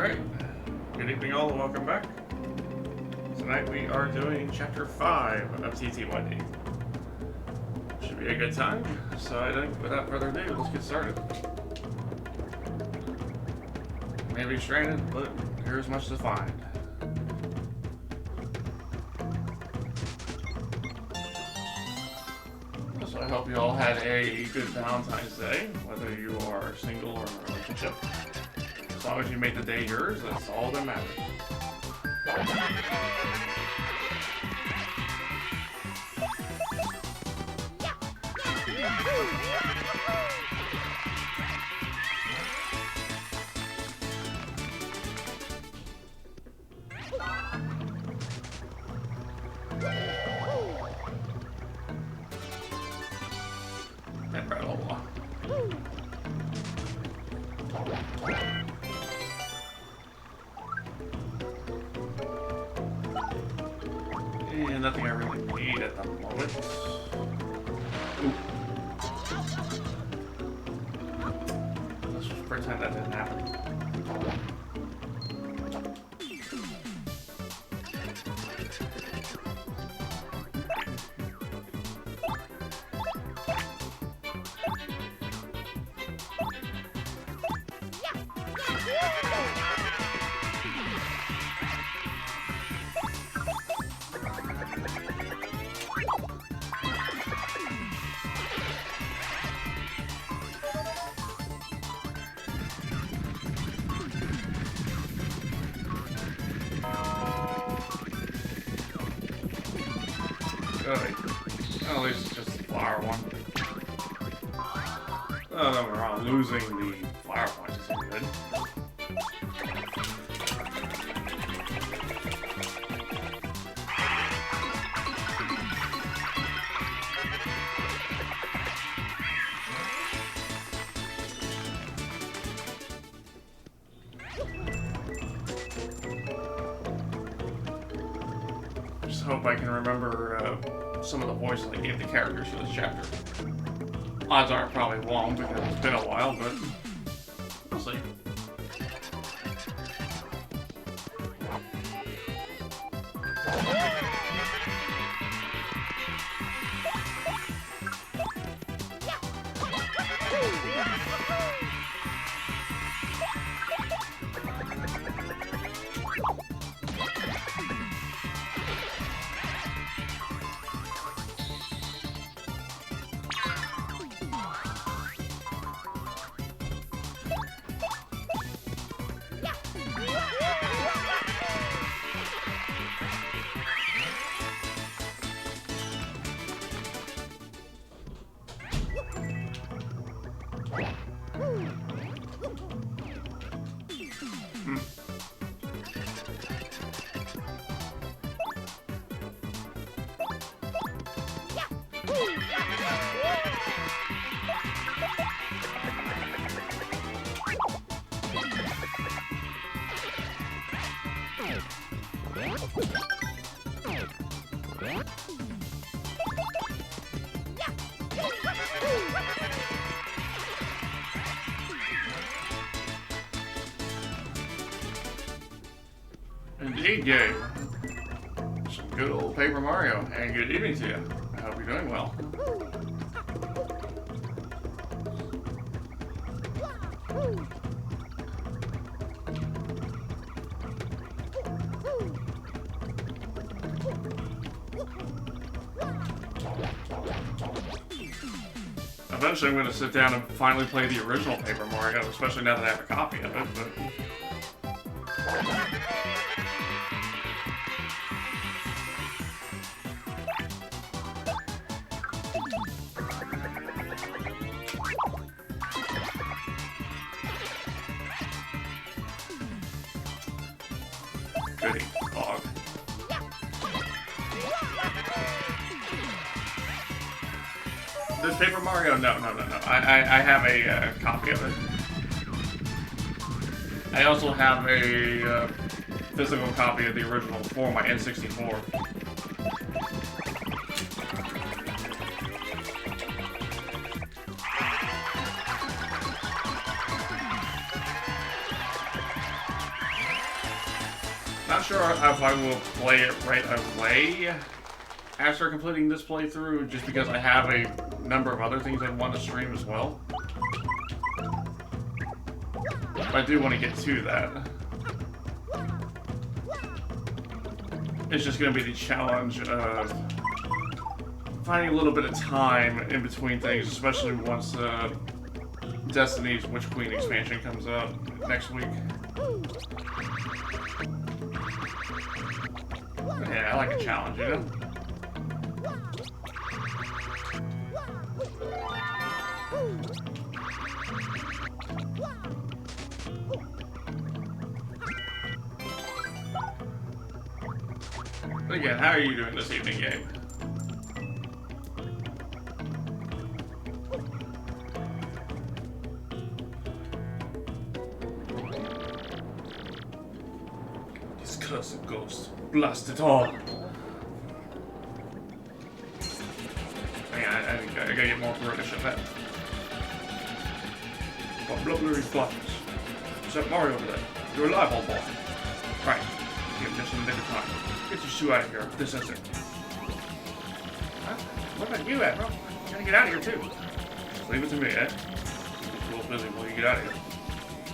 Alright, good evening all and welcome back. Tonight we are doing Chapter 5 of TTYD. Should be a good time, so I think without further ado, let's get started. Maybe stranded, but here's much to find. So I hope you all had a good Valentine's Day, whether you are single or in a relationship. As long as you made the day yours, that's all that matters. And blah, blah, blah. And nothing I really need at the moment. Ooh. Let's just pretend that didn't happen. At least it's just the flower one. Oh, no, we're all losing the flower points is good. Just hope I can remember some of the voices I gave the characters for this chapter. Odds are I probably won't because it's been a while, but we'll see. Indeed, game. Some good old Paper Mario, and good evening to you. I hope you're doing well. Eventually I'm going to sit down and finally play the original Paper Mario, especially now that I have a copy of it, but... Goody dog. This Paper Mario? No. I have a copy of it. I also have a physical copy of the original for my N64. Not sure if I will play it right away after completing this playthrough, just because I have a number of other things I want to stream as well. But I do want to get to that. It's just going to be the challenge of finding a little bit of time in between things, especially once Destiny's Witch Queen expansion comes out next week. Yeah, I like a challenge, you know? Again, how are you doing this evening, game? This cursed ghost, blast it all! I gotta get more British at that. What blubbery flutters? Is that Mario over there? You're alive, old boy. Right, give him just a bit of time. Get your shoe out of here, this instant. Huh? What about you at, bro? You gotta get out of here, too. Just leave it to me, eh? Get real busy while you get out of here.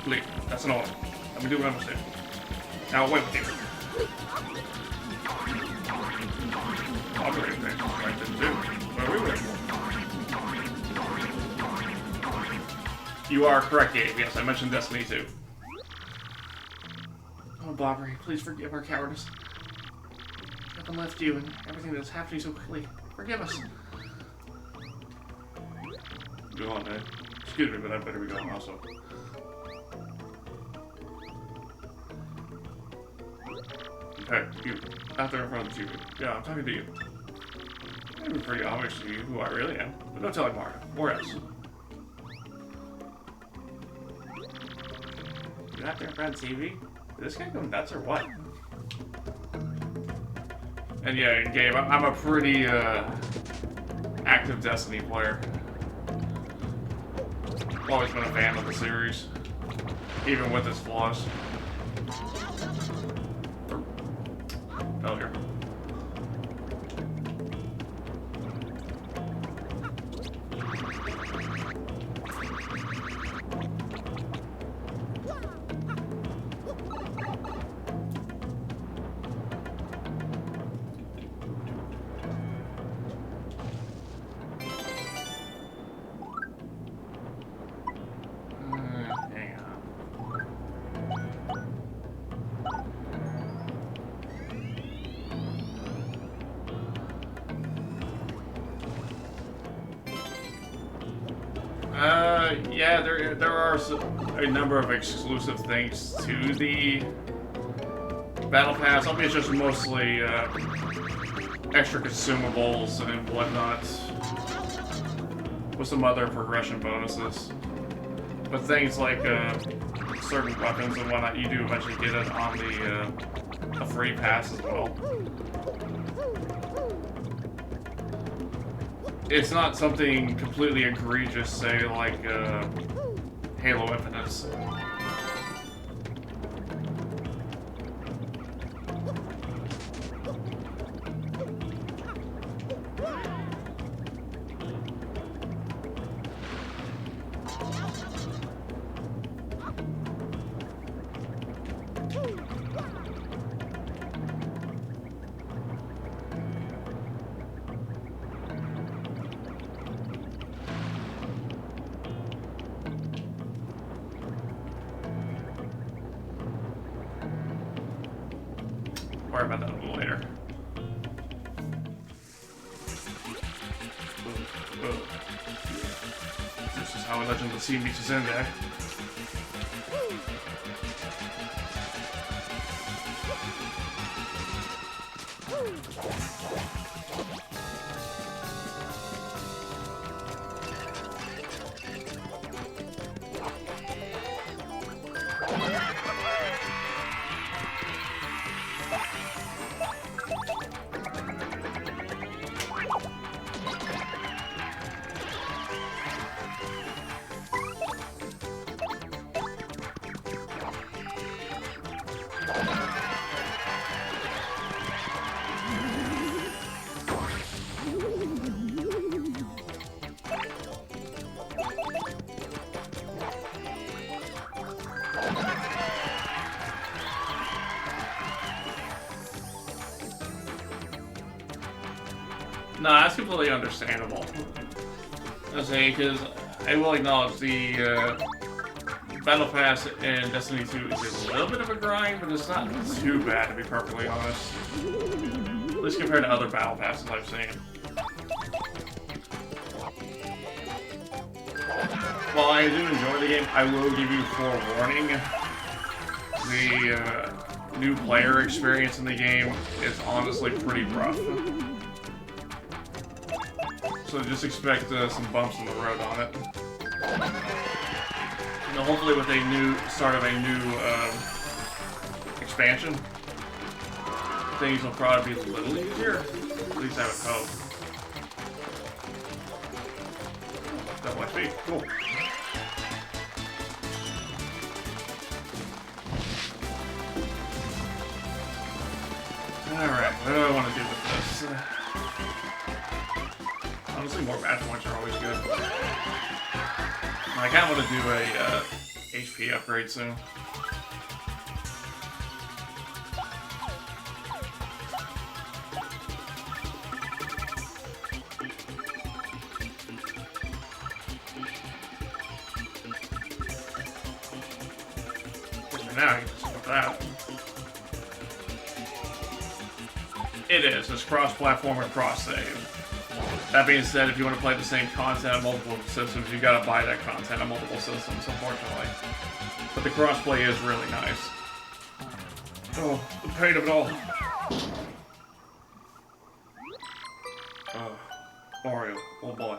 Please, that's an order. Let me do what I must do. Now, away with you. Operating things, right, didn't do. What are we waiting for? You are correct, Gabe. Yes, I mentioned Destiny 2. Oh, Bobbery, please forgive our cowardice. Nothing left you and everything that's happening so quickly. Forgive us. Go on, man. Excuse me, but I better be going also. Hey, you. Out there in front of the TV. Yeah, I'm talking to you. It was pretty obvious to you who I really am. But don't tell like Mario. Or else. You out there in front of the TV? Did this guy go nuts or what? And yeah, Gabe, I'm a pretty active Destiny player. I've always been a fan of the series, even with its flaws. Failure. Yeah, there are a number of exclusive things to the Battle Pass. I mean, it's just mostly extra consumables and whatnot, with some other progression bonuses. But things like certain weapons and whatnot, you do eventually get it on the free pass as well. It's not something completely egregious, say, like Halo Infinite. Worry about that a little later. This is how a Legend of the Sea meets its end, eh? No, that's completely understandable. I say, because I will acknowledge the Battle Pass in Destiny 2 is a little bit of a grind, but it's not too bad, to be perfectly honest. At least compared to other Battle Passes I've seen. While I do enjoy the game, I will give you forewarning. The new player experience in the game is honestly pretty rough. So just expect some bumps in the road on it. You know, hopefully with a new start of a new expansion, things will probably be a little easier. At least I would hope. Double XP, cool. Alright, what do I want to do with this? Honestly, more match points are always good. I kind of want to do a HP upgrade soon. Now I can just put that. It is. It's cross-platform and cross-save. That being said, if you want to play the same content on multiple systems, you gotta buy that content on multiple systems, unfortunately. But the crossplay is really nice. Oh, the pain of it all. Mario, oh boy.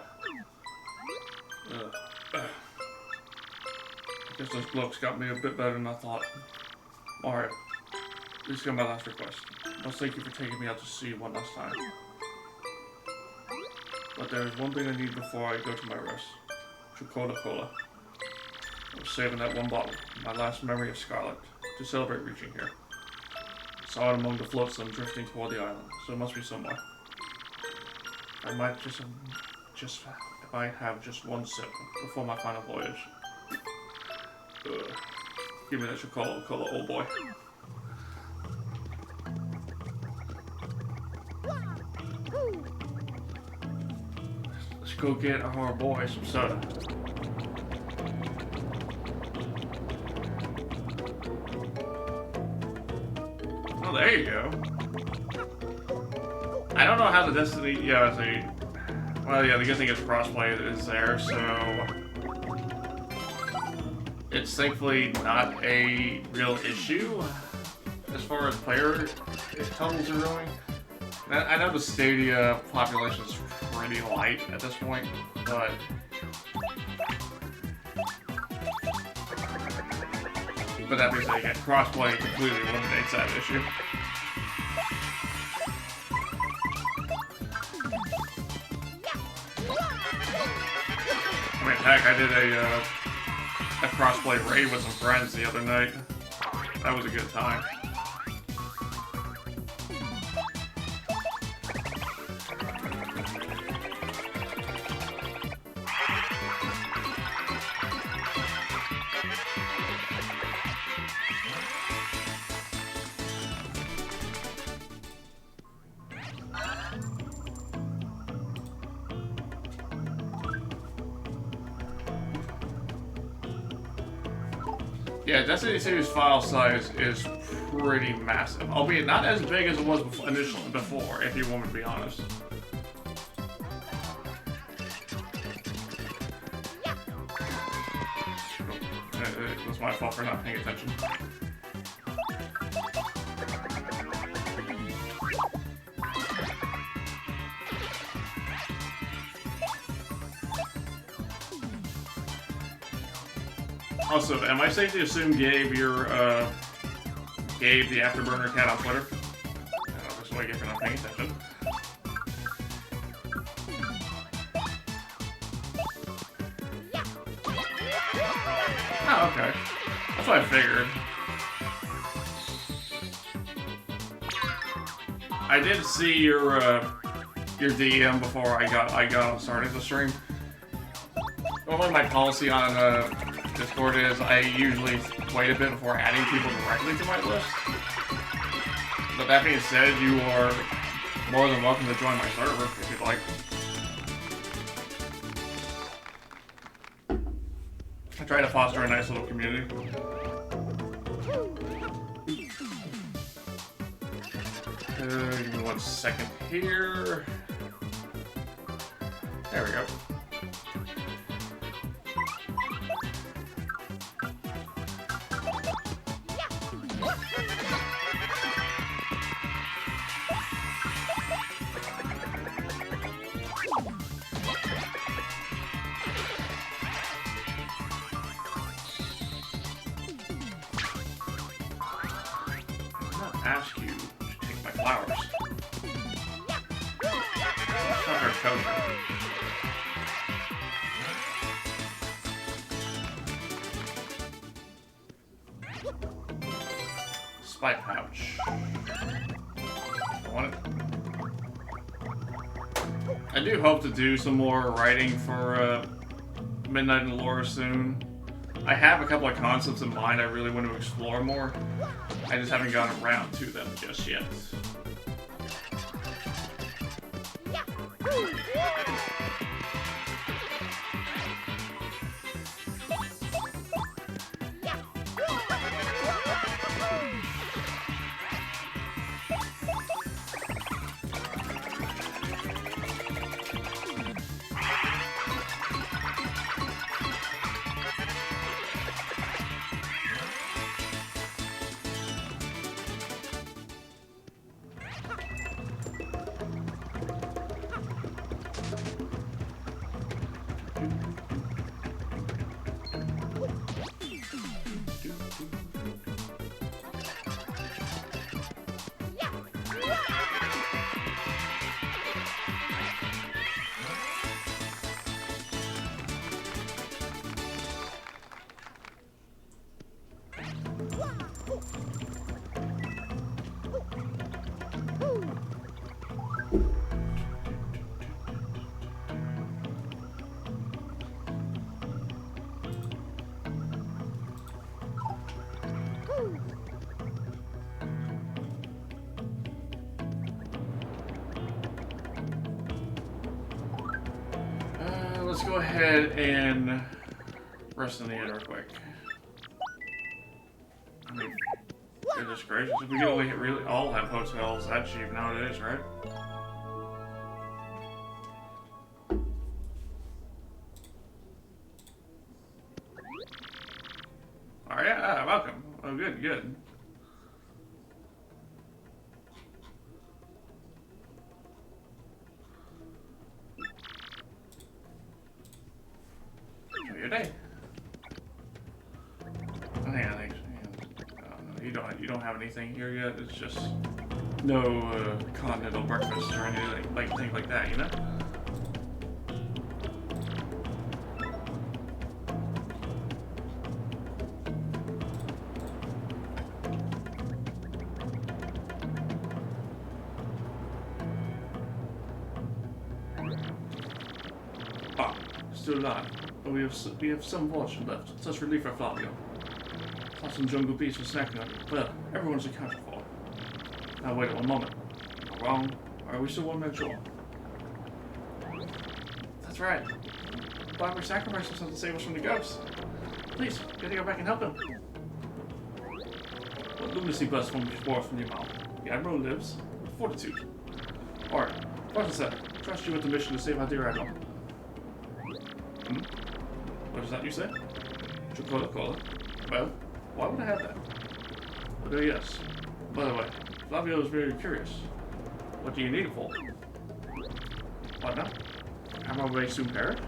I guess those blokes got me a bit better than I thought. Mario, please come my last request. Must thank you for taking me out to sea one last time. But there is one thing I need before I go to my rest. Coca-Cola. I was saving that one bottle, my last memory of Scarlet, to celebrate reaching here. I saw it among the flotsam drifting toward the island, so it must be somewhere. I might have just one sip before my final voyage. Give me that Coca-Cola, old boy. Go get our boy some soda. Oh, there you go. I don't know how the Destiny, well, yeah, the good thing is crossplay is there, so it's thankfully not a real issue as far as player totals are going. I know the Stadia population is pretty light at this point, but that being said, again, crossplay completely eliminates that issue. I mean, heck, I did a crossplay raid with some friends the other night. That was a good time. Yeah, Destiny 2's file size is pretty massive, albeit not as big as it was before, if you want me to be honest. It was my fault for not paying attention. Also, am I safe to assume Gabe, Gabe the Afterburner cat on Twitter? I don't know, this way if you're not paying attention. Oh, okay. That's what I figured. I did see your DM before I got started the stream. Normally my policy on Discord is I usually wait a bit before adding people directly to my list. But that being said, you are more than welcome to join my server if you'd like. I try to foster a nice little community. Give me 1 second here. There we go. Ask you to take my flowers. It's not very kosher. Spy pouch. I want it. I do hope to do some more writing for Midnight in Lore soon. I have a couple of concepts in mind I really want to explore more. I just haven't gotten around to them just yet. Let's go ahead and rest in the inn real quick. I mean, goodness gracious, we can only really all have hotels that cheap nowadays, right? Oh yeah, welcome. Oh good, good. Your day. Oh, hang on, you don't have anything here yet. It's just no continental breakfast or anything like that, you know. Ah, still alive. But we have some fortune left. Such relief for Flavio. Saw some jungle beasts for snacking on it. Well, everyone's accounted for. Now wait one moment. Am I wrong? Or are we still one man short? That's right. Flavio sacrificed himself to save us from the ghosts. Please, gotta go back and help him. What lunacy burst forth from your mouth? The Admiral lives with fortitude. Alright, Cortez said, trust you with the mission to save our dear Admiral. What is that you said? Chocolate. Well, why would I have that? But yes. By the way, Flavio is very curious. What do you need it for? What now? Admiral may soon perish?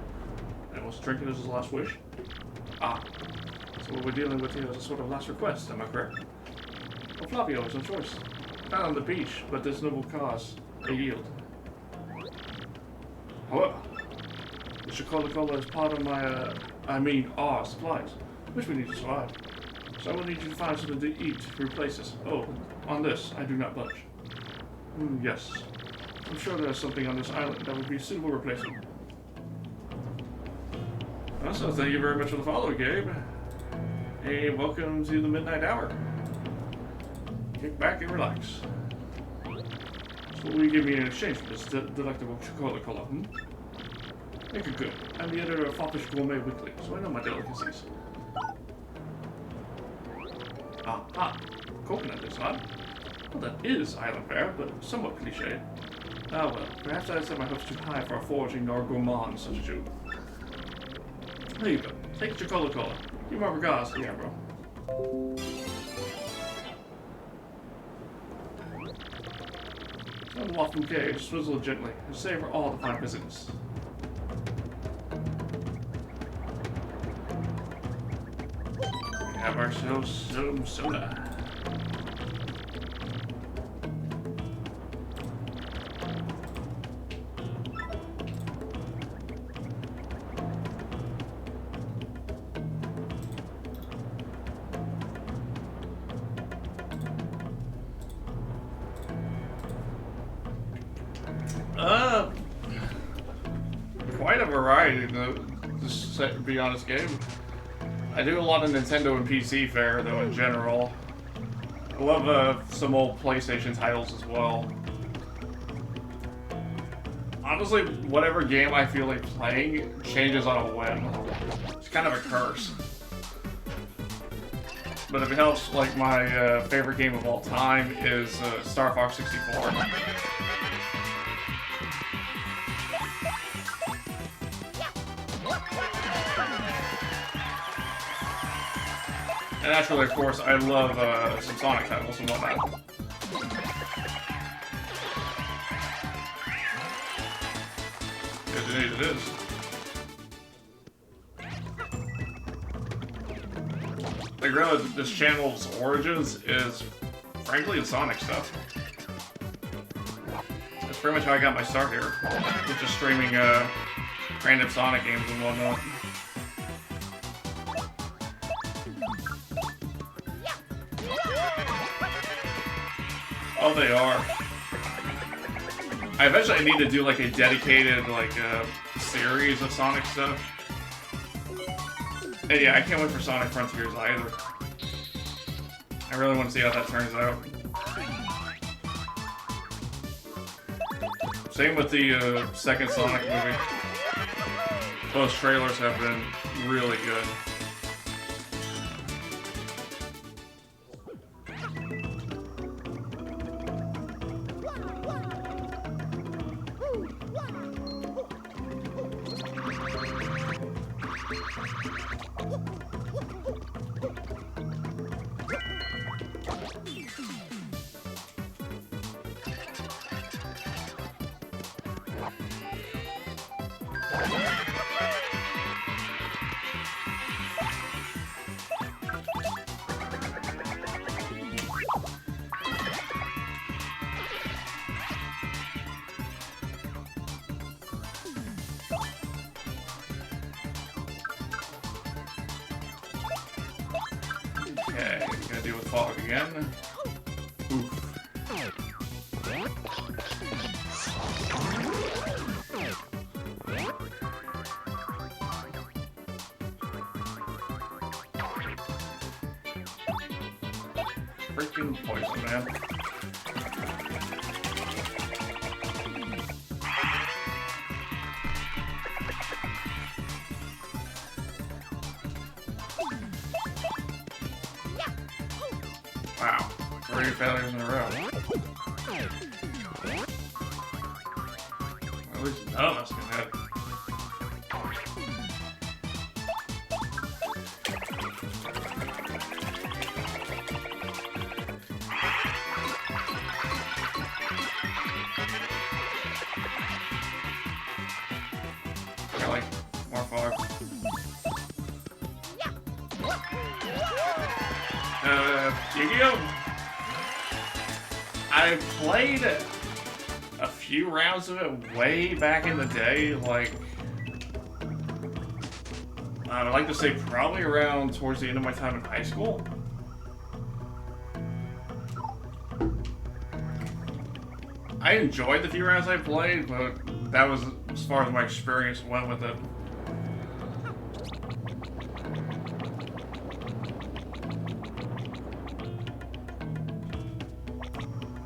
And was drinking as his last wish? Ah. So what we're dealing with here is a sort of last request, am I correct? Well, Flavio has no choice. Not on the beach, but this noble cause, a yield. However, the chocolate is part of my, our supplies, which we need to survive. So I will need you to find something to eat to replace this. Oh, on this, I do not budge. Yes. I'm sure there's something on this island that would be a suitable replacement. Also, thank you very much for the follow, Gabe. Hey, welcome to the Midnight Hour. Kick back and relax. what will you give me in exchange for this delectable Coca-Cola? Hmm? Make it good. I'm the editor of Foppish Gourmet Weekly, so I know my delicacies. Ah, coconut is odd. Well, that is island fare, but somewhat cliche. Ah well, perhaps I set my hopes too high for a foraging nor gourmand such as you. There you go. Take your Coca-Cola. Give my regards to the Admiral. Some waft bouquet, swizzle it gently, and savor all the fine business. We have ourselves some soda. Quite a variety to be honest, game. I do a lot of Nintendo and PC fare though in general. I love some old PlayStation titles as well. Honestly, whatever game I feel like playing changes on a whim. It's kind of a curse. But if it helps, like my favorite game of all time is Star Fox 64. And naturally, of course, I love some Sonic titles and whatnot. Indeed, it is. Like, really, this channel's origins is, frankly, the Sonic stuff. That's pretty much how I got my start here, with just streaming random Sonic games and whatnot. Oh, they are. I eventually need to do like a dedicated series of Sonic stuff. And yeah, I can't wait for Sonic Frontiers either. I really want to see how that turns out. Same with the second Sonic movie. Those trailers have been really good. Okay, gonna deal with fog again. Oof. Freaking poison, man. Wow, 3 failures in a row. At least none of us can hit. Really? More fog. Yu-Gi-Oh! I played a few rounds of it way back in the day, like, I'd like to say probably around towards the end of my time in high school. I enjoyed the few rounds I played, but that was as far as my experience went with it.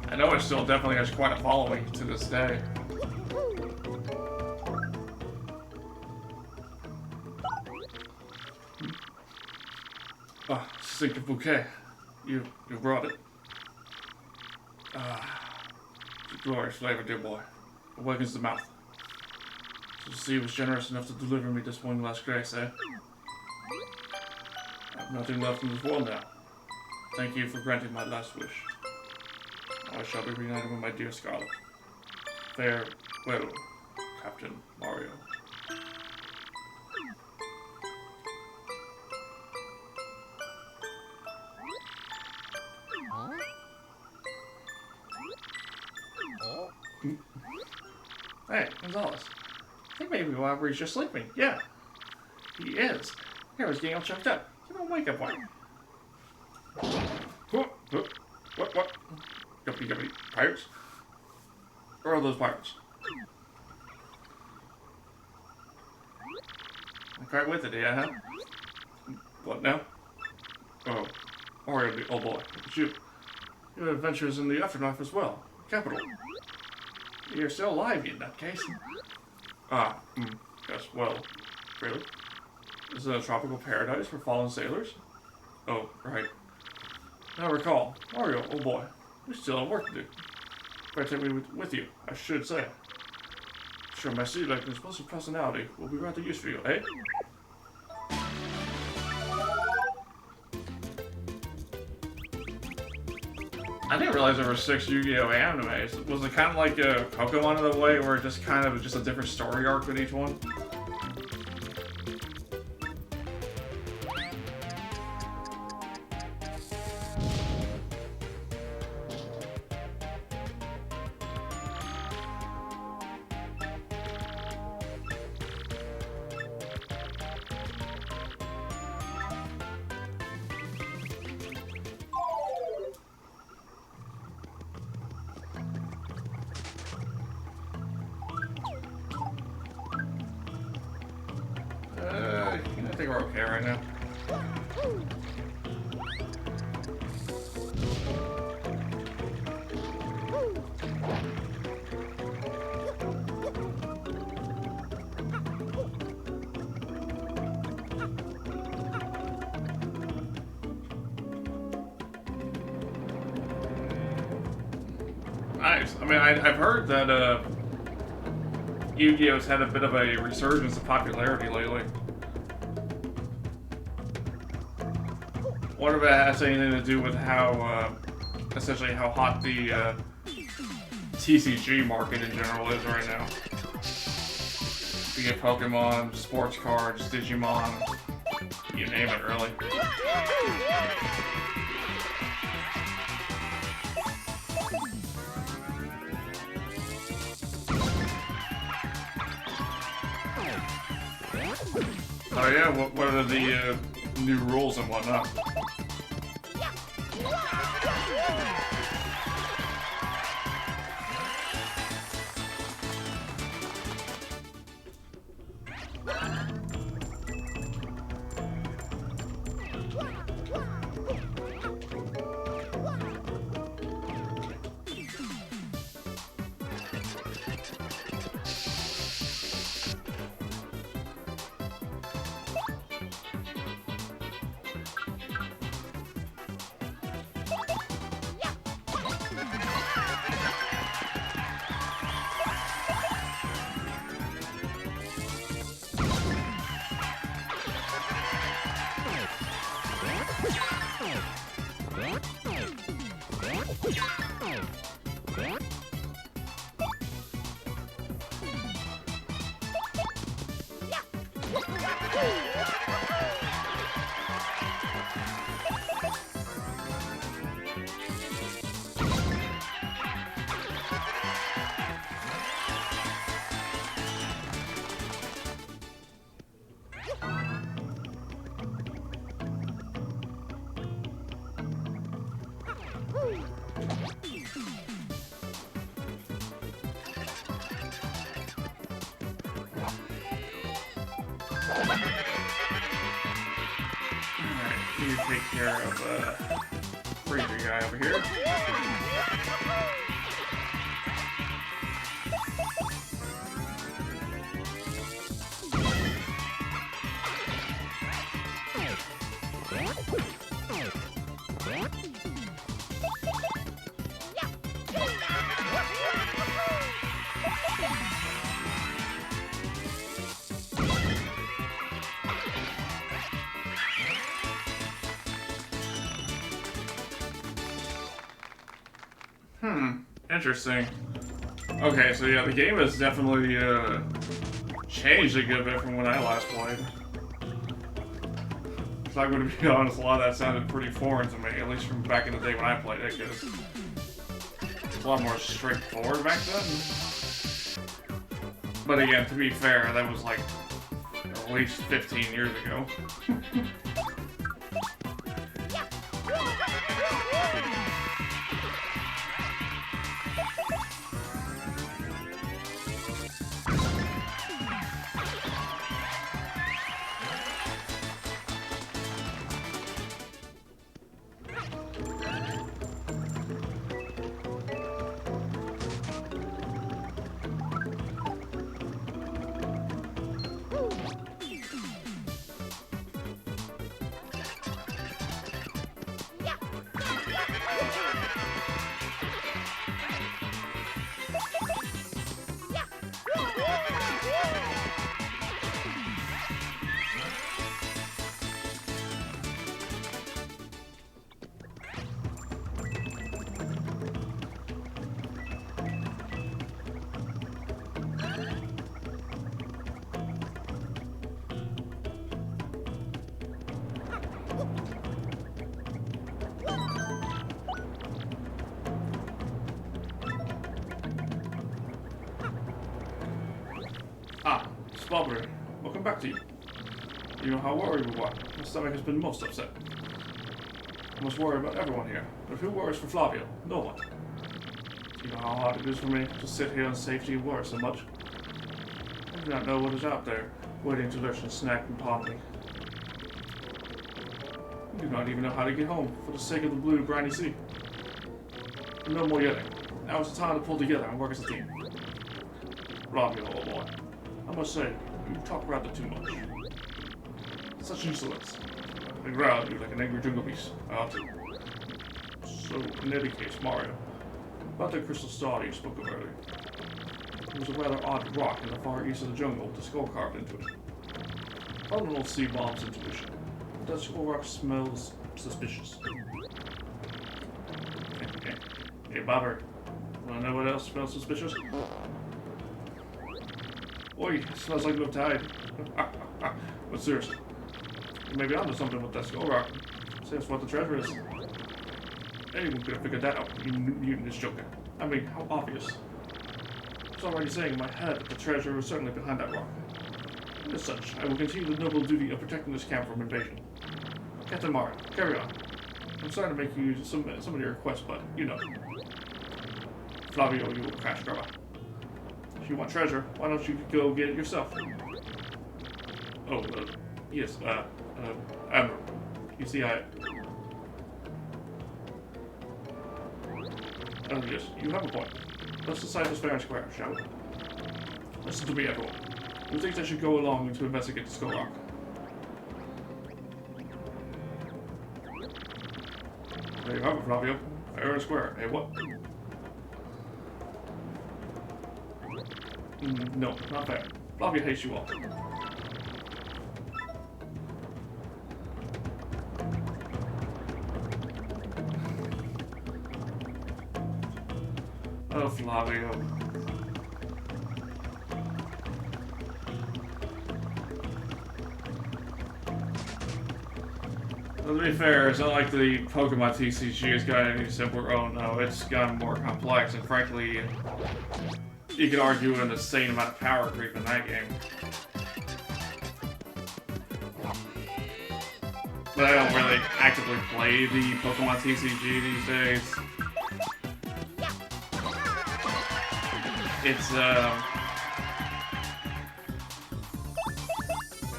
I know it still definitely has quite a following to this day. Ah, sink of bouquet. You brought it. Ah, it's a glorious flavor, dear boy. It awakens the mouth. So the sea was generous enough to deliver me this one last grace, eh? I have nothing left in this world now. Thank you for granting my last wish. I shall be reunited with my dear Scarlet. Farewell, Captain Mario. Hey, Gonzalez. I think maybe Aubrey's just sleeping. Yeah, he is. Here, he's getting all checked up. Give him a wake-up one. What? Guppy. Pirates? Where are those pirates? I'm quite with it, yeah, huh? What now? Oh, Mario, the old boy. It's you. You have adventures in the afterlife as well. Capital. You're still alive in that case. Yes, well, really? Is it a tropical paradise for fallen sailors? Oh, right. Now recall, Mario, oh boy, we still have work to do. Better take me with you, I should say. Sure, my sea like this explosive personality will be rather useful for you, eh? I didn't realize there were 6 Yu-Gi-Oh! Animes. Was it kind of like a Pokemon in a way, where it just kind of just a different story arc with each one? I think we're okay right now. Nice. I mean, I've heard that Yu-Gi-Oh's had a bit of a resurgence of popularity lately. What if it has anything to do with how, essentially how hot the TCG market in general is right now? Be it Pokemon, sports cards, Digimon, you name it, really. Oh yeah, what are the new rules and whatnot? Alright, you take care of Freezer guy over here. Interesting. Okay, so yeah, the game has definitely changed a good bit from when I last played. So I'm going to be honest, a lot of that sounded pretty foreign to me, at least from back in the day when I played it, because it's a lot more straightforward back then. But again, to be fair, that was like at least 15 years ago. Bobbery, welcome back to you. You know how worried we were. My stomach has been most upset. I must worry about everyone here, but who worries for Flavio? No one. You know how hard it is for me to sit here in safety and worry so much. I do not know what is out there, waiting to lurch and snack upon me. I do not even know how to get home, for the sake of the blue briny sea. And no more yelling. Now is the time to pull together and work as a team. Flavio, old boy. I must say, you talk rather too much. Such insolence. I growl at you like an angry jungle beast. I ought to. So, in any case, Mario, about the crystal star you spoke of earlier. It was a rather odd rock in the far east of the jungle with a skull carved into it. I don't know see Mom's intuition. That skull rock smells suspicious. Hey, Bobber, wanna know what else smells suspicious? Oi, it smells like no tide. But seriously, maybe onto something with that skull rock. Since what the treasure is. Anyone could have figured that out, you mutinous joker. I mean, how obvious. I was already saying in my head that the treasure was certainly behind that rock. As such, I will continue the noble duty of protecting this camp from invasion. Captain Mario, carry on. I'm sorry to make you some of your requests, but you know. Flavio, you will crash grabber. If you want treasure, why don't you go get it yourself? Oh, yes, Admiral. You see, yes, you have a point. Let's decide this fair and square, shall we? Listen to me, everyone. Who thinks I should go along to investigate the Skull Rock? There you have it, Flavio. Fair and square. Hey, what? No, not fair. Flavio hates you all. Oh, Flavio. To be fair, it's not like the Pokemon TCG has gotten any simpler. Oh no, it's gotten more complex, and frankly, you could argue an insane amount of power creep in that game. But I don't really actively play the Pokemon TCG these days. It's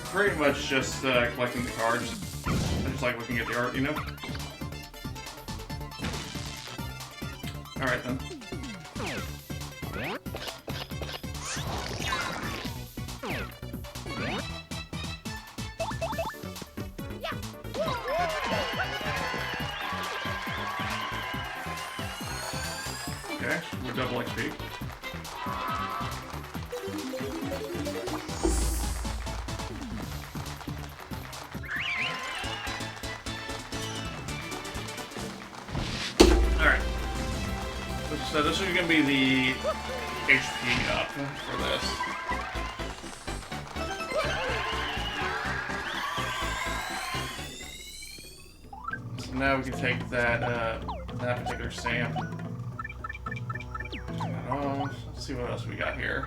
pretty much just collecting the cards. I just like looking at the art, you know? Alright then. Okay, we're double XP. Alright. So this is going to be the HP up for this. So now we can take that particular stamp. Turn that off. Let's see what else we got here.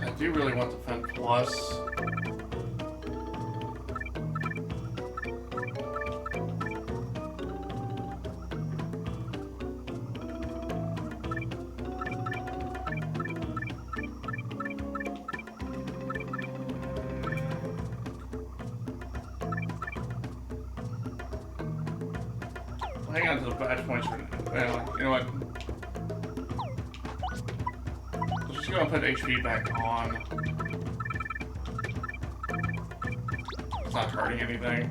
I do really want the Fen Plus. Hang on to the badge points for well, you know what? Let's just go and put HP back on. It's not hurting anything.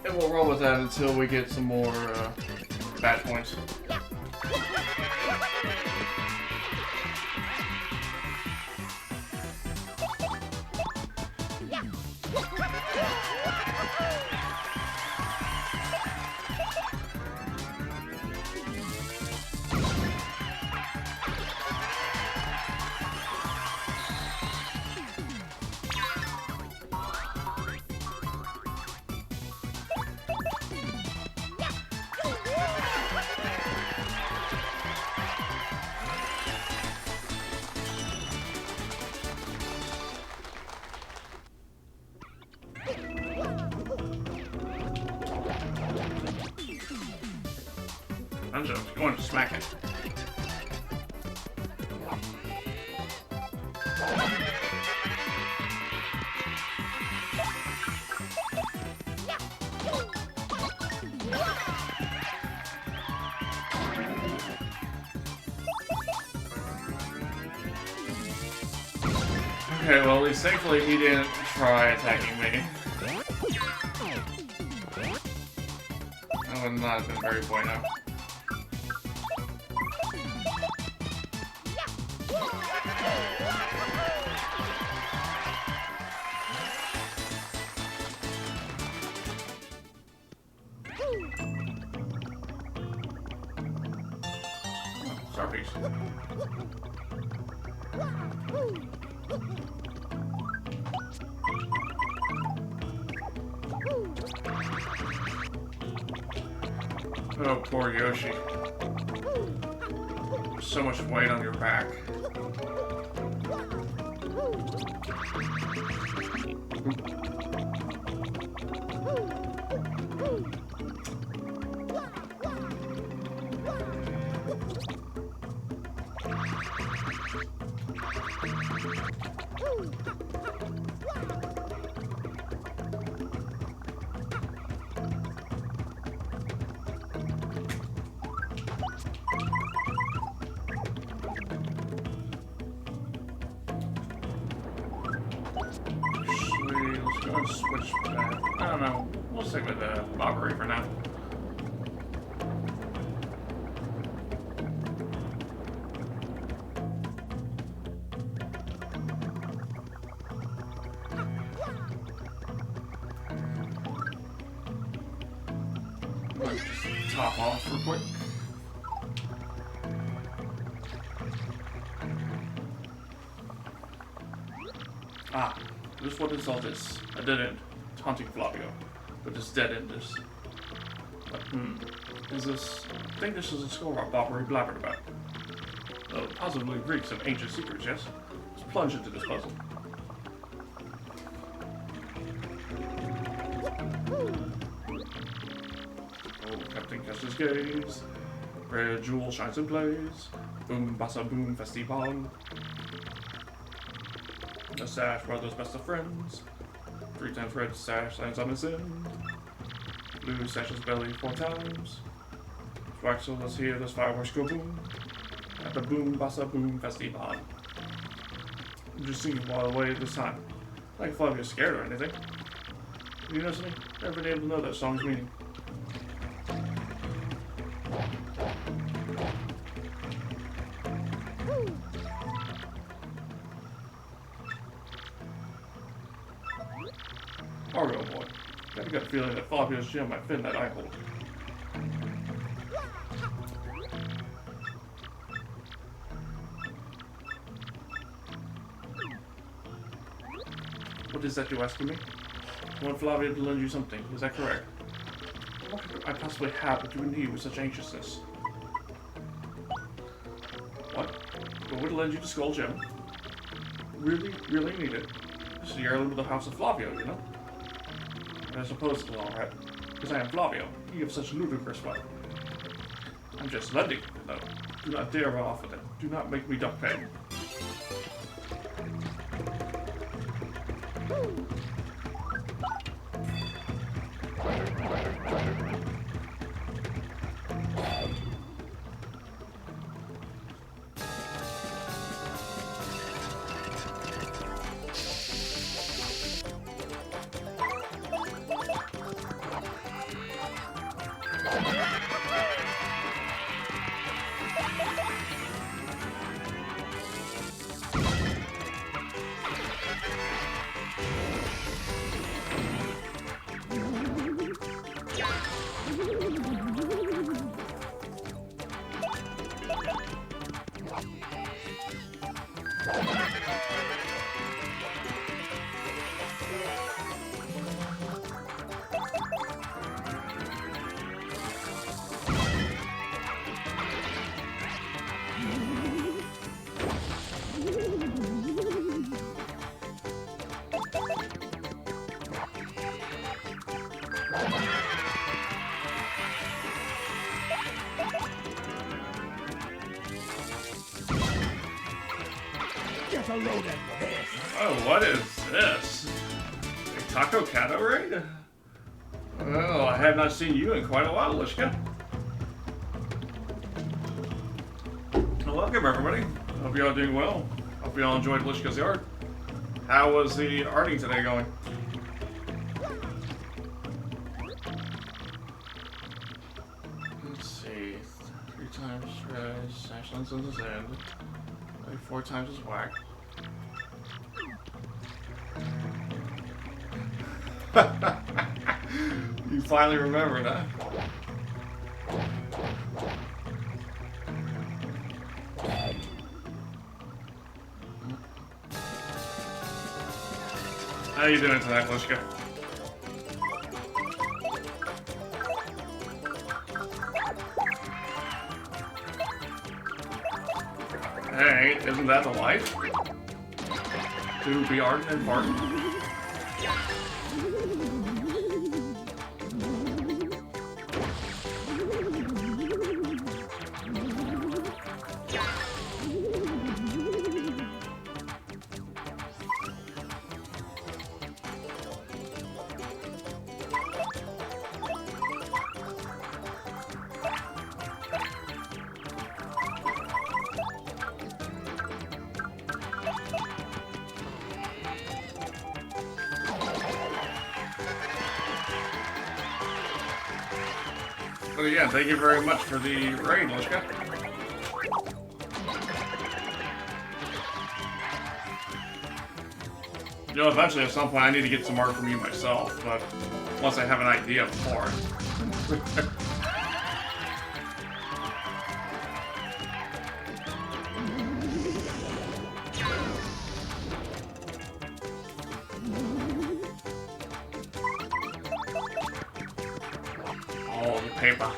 And we'll roll with that until we get some more badge points. I'm just going to smack it. Okay, well, at least thankfully he didn't try attacking me. That would not have been very bueno. Starfish. Oh, poor Yoshi. So much weight on your back. Switch back. I don't know. We'll stick with the robbery for now. Just top off real quick. Ah. Just what is all this? A dead end. Taunting Flavio. But this dead end is... Is this... I think this is a skull rock robbery blabbered about. Though possibly reeks of ancient secrets, yes? Let's plunge into this puzzle. Oh, Captain catches gaze. Red jewel shines and plays. Boom-bassa-boom festival. The Sash brothers best of friends. 3 times red Sash lands on his end. Blue Sash's belly 4 times. Waxel, let's hear those fireworks go boom. At the Boom-bassa-boom festival. I'm just singing while away this time. Like if you're scared or anything. You know something? Never been able to know that song's meaning. Mario boy. I've got a feeling that Fabio's gem might fit in that eye hole. What is that you asking me? I want Flavia to lend you something, is that correct? What could I possibly have that you would need with such anxiousness? What? But would lend you the Skull Gem? Really, really need it. This is the heirloom of the House of Flavio, you know? And I suppose it's alright, because I am Flavio. You have such ludicrous wealth. I'm just lending it, though. Do not dare run off with it. Do not make me duck pay. Oh, what is this? A Taco Cato raid? Oh, I have not seen you in quite a while, Lishka. Well, welcome, everybody. Hope you all doing well. Hope you all enjoyed Lishka's yard. How was the arting today going? Let's see. 3 times res, Ashland's on his end. 4 times his whack. You finally remembered, huh? How you doing tonight, Lishka? Hey, isn't that the life? To be ardent and pardoned? Well, yeah, thank you very much for the raid, Lishka. You know, eventually at some point I need to get some art from you myself, but once I have an idea for it. Oh, the paper.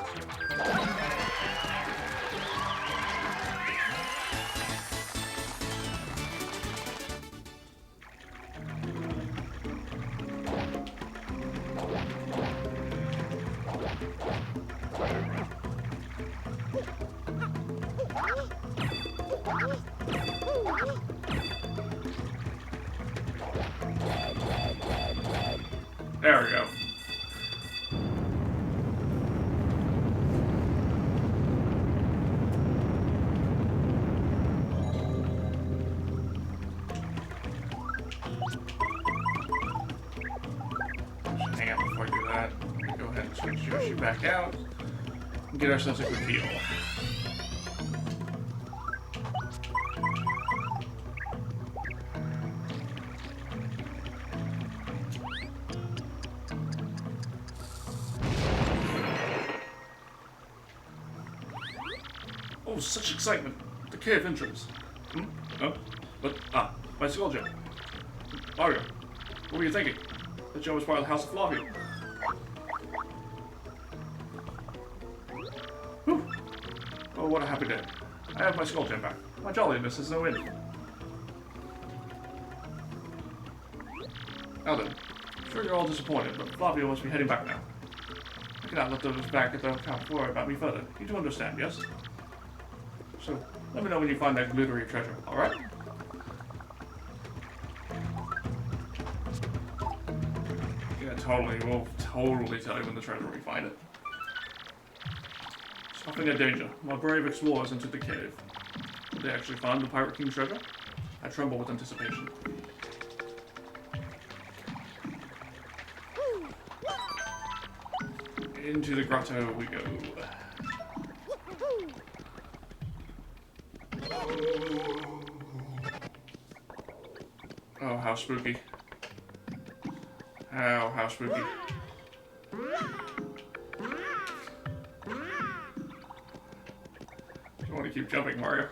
There we go. Hang out before I do that. Go ahead and switch Yoshi back out and get ourselves a quick heal. Oh, such excitement! The cave entrance. Oh, but my skull gem. Mario, what were you thinking? The gem was part of the House of Flavio. Whew. Oh, what a happy day. I have my skull gem back. My jolliness is no end. Now then, I'm sure you're all disappointed, but Flavio must be heading back now. I cannot let those back at the camp worry about me further. You do understand, yes? So, let me know when you find that glittery treasure, alright? Yeah, totally. We'll totally tell you when the treasure we find it. Stopping a danger. My brave explorers entered the cave. Did they actually find the Pirate King's treasure? I tremble with anticipation. Into the grotto we go. Oh, how spooky. How spooky. You want to keep jumping, Mario?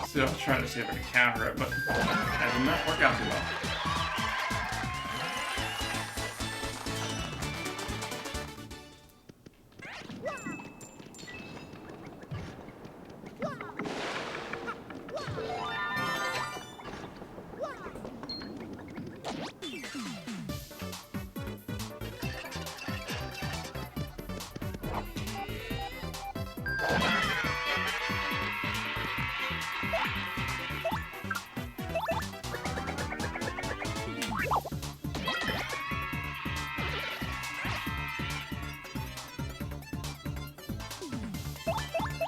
Still trying to see if I can counter it, but that did not work out too well.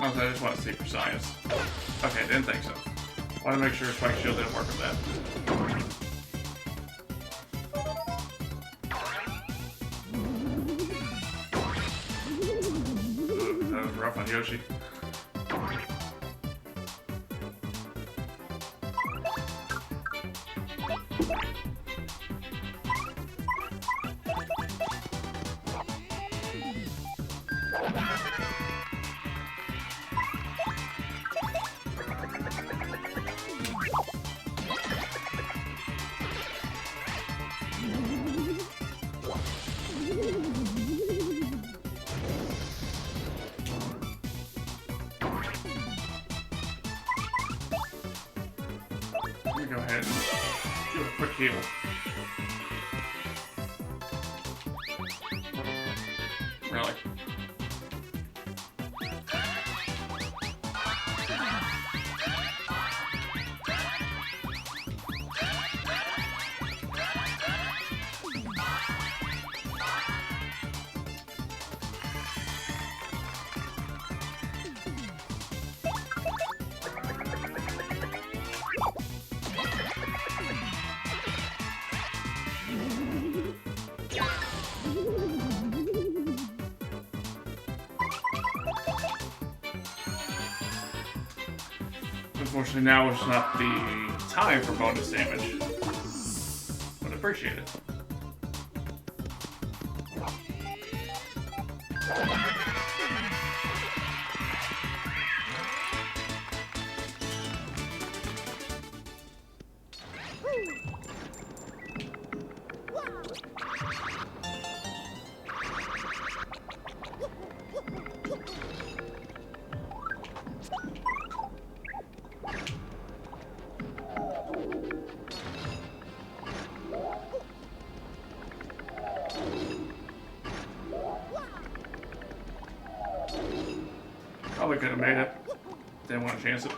Also, I just want to see for science. Okay, didn't think so. Want to make sure Spike Shield didn't work with that. Ooh, that was rough on Yoshi. Go ahead and do a quick heal. Really? Unfortunately, now is not the time for bonus damage, but appreciate it. Probably could have made it. Didn't want to chance it.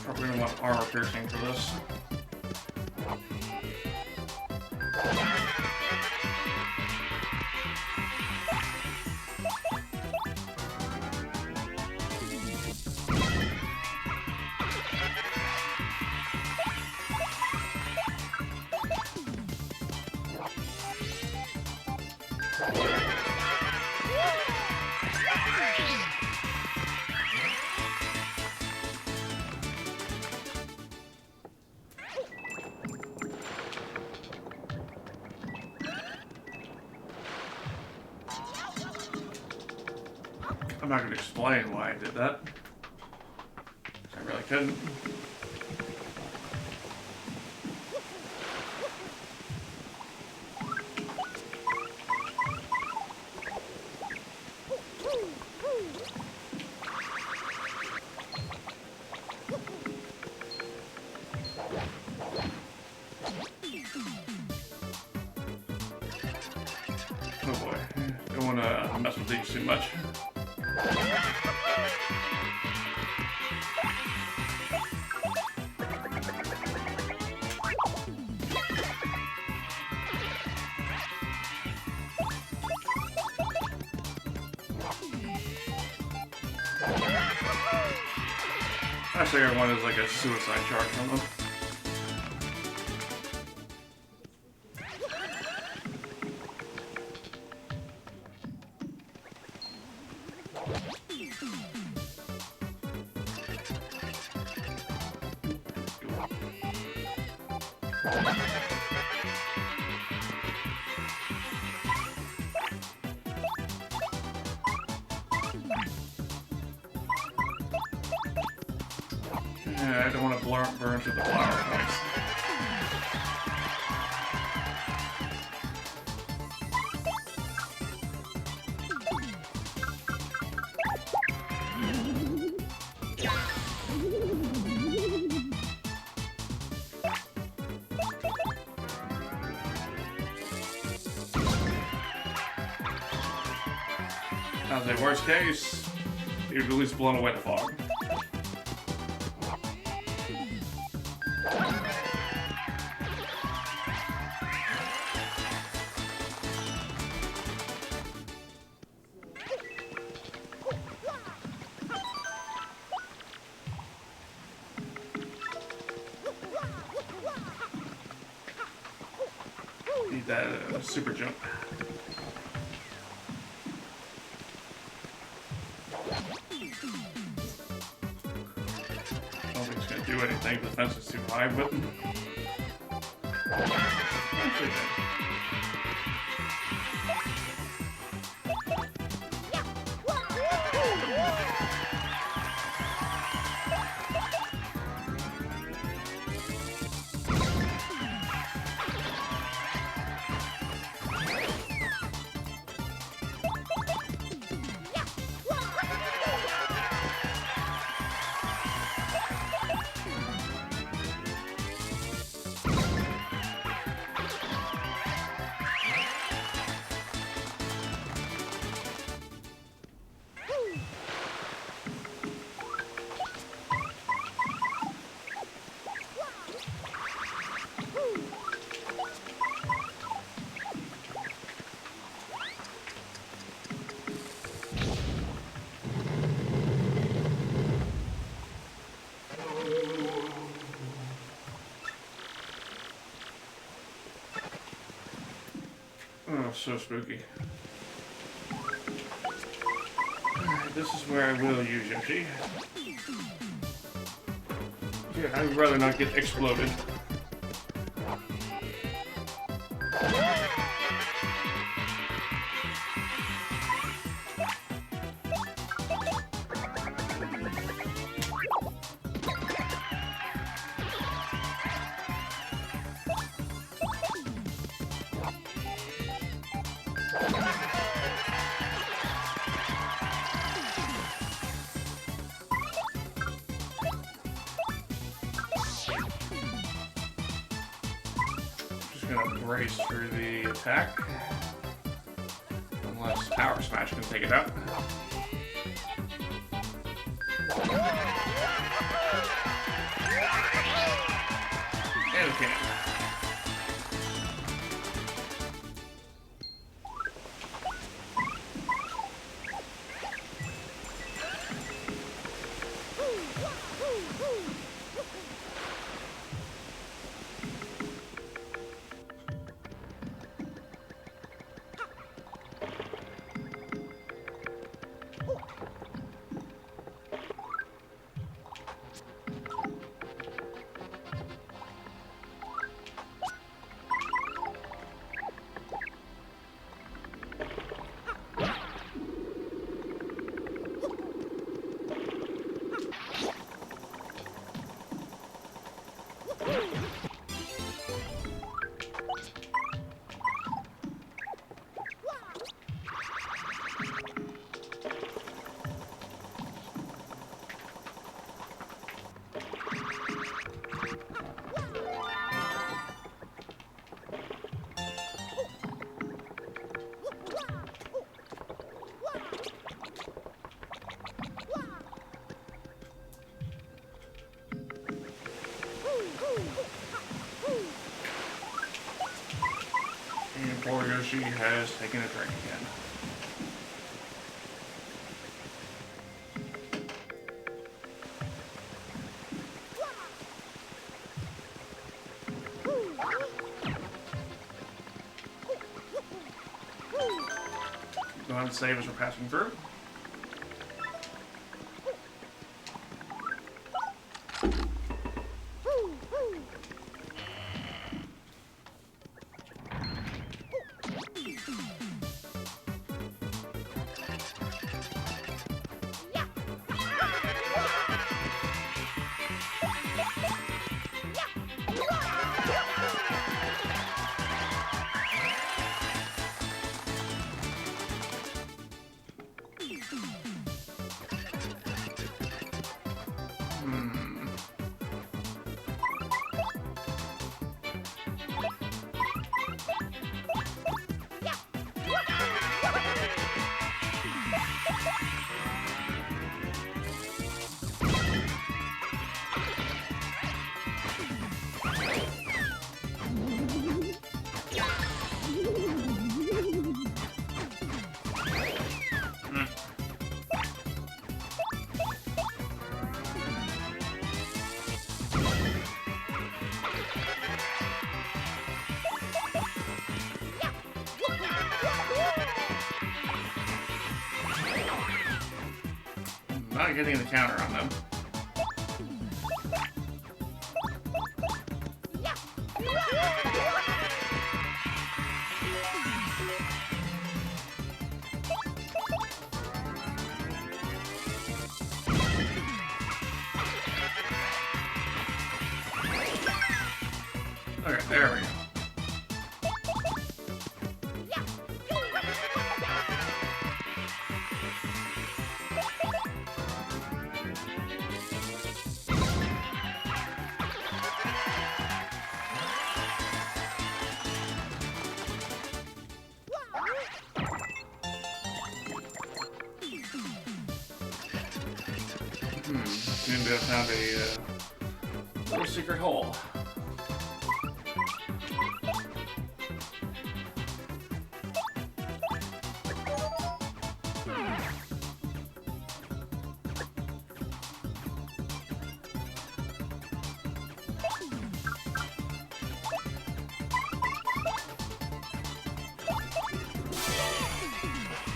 Probably gonna want armor piercing for this. I'm not going to explain why I did that. I really couldn't. Oh boy, don't want to mess with these too much. Actually, everyone is like a suicide charge from them. Yeah, I don't want to burn through the flower points. As a worst case, you've at least blown away the fog. Need that super jump. I don't think it's going to do anything. The fence is too high, but actually did. Oh, so spooky. Alright, this is where I will use Yoshi. Yeah, I'd rather not get exploded. gonna brace through the attack. Unless Power Smash can take it out. And it can't. Poor Yoshi has taken a drink again. Go ahead and save as we're passing through. Not getting the counter on them. Okay, there we go. Seems to have found a little secret hole.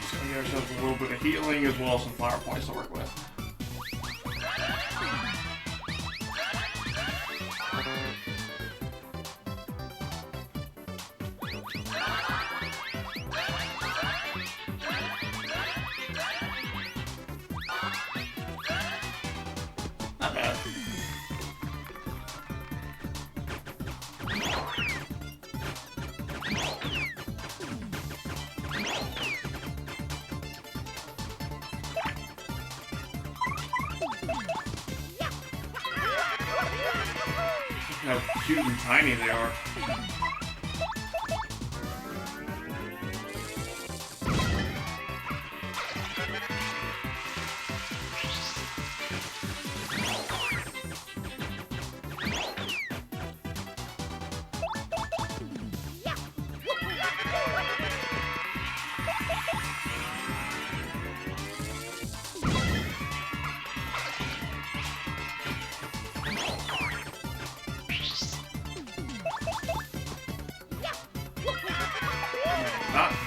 So we get ourselves a little bit of healing as well as some flower points to work with. Not bad. How cute and tiny they are.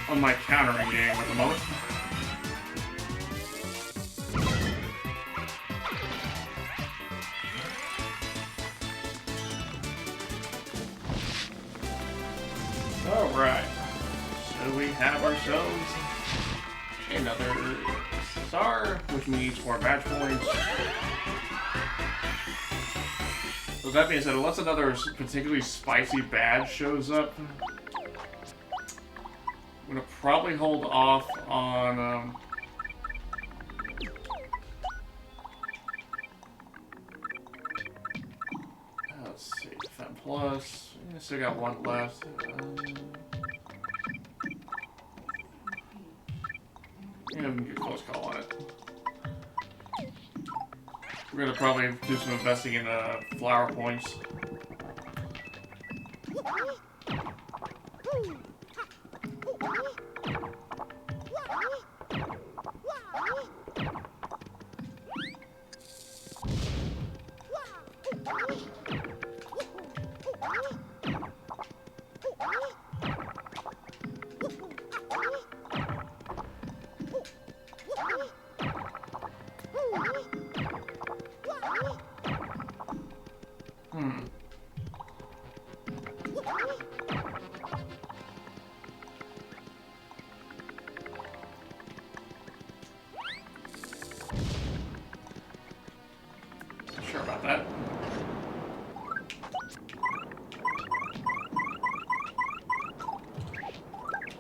on my countering game at the moment. Alright, so we have ourselves another star, which means more badge points. With that being said, unless another particularly spicy badge shows up, I'm gonna probably hold off on let's see, Fem Plus. I still got one left. Yeah, we can get a close call on it. We're gonna probably do some investing in flower points. Sure about that.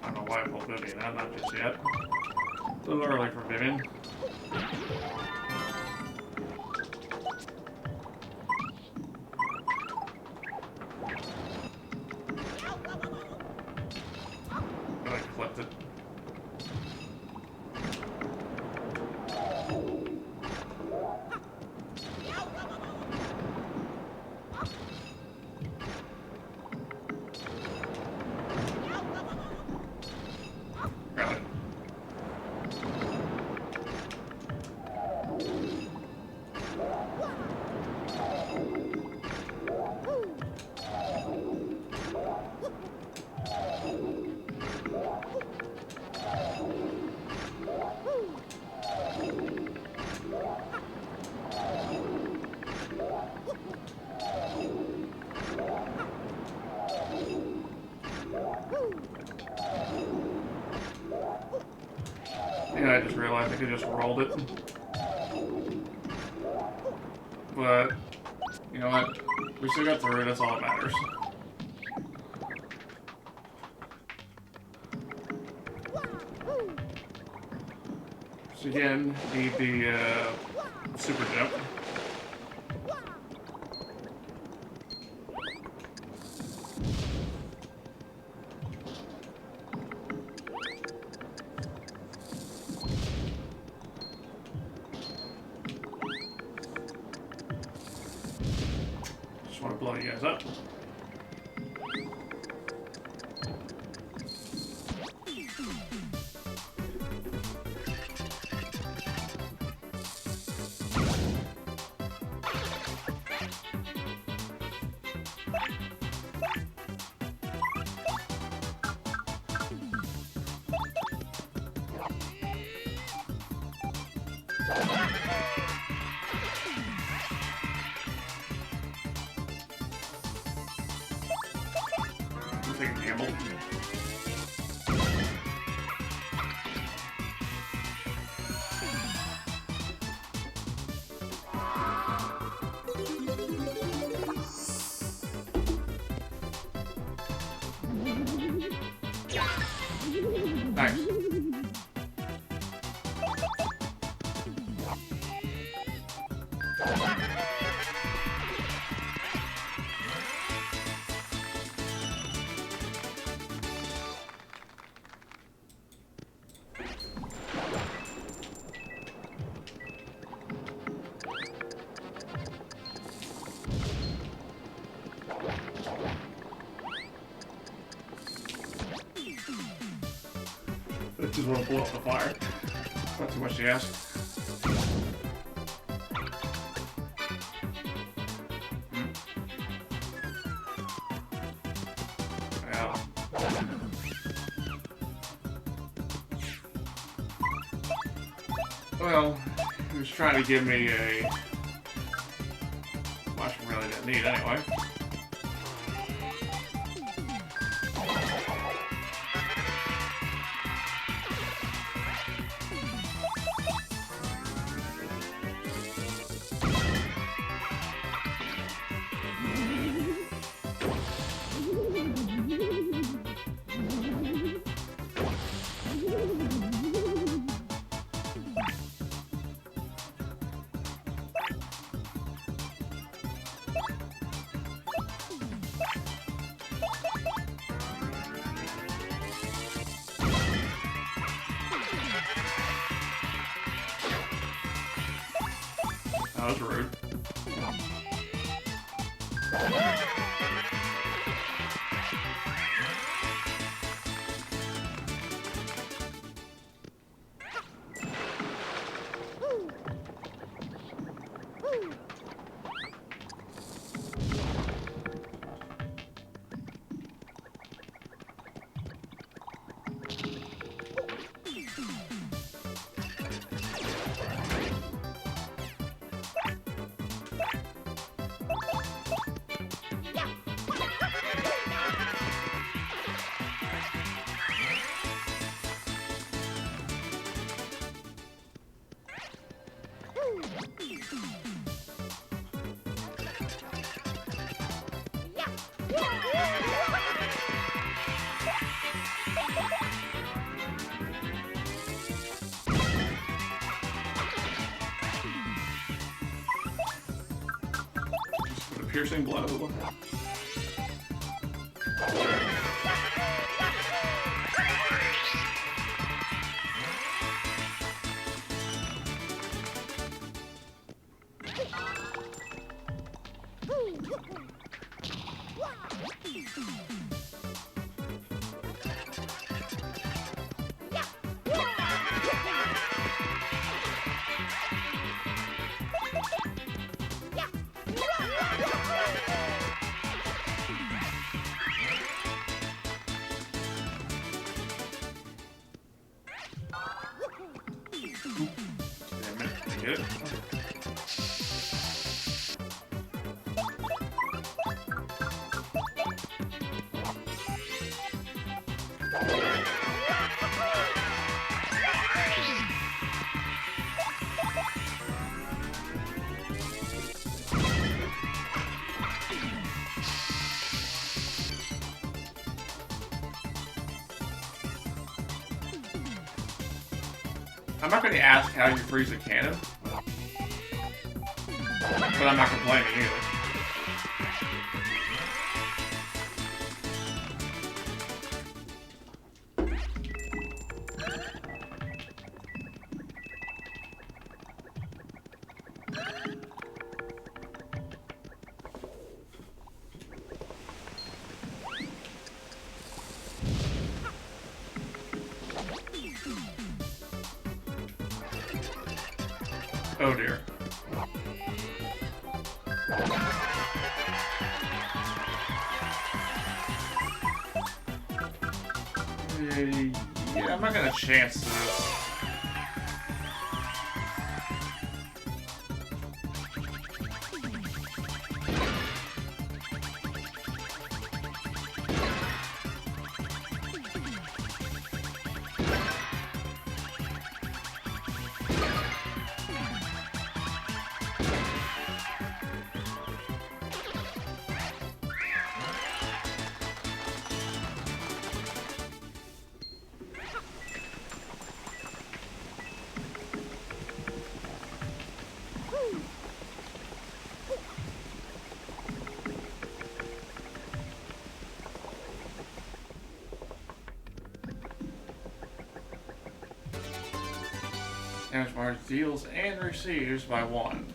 I don't know why I pulled Vivian out, not just yet. A little early for Vivian. I clipped it. Yeah, I just realized I could just rolled it. But, you know what? We still got through it, that's all that matters. So again, need the super jump. Just want to blow you guys up. Take a gamble. Nice. I just want to blow up the fire. Not too much to ask. Yeah. Well, he was trying to give me a mushroom really didn't need anyway. That was rude. Piercing blow. Get it? I'm not going to ask how you freeze a cannon, but I'm not complaining either. Oh dear. Yeah, I'm not gonna chance this. Damage bar deals and receives by 1.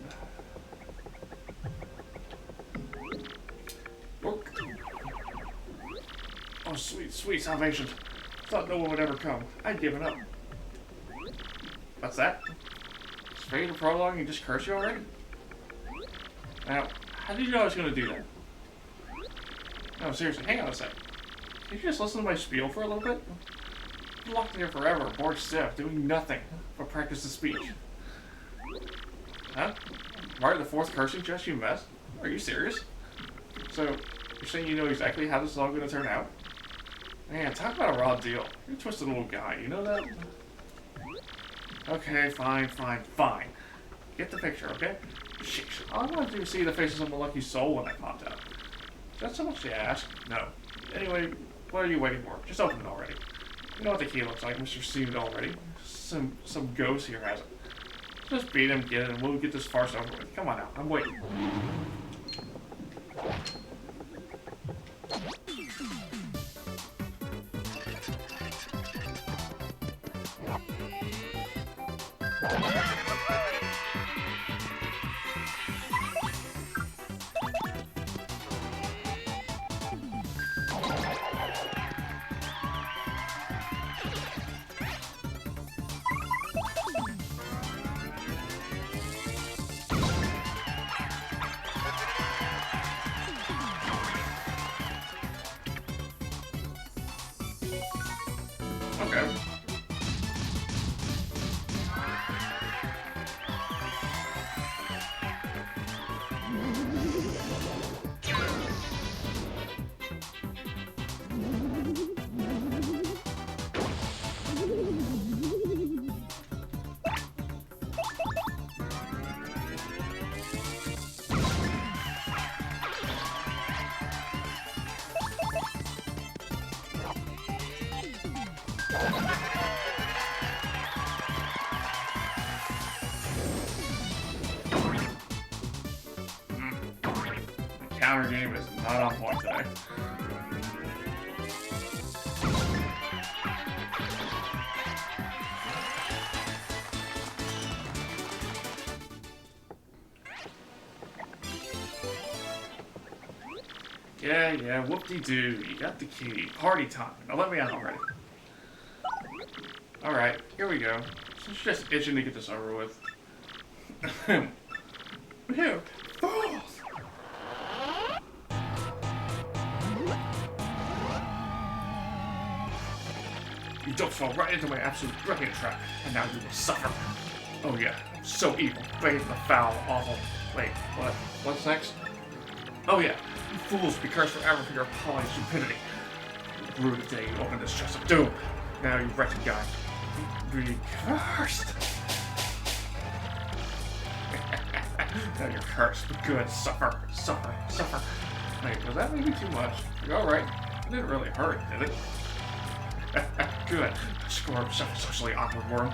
Work. Oh, sweet, sweet salvation. Thought no one would ever come. I'd given up. What's that? Straight to prologue and just curse you already? Now, how did you know I was going to do that? No, seriously, hang on a sec. Can you just listen to my spiel for a little bit? I'm locked in here forever, bored stiff, doing nothing but practice the speech. probably the fourth cursing chest you met? Are you serious? So, you're saying you know exactly how this is all going to turn out? Man, talk about a raw deal. You're a twisted little guy, you know that? Okay, fine. Get the picture, okay? Sheesh. All I wanted to do was see the faces of my lucky soul when I popped out. Is that so much to ask? No. Anyway, what are you waiting for? Just open it already. You know what the key looks like. Mr. Received already. Some ghost here has it. Just beat him, get it, and we'll get this farce over with. Come on now, I'm waiting. Okay. Counter game is not on point today. Yeah, whoop-de-doo. You got the key. Party time. Now let me out already. Alright, here we go. She's just itching to get this over with. Here. Fools! You don't fall right into my absolute wrecking trap, and now you will suffer. Oh yeah, so evil, bathed in the foul, awful. Wait, what? What's next? Oh yeah, you fools be cursed forever for your appalling stupidity. You ruined the day you opened this chest of doom. Now you wretched guy, be cursed. Now you're cursed. Good, suffer. Wait, was that maybe too much? You're alright. It didn't really hurt, did it? Good. Score socially awkward worm.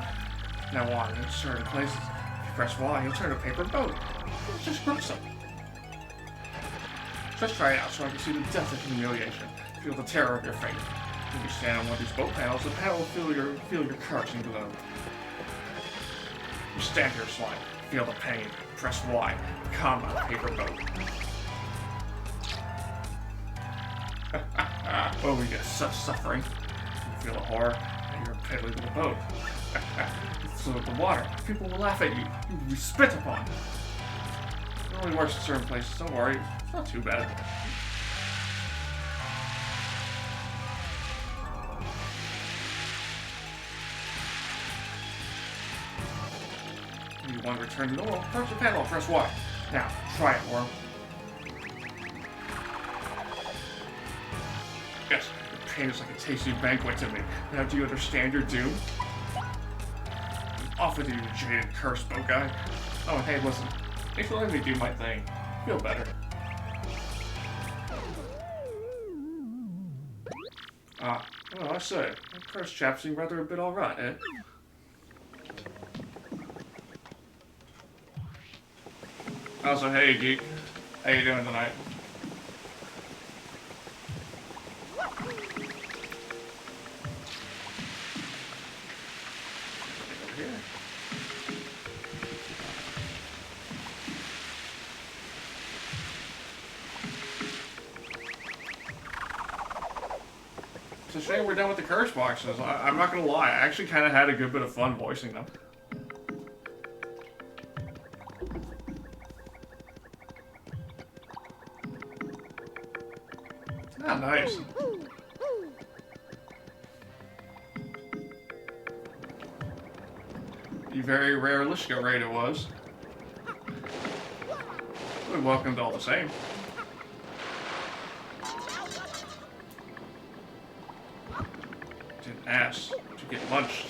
Now on in certain places, if you press Y, you'll turn a paper boat. It's just gruesome. Just try it out so I can see the depth of humiliation. Feel the terror of your fate. When you stand on one of these boat panels, the panel will feel your cursing glow. You stand here, slime. Feel the pain. Press Y. Become a paper boat. Oh, yes, such suffering. You feel the horror, and you're a piddly little boat. You float the water. People will laugh at you. You will be spit upon. It only works in certain places. Don't worry. It's not too bad. You want to return to normal? Touch the panel. Press Y. Now, try it, worm. Yes, the pain is like a tasty banquet to me. Now, do you understand your doom? Off with you, you jaded curse boat guy. Oh, hey, listen. Thanks for letting me do my thing. Feel better. Well, I say, that curse chap seemed rather a bit alright, eh? Also, hey, geek. How you doing tonight? Over here. It's a shame we're done with the curse boxes. I'm not gonna lie, I actually kind of had a good bit of fun voicing them. Ah, nice. The very rare Lishka raid it was. We're welcomed all the same. Didn't ask to get lunched.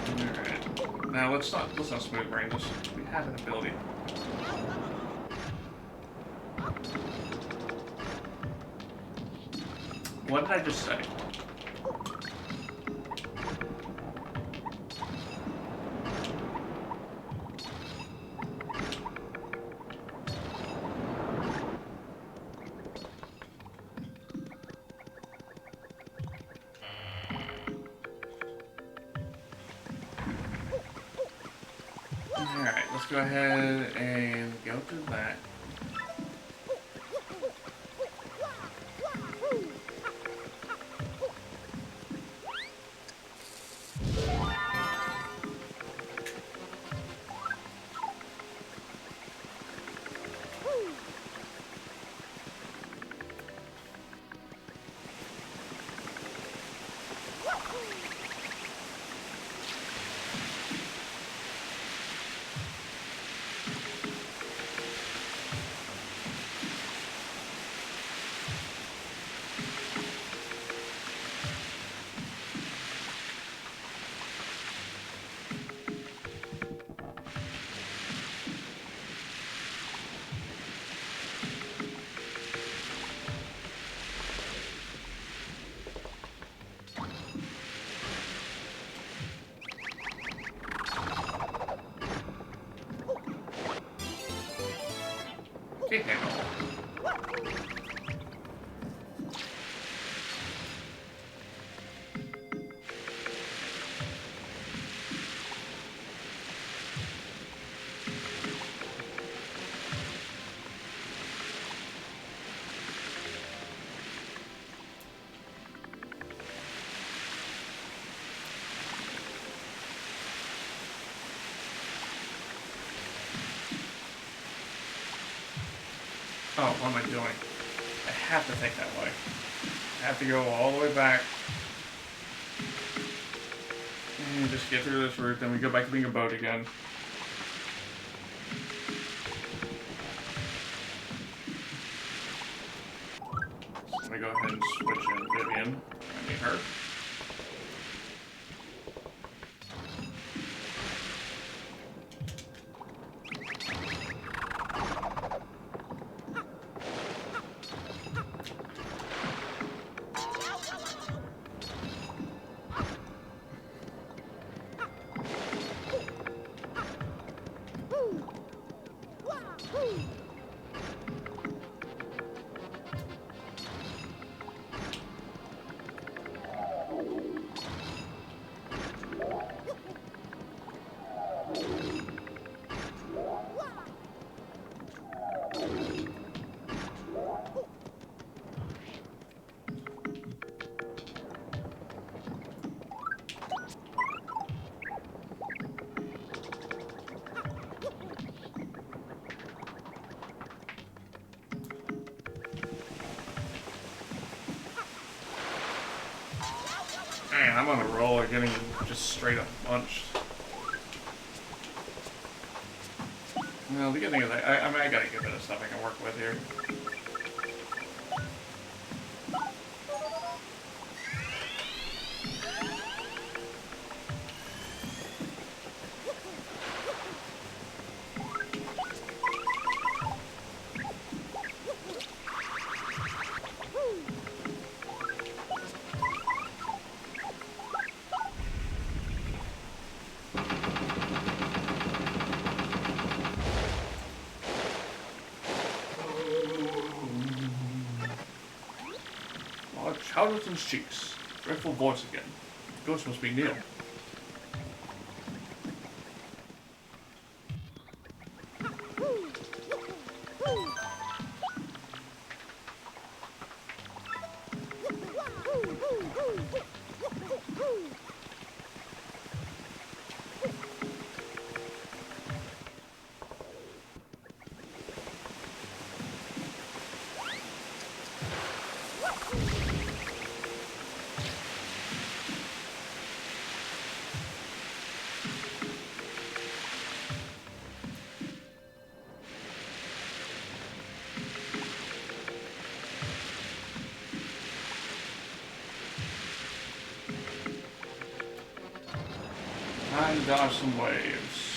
Alright. Now let's not smooth brain this. We have an ability. What did I just say? Alright, let's go ahead and go through that. Can't handle. Oh, what am I doing? I have to think that way. I have to go all the way back. And just get through this route, then we go back to being a boat again. So let me go ahead and switch in Vivian. I need her. Man, I'm on a roll of getting just straight up punched. Well, the good thing is I mean, I got a good bit of stuff I can work with here. Charlton's cheeks. Dreadful voice again. The ghost must be near. Time to dodge some waves.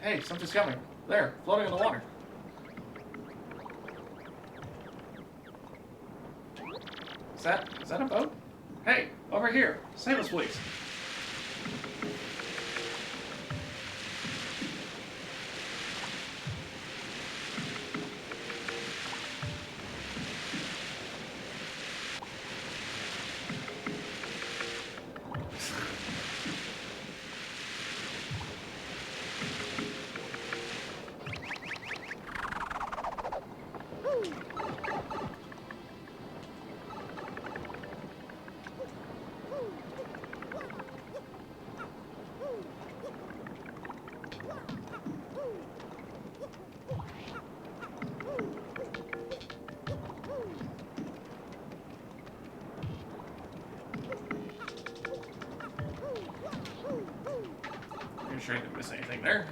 Hey, something's coming. There, floating in the water. Is that a boat? Hey, over here. Save us, please. Sure I didn't miss anything there.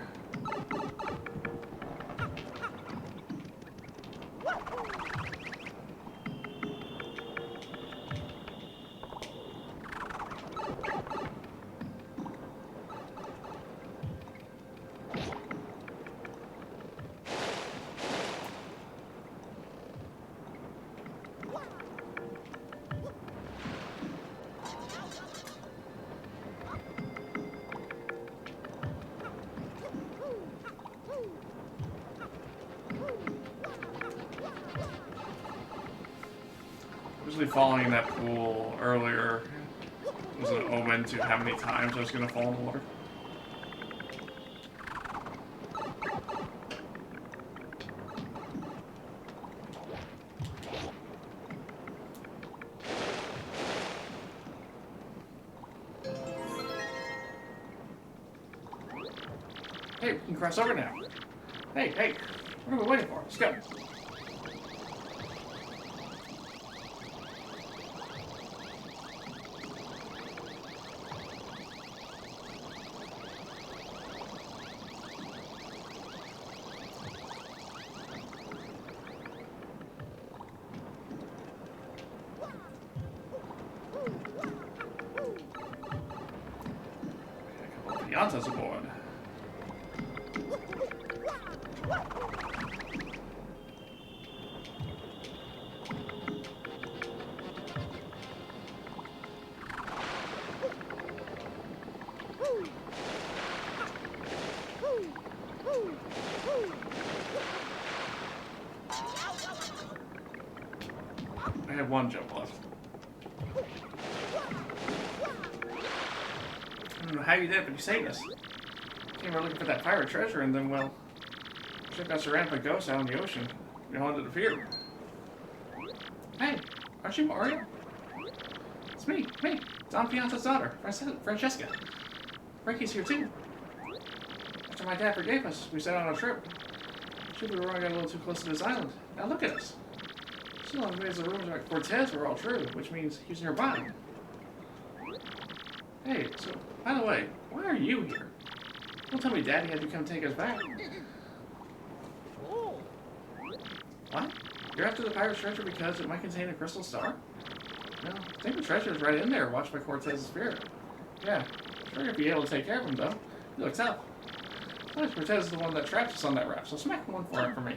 Usually falling in that pool earlier was an omen to how many times I was going to fall in the water. Hey, we can cross over now. Hey, what are we waiting for? Let's go. Fiance's aboard. I have one jump left. I don't know how you did it, but you saved us. Came here looking for that pirate treasure, and then, well, checked out surrounded by ghosts out in the ocean. We haunted the pier. Hey, aren't you Mario? It's me. It's Aunt Fiance's daughter, Francesca. Frankie's here too. After my dad forgave us, we set on a trip. Should we were got a little too close to this island. Now look at us. Still on the ways the rumors about Cortez were all true, which means he's nearby. Hey, so, by the way, why are you here? Don't tell me Daddy had to come take us back. What? You're after the pirate's treasure because it might contain a crystal star? No, I think the treasure is right in there, watched by Cortez's spirit. Yeah, sure you'll be able to take care of him, though. You look tough. Besides, Cortez is the one that trapped us on that raft, so smack one for it for me.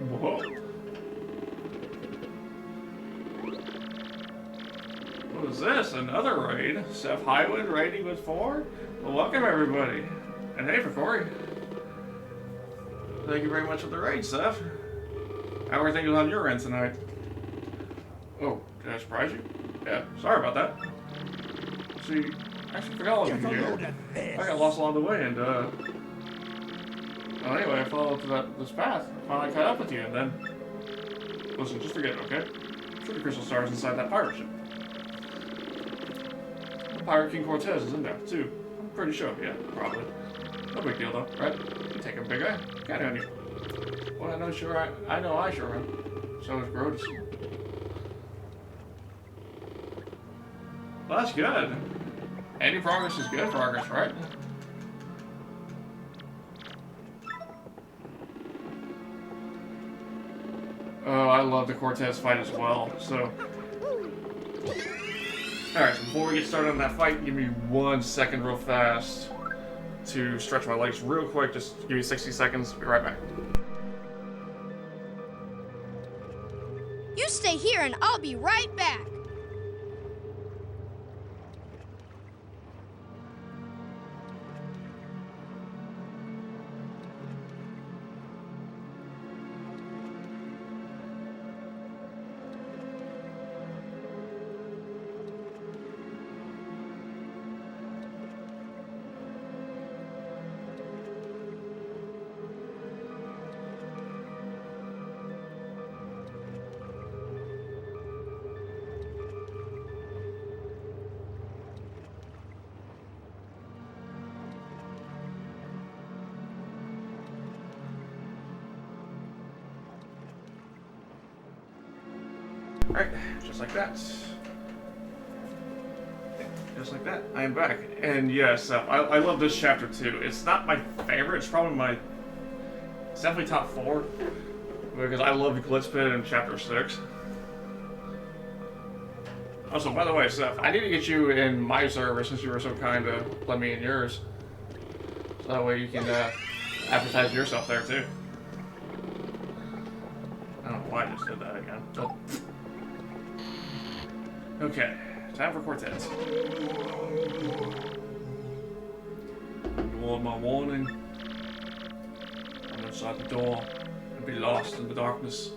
Whoa. What is this? Another raid? Seth Highwood raiding with 4? Well, welcome everybody. And hey for Corey. Thank you very much for the raid, Seth. How are things on your end tonight? Oh, did I surprise you? Yeah, sorry about that. See, I actually forgot all of you here. I got lost along the way and, well, anyway, I followed to this path. Finally caught up with you, and then Listen, just forget it, okay? Sure, the crystal stars inside that pirate ship. The pirate King Cortez is in there, too. I'm pretty sure, yeah, probably. No big deal, though, right? You take a big guy. Got it on you. Well, I know I sure am. So is Grotus. Well, that's good. Any progress is good progress, right? Oh, I love the Cortez fight as well, so... Alright, so before we get started on that fight, give me 1 second real fast to stretch my legs real quick. Just give me 60 seconds. Be right back. You stay here and I'll be right back. Alright, just like that. Just like that, I am back. And yes, I love this chapter too. It's not my favorite, it's probably it's definitely top 4. Because I love the Glitz Pit in chapter 6. Also, by the way, Seth, I need to get you in my server since you were so kind to let me in yours. So that way you can advertise yourself there too. I don't know why I just did that again. Oh. Okay, time for Cortez. You want my warning? I'm inside the door and be lost in the darkness.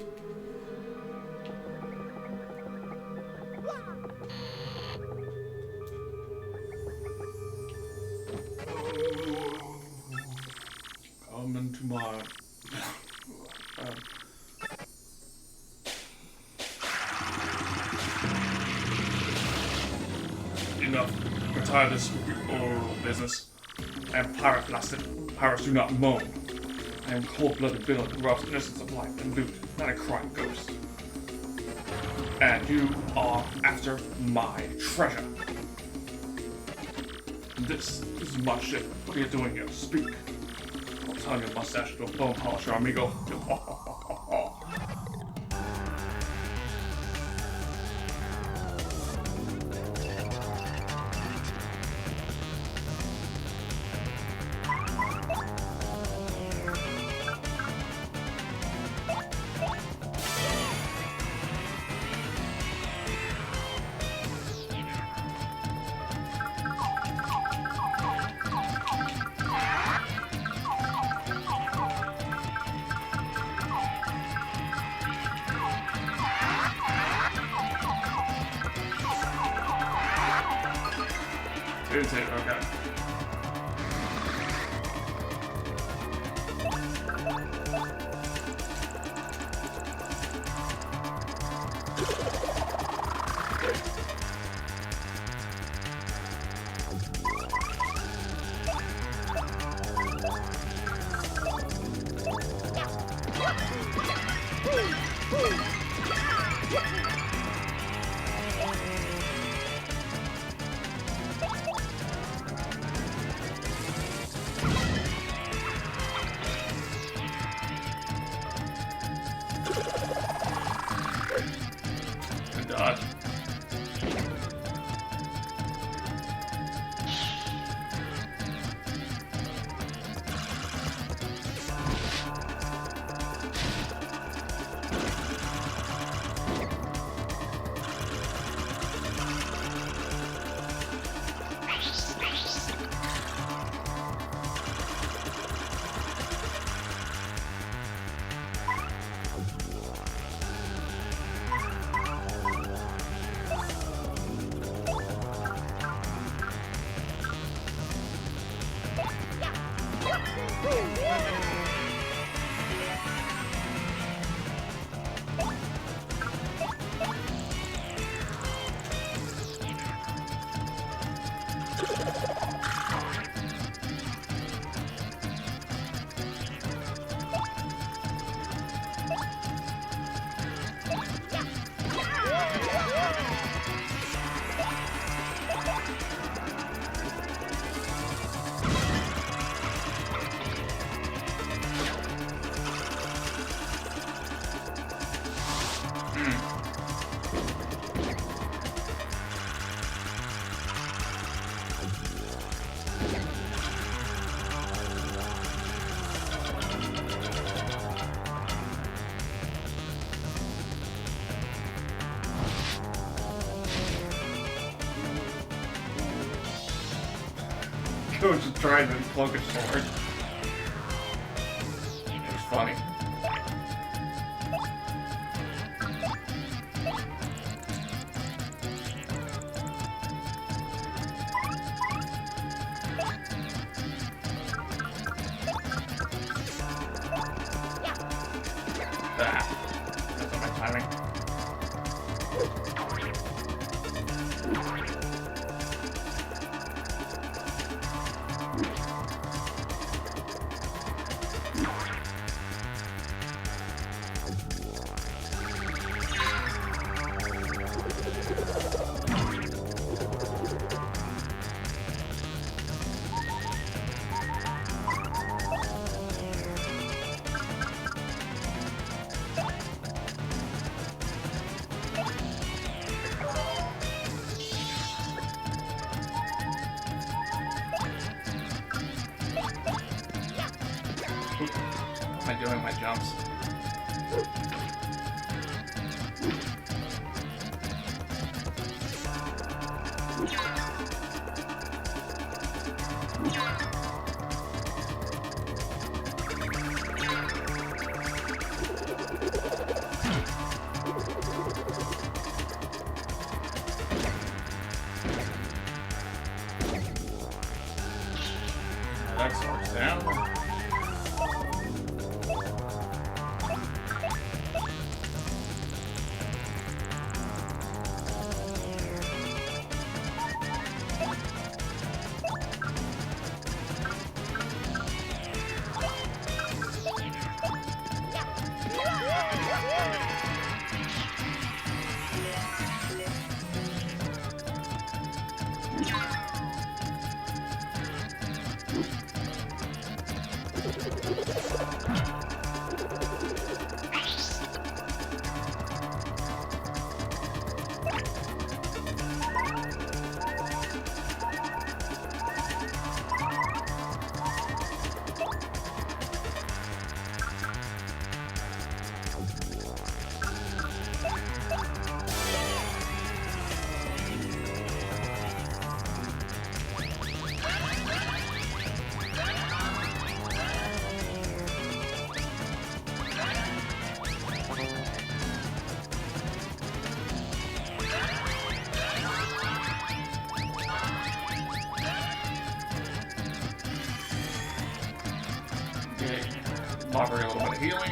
Come into my... Enough. I'm tired of this oral business. I am pirate blasted. Pirates do not moan. I am cold-blooded villain who robs innocence of life and loot, not a crime ghost. And you are after my treasure. This is my ship. What are you doing here? Speak. I'll turn your mustache to a bone polisher, amigo. Okay. God. He was just trying to cloak his sword. It was funny. That's not my timing. Am I doing my jumps? That slows down. Offering a little bit of healing.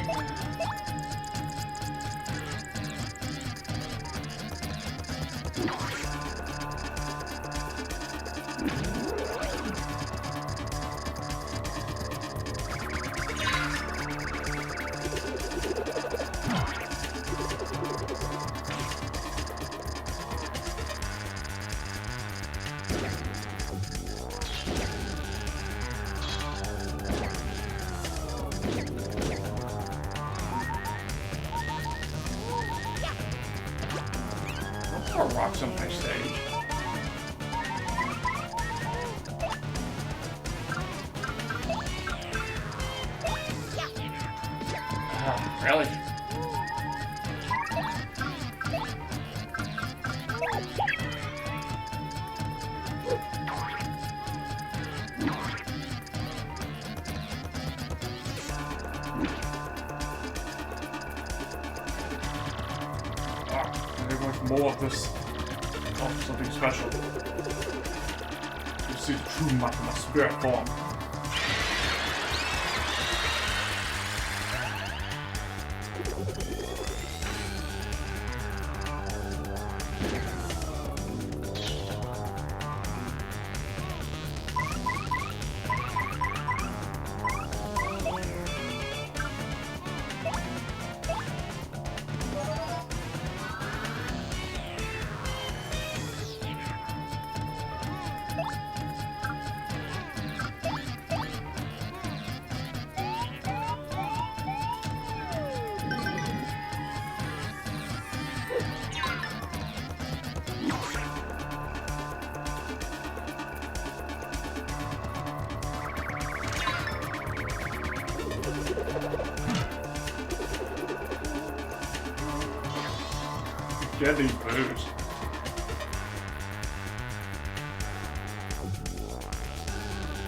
Or rocks on my stage. Oh, really? More of this, of something special. You see the true mark of my spirit form. Get these boots. Oh, 「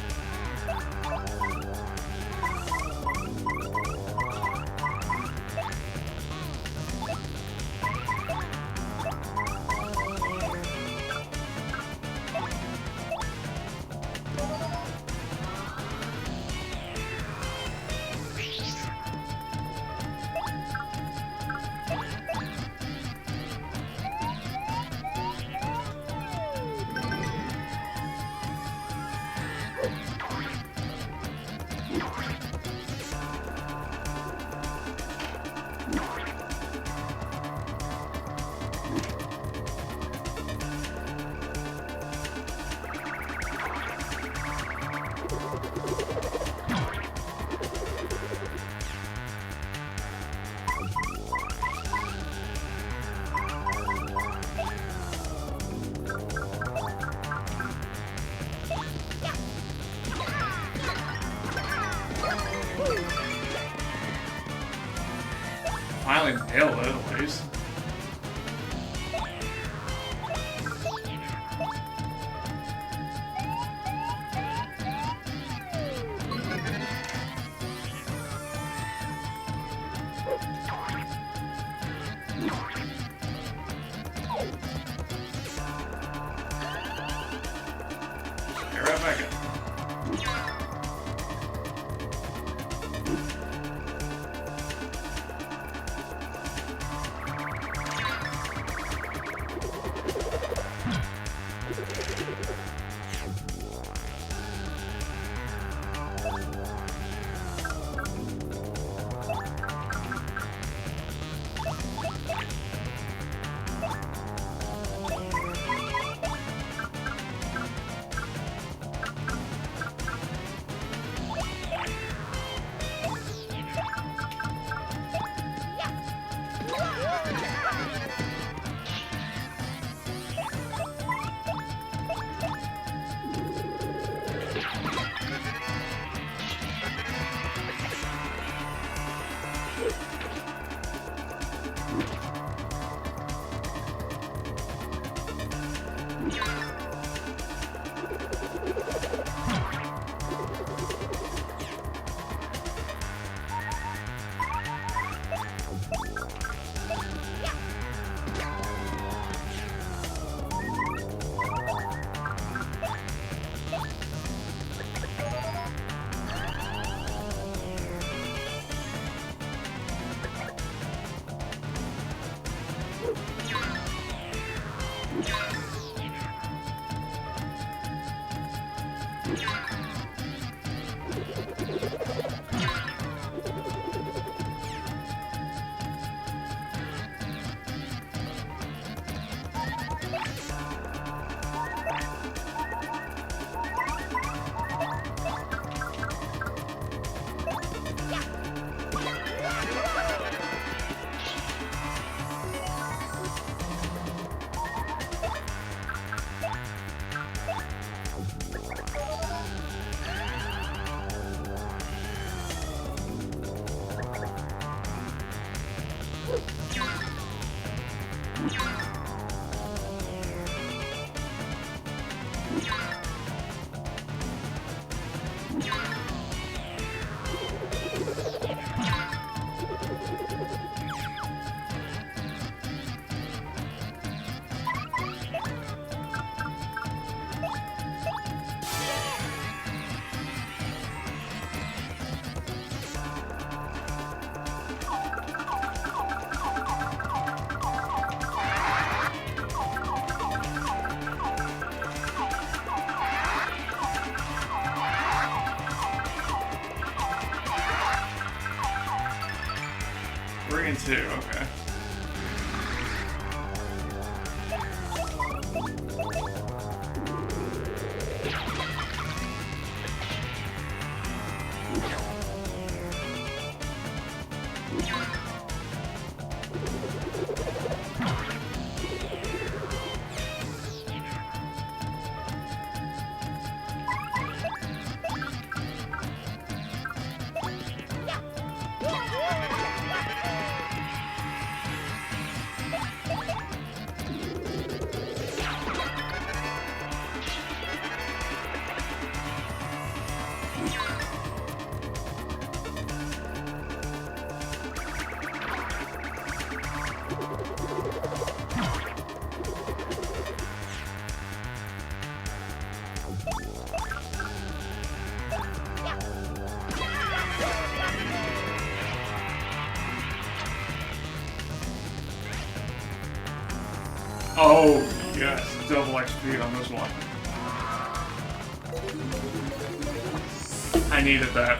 finally nailed it, at least. Get right back in. Three and two, okay. Oh, yes, double XP on this one. I needed that.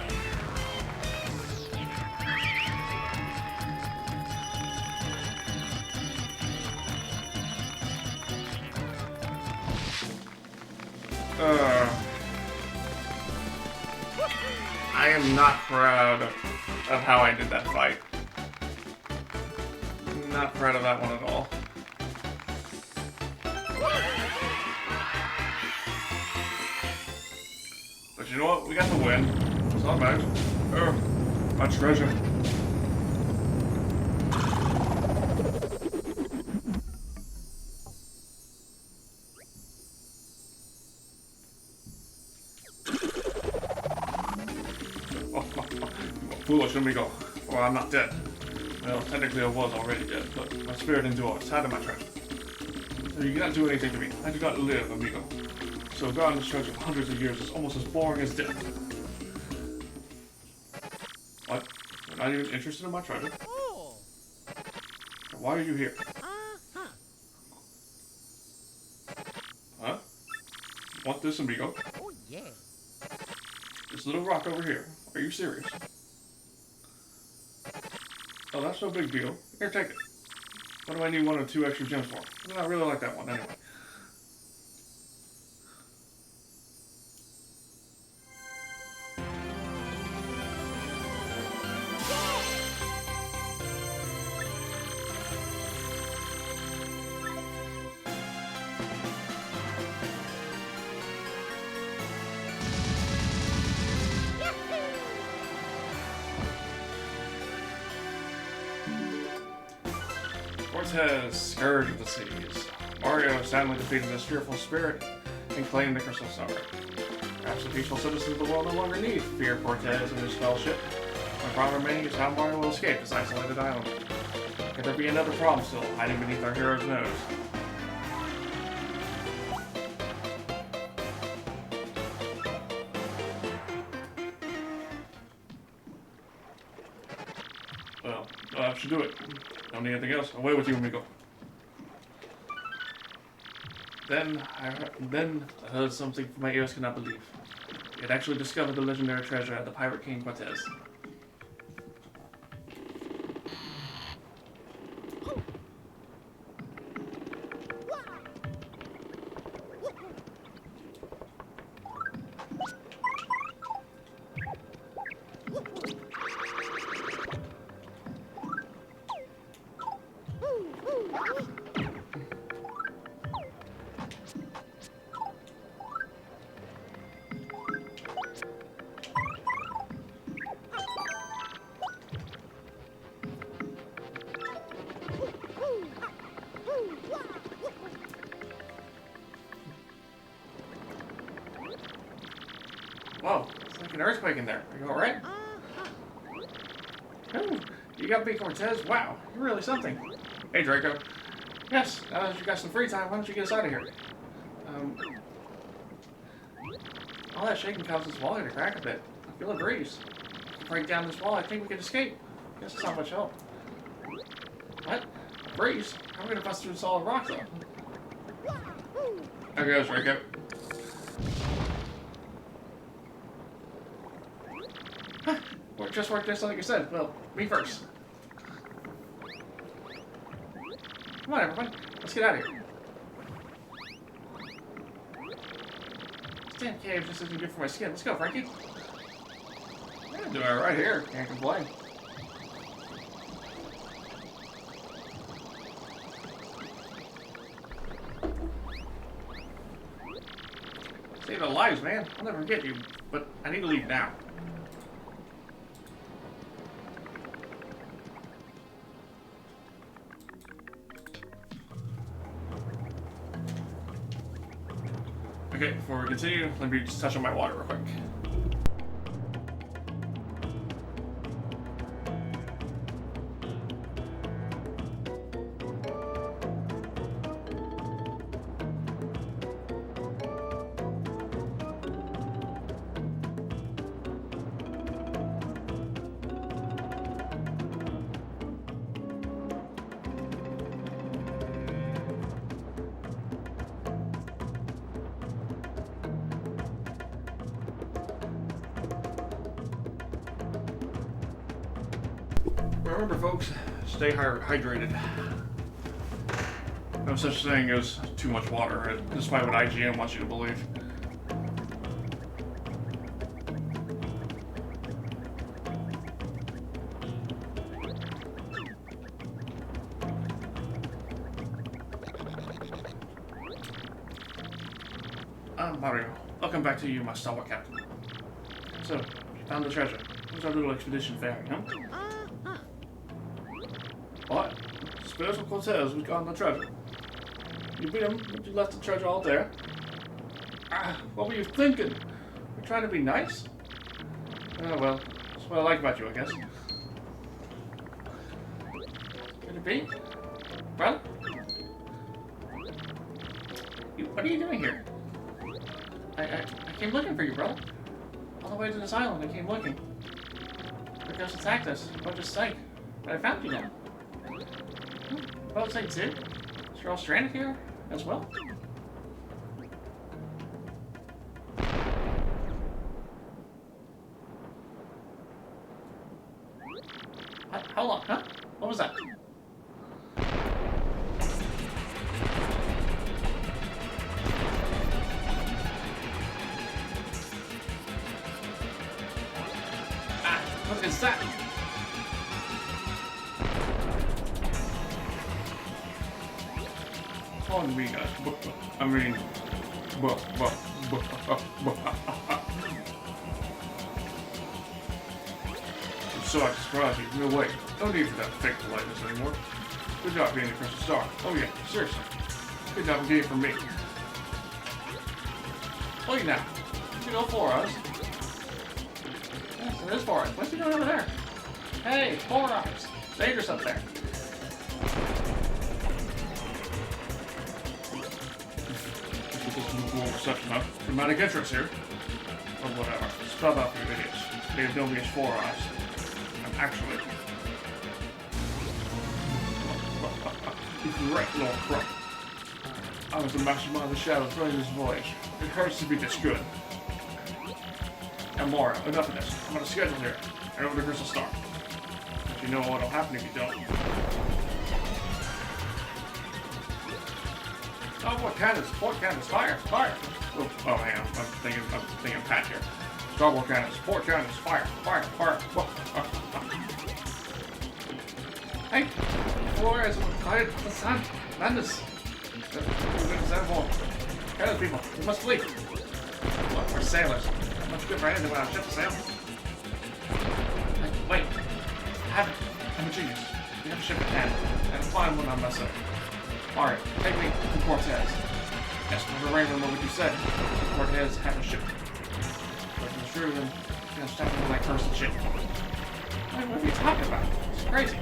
I am not proud of how I did that fight. Not proud of that one at all. But you know what? We got the win. It's not bad. Oh, my treasure. amigo. Well, I'm not dead. Well, technically I was already dead, but my spirit endures. How do my treasure? So you cannot do anything to me. I do not live, amigo. So guarding this treasure for hundreds of years is almost as boring as death. What? You're not even interested in my treasure? Oh. Why are you here? Uh-huh. Huh? Want this, amigo? Oh, yeah. This little rock over here. Are you serious? Oh, that's no big deal. Here, take it. What do I need 1 or 2 extra gems for? I really like that one, anyway. Cortez, scourge of the seas. Mario sadly defeated this fearful spirit and claimed the crystal star. Perhaps the peaceful citizens of the world no longer need fear Cortez and his fellowship. My problem remaining is how Mario will escape this isolated island. Could there be another problem still hiding beneath our hero's nose? Well, that should do it. Don't need anything else. Away with you, amigo. Then I heard something my ears could not believe. We had actually discovered the legendary treasure at the Pirate King Cortez. Whoa, it's like an earthquake in there. Are you alright? Oh, you got beat Cortez? Wow, you're really something. Hey, Draco. Yes, now that you got some free time, why don't you get us out of here? All that shaking causes this wall to crack a bit. I feel a breeze. If we break down this wall, I think we can escape. Guess it's not much help. What? A breeze? How are we gonna bust through solid rock, though? There goes, Draco. Just worked just like you said. Well, me first. Come on, everyone. Let's get out of here. This damn cave just isn't good for my skin. Let's go, Frankie. Yeah, doing it right here. Can't complain. Save our lives, man. I'll never forget you, but I need to leave now. Okay, before we continue, let me just touch on my water real quick. Remember, folks, stay hydrated. No such thing as too much water, despite what IGN wants you to believe. Mario, welcome back to you, my stalwart captain. So, you found the treasure. How's our little expedition faring, huh? What? Spiritual Cortez was gone the treasure. You beat him, but you left the treasure all there. What were you thinking? You're trying to be nice? Oh well, that's what I like about you, I guess. it be? Brother? What are you doing here? I came looking for you, brother. All the way to this island, I came looking. The ghost attacked us. What just sank. But I found you now. Well, it's like too. So you're all stranded here as well? Hold on, huh? What was that? Ah, what is that? Oh, I mean, I'm so surprised you. No way. No need for that fake politeness anymore. Good job being the Crystal Star. Oh yeah, seriously. Good job getting it from me. Look now. You know 4 Eyes. Yes, it is 4 Eyes. What's he doing over there? Hey, 4 Eyes. Save yourself there. Reception, huh? Dramatic entrance here. Or whatever. Spell out for you idiots. They have known me as 4 Eyes. I'm actually... you great little crook. I was the mastermind of the shadows running this voyage. It hurts to be this good. And Mara, enough of this. I'm on a schedule here. And over to Crystal Star. But you know what'll happen if you don't. Oh, what cannons? Port cannons, fire, fire! Oh, hang on, I'm thinking Pat here. Starboard cannons, port cannons, fire, fire, fire! Hey, 4 Eyes, fire, the sun, madness! Cannons, people, we must flee! Look, we're sailors. Not much good for anything without a ship to sail. Hey, wait, I have it. I'm a genius. We have a ship at hand, and a fine one on myself. Alright, take me to Cortez. Yes, we'll remember what you said. Cortez had a ship. But if it's true, then you're gonna stop me with my cursed ship. What are you talking about? It's crazy.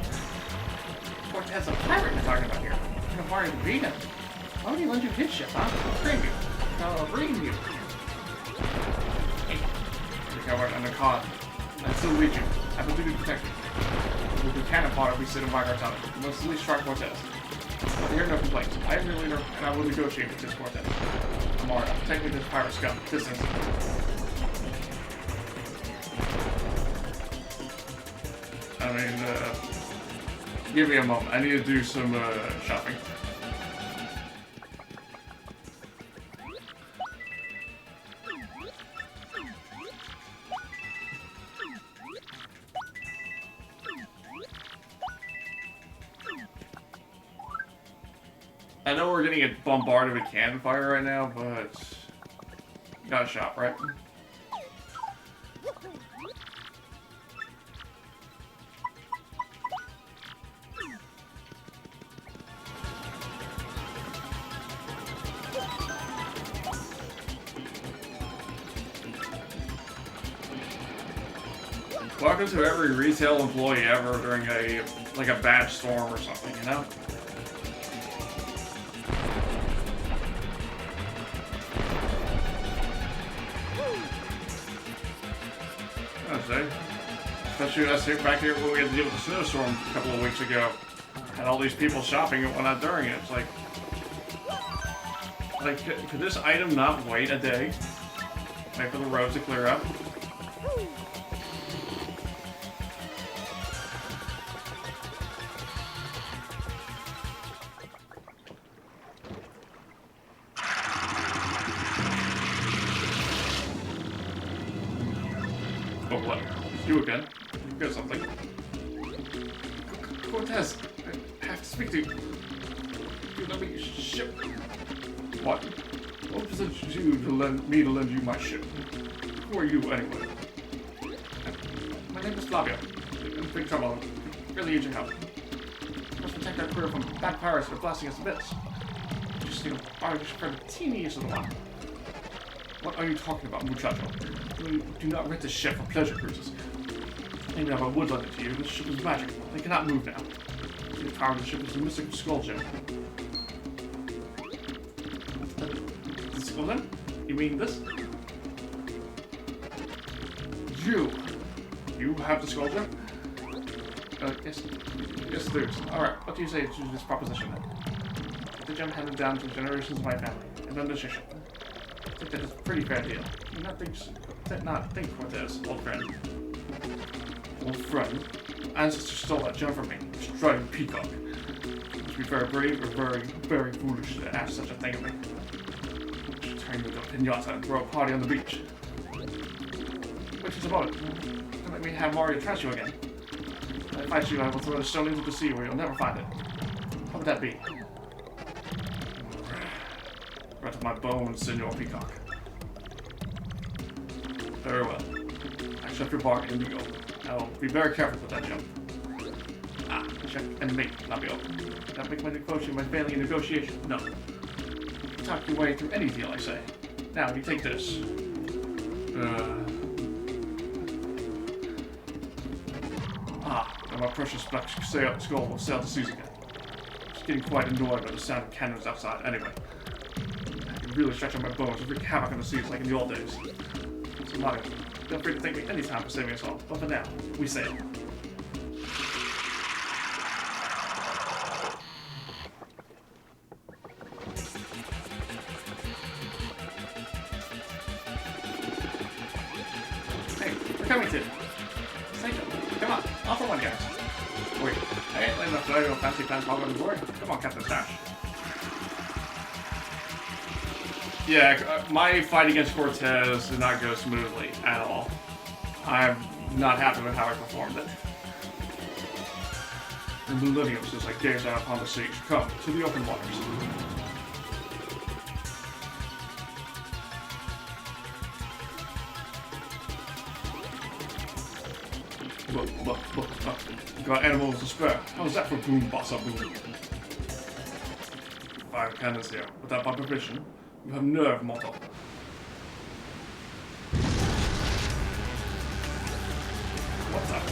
Cortez a pirate you're talking about here. You're gonna fire the beat him. Why would he lend you his ship, huh? Scream you. Ream you. Hey, you're covered under cod. I still lead you. I have a duty to protect you. With the cannon fodder we sit and wag our tongue. We must at least try Cortez. But there are no complaints. I am your leader, and I will negotiate with this Cortez. Amara, take me to this pirate scum. This instant. I mean, give me a moment. I need to do some, shopping. I know we're gonna get bombarded with cannon fire right now, but you gotta shop, right? Welcome to every retail employee ever during a badge storm or something, you know? Especially us here back here when we had to deal with the snowstorm a couple of weeks ago. And all these people shopping and whatnot during it. It's like, could this item not wait a day? Wait for the roads to clear up? Oh, what? You again? You got something? Cortez, I have to speak to you. You let me ship. What? What possessed you to lend you my ship? Who are you, anyway? My name is Flavio. I'm in big trouble. Really need your help. I must protect our crew from bad pirates that are blasting us a bit. Just, barge for the teeniest of the lot. What are you talking about, muchacho? We do not rent this ship for pleasure cruises. Even if I would lend it to you, this ship is magic. They cannot move now. The power of the ship is the mystic skull gem. The skull gem? You mean this? You have the skull gem? Yes, it is. Alright, what do you say to this proposition then? The gem handed down to generations of my family, and under ship. I think that is a pretty fair deal. Do not think, Cortez, old friend. Old friend? Ancestor stole that gem from me, destroying peacock. You must be very brave or very, very foolish to ask such a thing of me. I should turn you into a pinata and throw a party on the beach. Which is about it. Don't let me have Mario trash you again. If I fight you, I will throw the stone into the sea where you'll never find it. How would that be? Right to my bones, Senor Peacock. Very well. Accept your bargain and you go. Now, be very careful with that jump. Check and make, Labio. That make my failing in negotiation. No. Talk your way through any deal, I say. Now, you take this. And my precious black skull will sail the seas again. It's getting quite annoyed by the sound of cannons outside, anyway. I can really stretch out my bones and wreak havoc on the seas like in the old days. So, Mario, feel free to thank me anytime for saving us all, but for now, we sail. Hey, we're coming to. Come on, off for one, guys. Wait, I ain't letting enough to fancy pants hog on the board. Come on, Captain Stash. Yeah, my fight against Cortez did not go smoothly at all. I'm not happy with how I performed it. The millenniums as I gaze out upon the sea. Come to the open waters. Look. You got animals to spare. How's that for Boom-bassa-boom? 5 cannons here. Without my permission, you have nerve, mortal. What's up?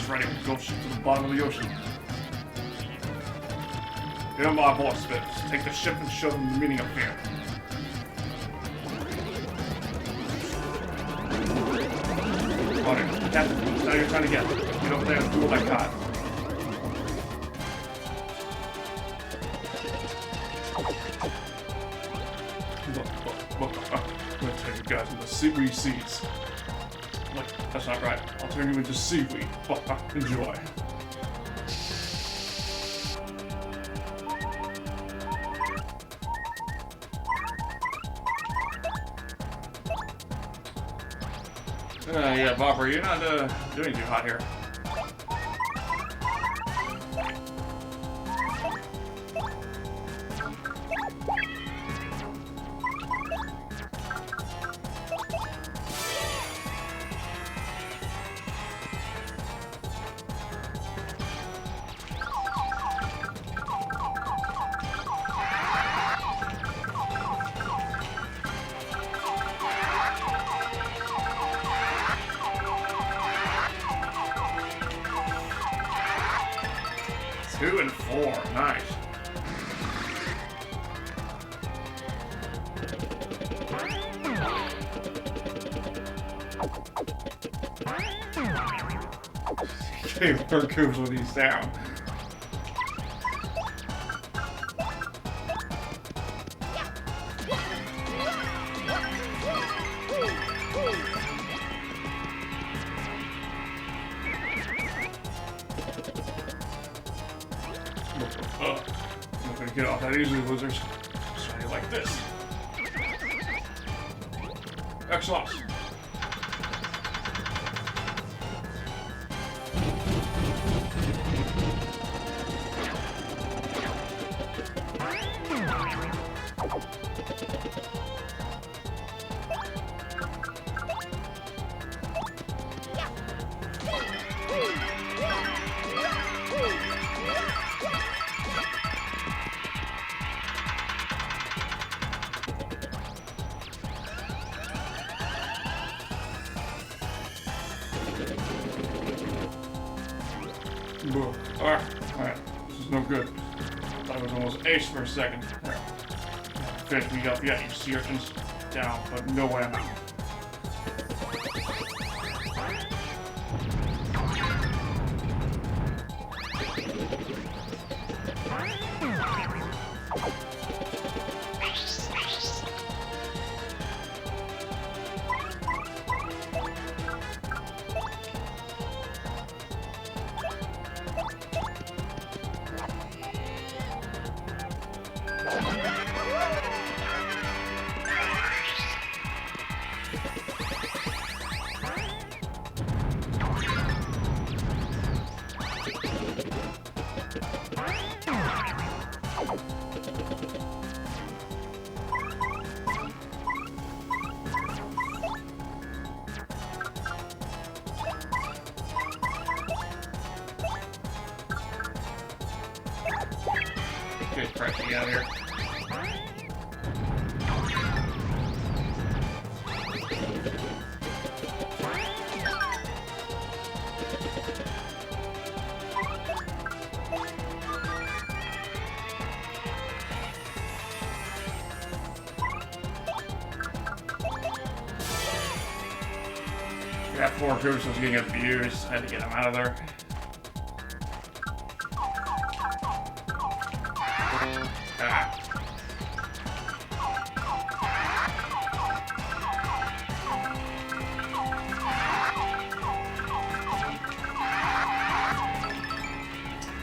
Ready to go to the bottom of the ocean. Hear my voice, Spitz. Take the ship and show them the meaning of fear. Alright, Captain, it's now your turn again. Get over there and duel that card. Look. I'm gonna turn you guys into seaweed seeds. Look, that's not right. I'll turn you into seaweed. Enjoy. Yeah, Bopper, you're not doing too hot here. Two and four, nice. Okay, where goes when he's down. I'm not gonna get off that easily, losers. Try you like this. Excellent. Alright. This is no good. Thought it was almost ace for a second. Alright. Finish me up. Yeah, you sea urchins down, but no way I'm out. Get crashing out of here. That poor goose was getting abused. Had to get him out of there. Ah.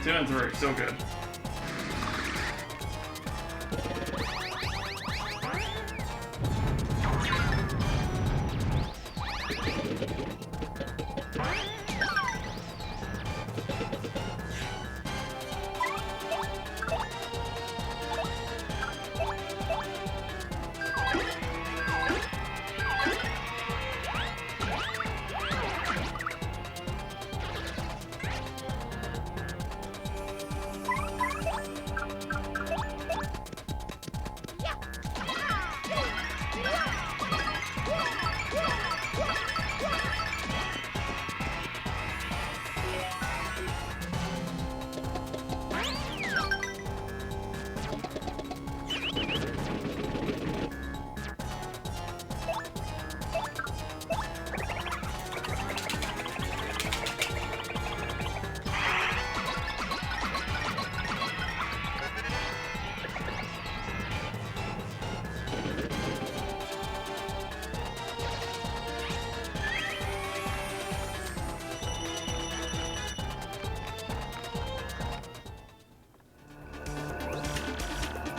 Two and three, still good.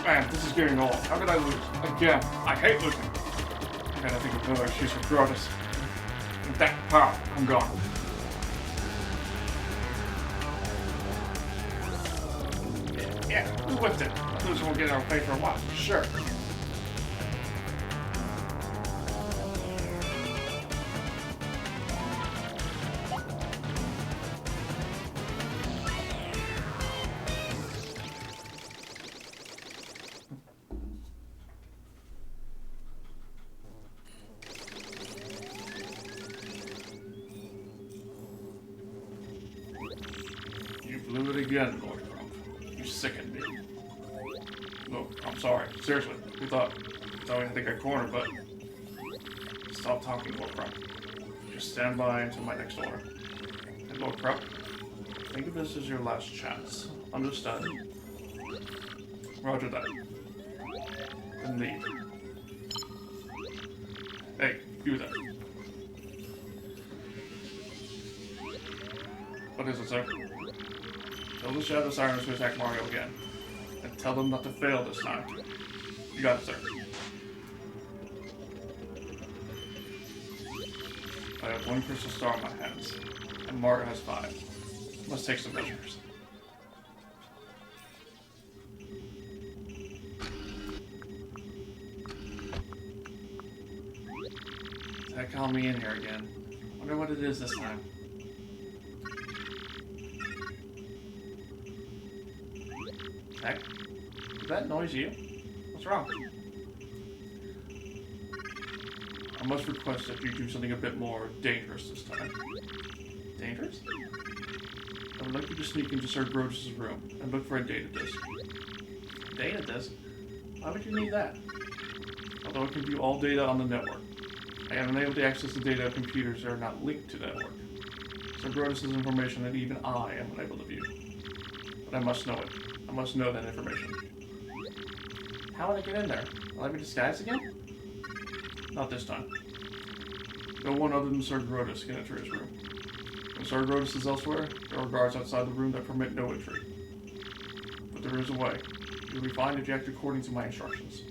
Man, this is getting old. How could I lose? Again, I hate losing. I gotta think of another excuse for Cortez. And that pow, I'm gone. Yeah, who whipped it? Losers won't get our pay for a while. Sure. Blew it again, Lord Crump. You sickened me. Look, I'm sorry. Seriously. We thought we had to get cornered, but... Stop talking, Lord Crump. Just stand by until my next order. And Lord Crump, think of this as your last chance. Understand? Roger that. Then leave. Hey, you there. What is it, sir? Tell the Shadow Sirens to attack Mario again. And tell them not to fail this time. You got it, sir. I have one crystal star in my hands, and Mario has 5. Let's take some measures. That called me in here again. Wonder what it is this time. Heck, is that noise you? What's wrong? I must request that you do something a bit more dangerous this time. Dangerous? I would like you to sneak into Sir Grotus' room and look for a data disk. Data disk? Why would you need that? Although it can view all data on the network, I am unable to access the data of computers that are not linked to the network. Sir Grotus' information that even I am unable to view. But I must know it. I must know that information. How will I get in there? Will I be disguised again? Not this time. No one other than Sir Grotus can enter his room. When Sir Grotus is elsewhere, there are guards outside the room that permit no entry. But there is a way. You'll be fine if you act according to my instructions.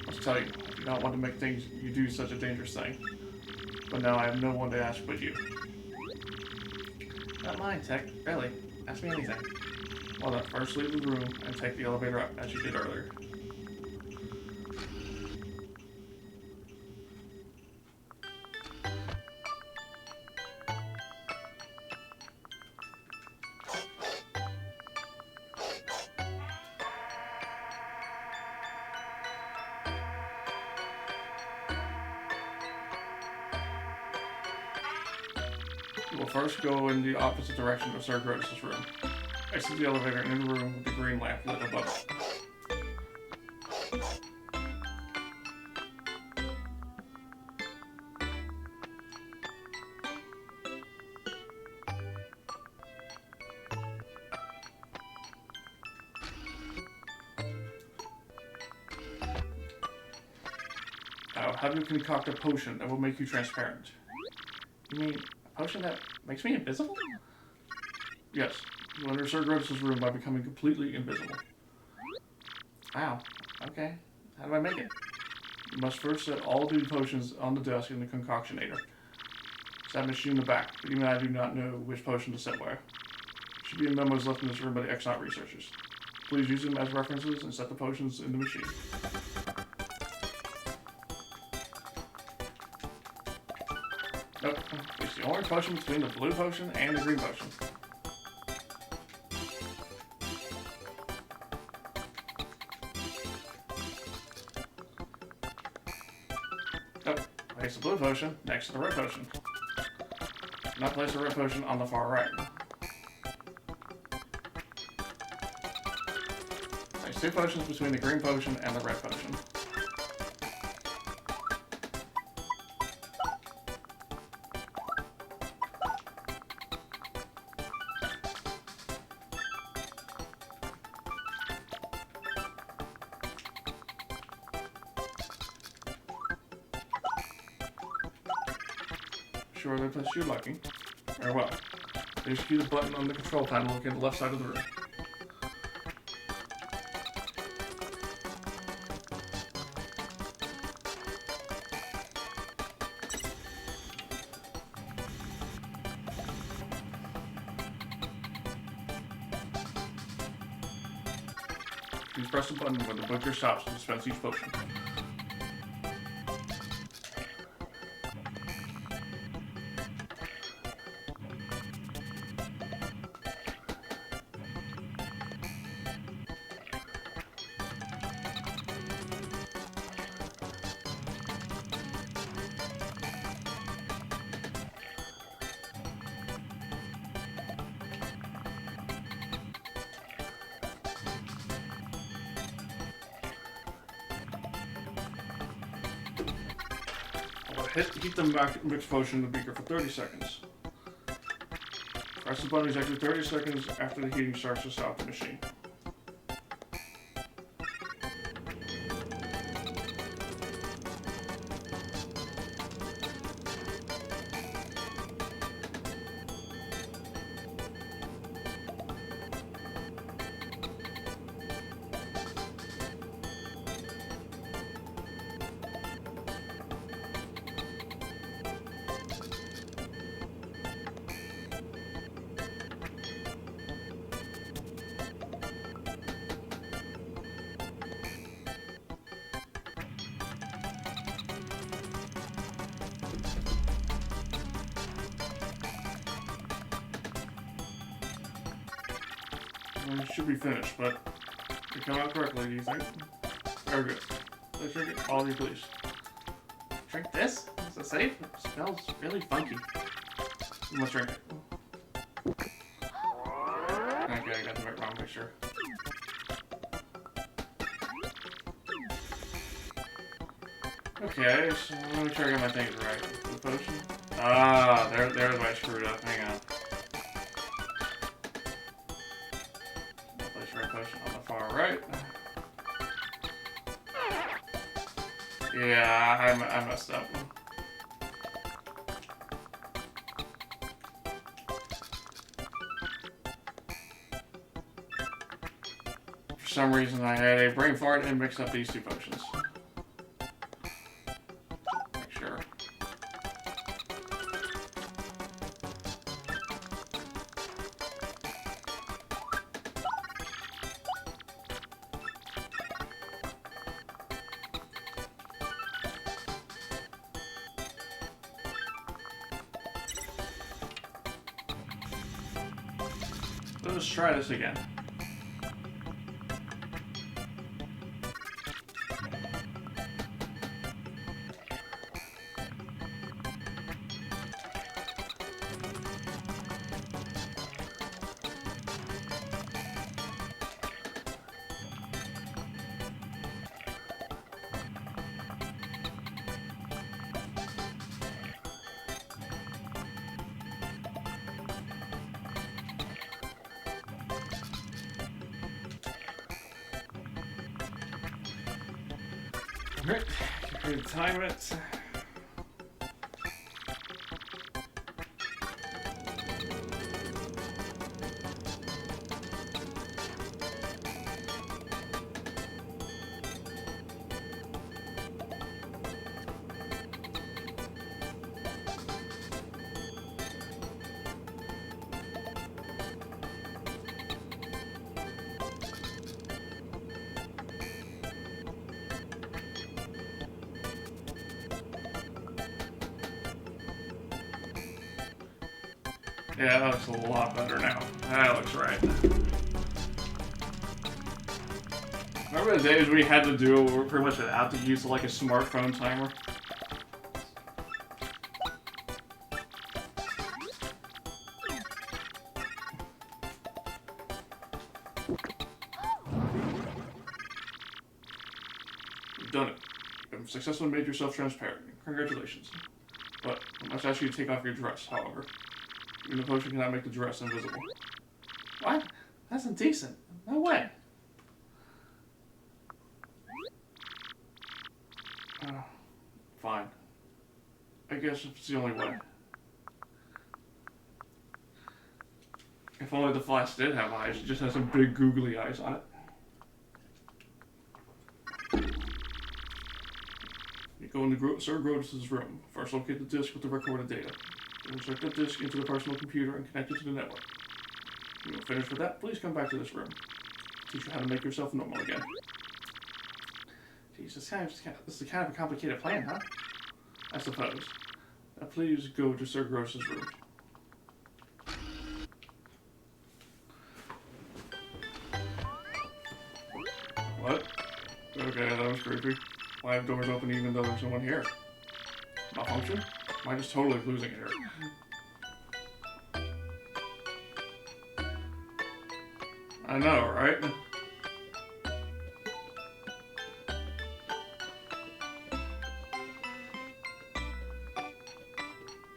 I must tell you, I do not want to make you do such a dangerous thing. But now I have no one to ask but you. Not mine, Tech. Really. Ask me anything. Well then, first leave the room and take the elevator up, as you did earlier. You will first go in the opposite direction of Sir Grotus' room. Exit the elevator and enter the room with the green lamp lit above it. Now, have you concoct a potion that will make you transparent? You mean a potion that makes me invisible? Yes. You enter Sir Grotus' room by becoming completely invisible. Wow. Okay. How do I make it? You must first set all the potions on the desk in the concoctionator. It's that machine in the back, but even I do not know which potion to set where. There should be memos left in this room by the Exnaut researchers. Please use them as references and set the potions in the machine. Nope. It's the orange potion between the blue potion and the green potion. Nope. Place the blue potion next to the red potion. Now place the red potion on the far right. Place 2 potions between the green potion and the red potion. Sure, that place you're lucky. Very well. Just use the button on the control panel located on the left side of the room. Please press the button when the butcher stops to dispense each potion. Heat the mixed potion in the beaker for 30 seconds. Press the button exactly 30 seconds after the heating starts to stop the machine. It should be finished, but it come out correctly, do you think? Very good. Let's drink it. All of you, please. Drink this? Is it safe? It smells really funky. You must drink it. okay, I got the wrong picture. Okay, so let me try to get my things right. The potion? Ah, there's where I screwed up. Hang on. Place red potion on the far right. Yeah, I messed up. For some reason, I had a brain fart and mixed up these two potions. Make sure. Let's try this again. Alright, get ready to time it. Yeah, that looks a lot better now. That looks right. Remember the days we had to do it, we pretty much had to use like a smartphone timer? You've done it. You've successfully made yourself transparent. Congratulations. But I must ask you to take off your dress, however. Even the potion cannot make the dress invisible. What? That's indecent. No way. Fine. I guess it's the only way. If only the flask did have eyes, it just has some big googly eyes on it. You go into Sir Grotus's room. First locate the disk with the recorded data. Insert the disk into the personal computer and connect it to the network. When you're finished with that, please come back to this room. Teach you how to make yourself normal again. Jeez, this is kind of a complicated plan, huh? I suppose. Now please go to Sir Gross's room. What? Okay, that was creepy. Why have doors open even though there's no one here? Malfunction? Am I just totally losing it here? I know, right?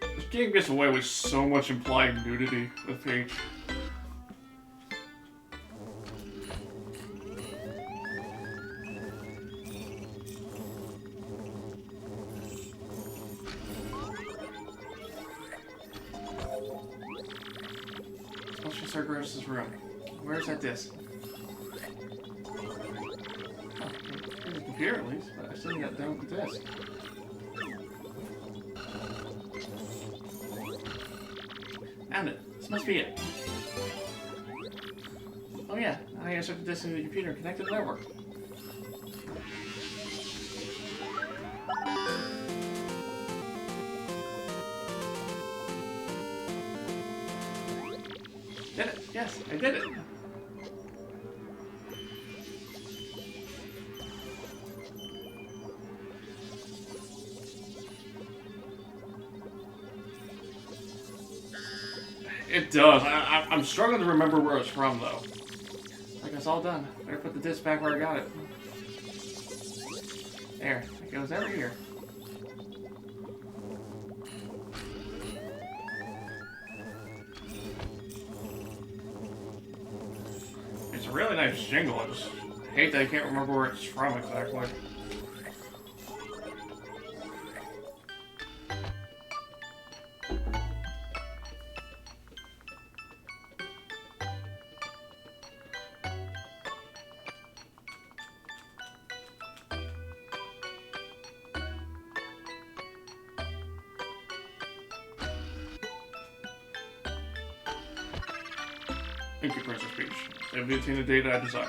This game gets away with so much implied nudity with Peach. Let's just Sir Gross's room. Where's that disc? Oh, there's a computer at least, but I still got done with the disc. Found it. This must be it. Oh yeah, now I gotta insert the disc into the computer and connect to the network. Did it! Yes, I did it! It does. I'm struggling to remember where it's from, though. Like, it's all done. Better put the disc back where I got it. There. It goes over here. It's a really nice jingle. I just hate that I can't remember where it's from exactly. Thank you, Princess Peach. Save me the data I desire.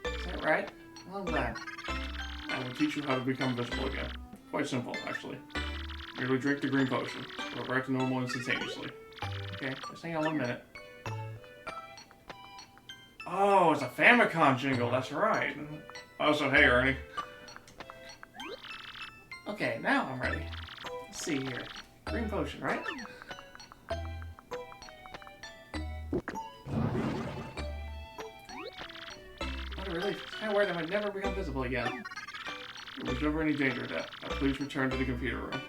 Is that right? Well, I'm glad. I will teach you how to become visible again. Quite simple, actually. Merely drink the green potion. Go back to normal instantaneously. Okay, just hang on 1 minute. Oh, it's a Famicom jingle, that's right. Also, hey, Ernie. Okay, now I'm ready. Let's see here. Green potion, right? What a relief. It's kind of weird that I might never become visible again. There was never any danger of that. Now please return to the computer room.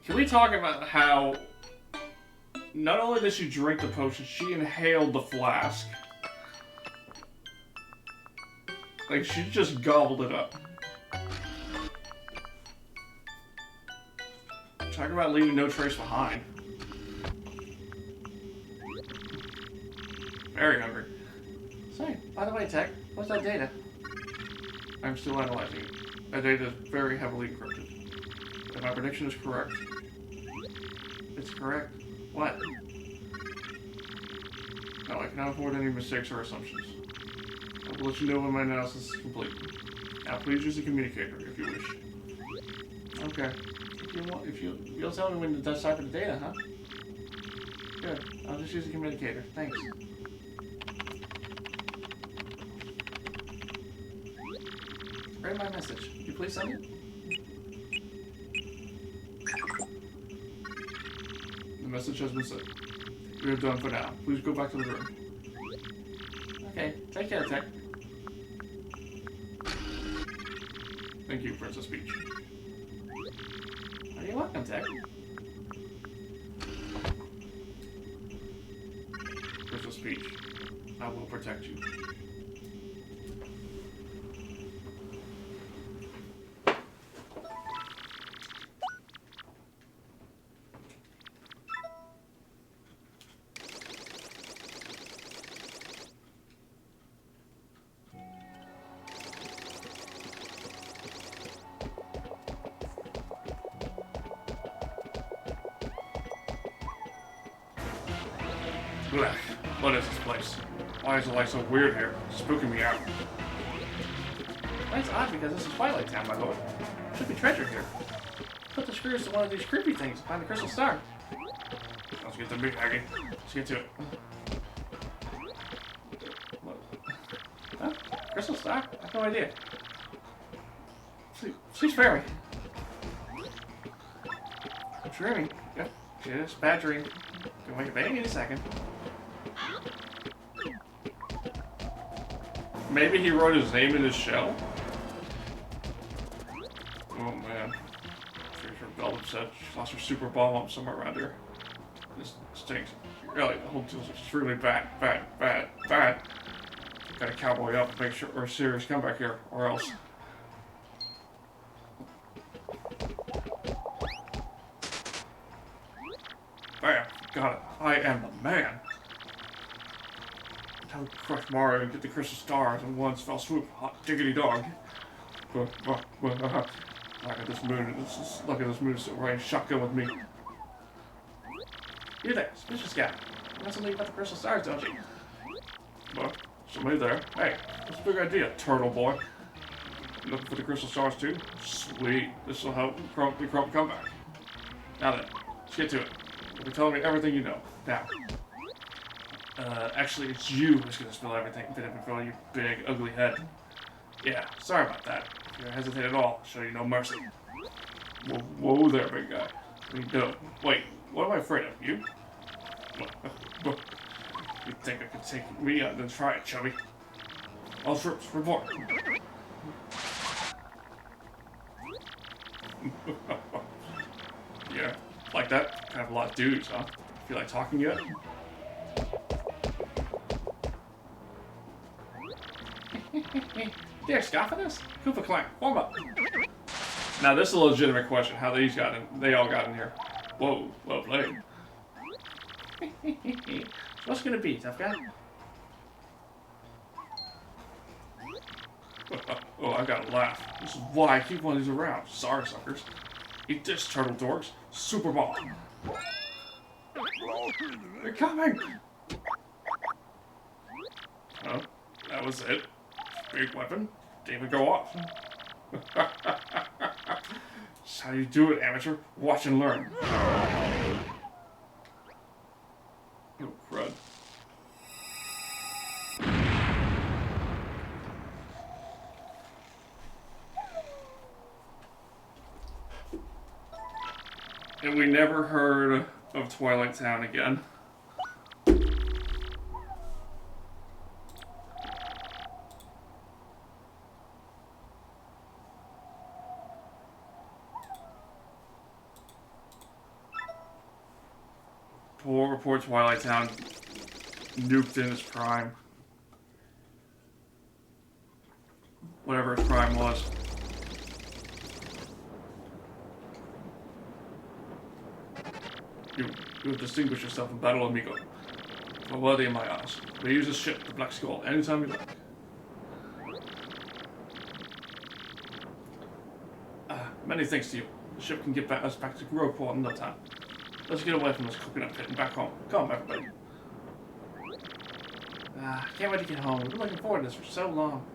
Can we talk about how not only did she drink the potion, she inhaled the flask. Like, she just gobbled it up. Talk about leaving no trace behind. Very hungry. Say, by the way, Tech, what's that data? I'm still analyzing it. That data is very heavily encrypted. If my prediction is correct. It's correct. What? No, I cannot afford any mistakes or assumptions. I will let you know when my analysis is complete. Now, please use the communicator if you wish. Okay. You'll tell me when to decipher the data, huh? Good. I'll just use the communicator. Thanks. Read my message. Could you please send it? The message has been sent. We are done for now. Please go back to the room. Okay. Take care, Tech. Thank you, Princess Peach. You're welcome, Tech. Princess Peach, I will protect you. Blech. What is this place? Why is the light so weird here? It's spooking me out. That's odd because this is Twilight Town, my lord. There should be treasure here. Put the screws to one of these creepy things and find the crystal star. Let's get to me, Aggie. Let's get to it. What? Huh? Crystal star? I have no idea. Please spare me. I'm dreaming. Yep. Yes, bad dream. Gonna make a baby in a second. Maybe he wrote his name in his shell? Oh man. Pretty sure Belle upset. She lost her super bomb somewhere around here. This stinks. Really, the whole deal's extremely bad. Gotta cowboy up and make sure we're a serious comeback here, or else. Bam! Got it. I am the man. How to crush Mario and get the crystal stars in one fell swoop. Hot diggity dog. Look at this moon. Look at this moon still riding shotgun with me. You there, suspicious guy. You know something about the crystal stars, don't you? Well, somebody there. Hey, what's the big idea, turtle boy? You looking for the crystal stars too? Sweet. This will help the Crump come back. Now then, let's get to it. You'll be telling me everything you know. Now. Actually, it's you who's gonna spill everything bit in front of your big, ugly head. Yeah, sorry about that. If you hesitate at all, I'll show you no mercy. Whoa there, big guy. What are you doing? Wait, What am I afraid of? You? You think I could take me out and try it, chubby? All troops, report. Yeah, like that? Kind of a lot of dudes, huh? Feel like talking yet? Dare scoff at us? Koopa Clan, warm up. Now this is a legitimate question. How they all got in here. Whoa, well played. What's gonna be, tough guy? Oh, I gotta laugh. This is why I keep one of these around. Sorry, suckers. Eat this, turtle dorks. Super ball. They're coming! Oh, that was it. Big weapon. Didn't even go off. That's how you do it, amateur. Watch and learn. Oh, crud. And we never heard of Twilight Town again. Poor Twilight Town nuked in its prime. Whatever its prime was. You have distinguished yourself in battle, amigo. Well worthy in my eyes. We use this ship, the Black Skull, anytime you like. Many thanks to you. The ship can get us back to Groport in no time. Let's get away from this coconut pit and back home. Come on, everybody. Can't wait to get home. We've been looking forward to this for so long.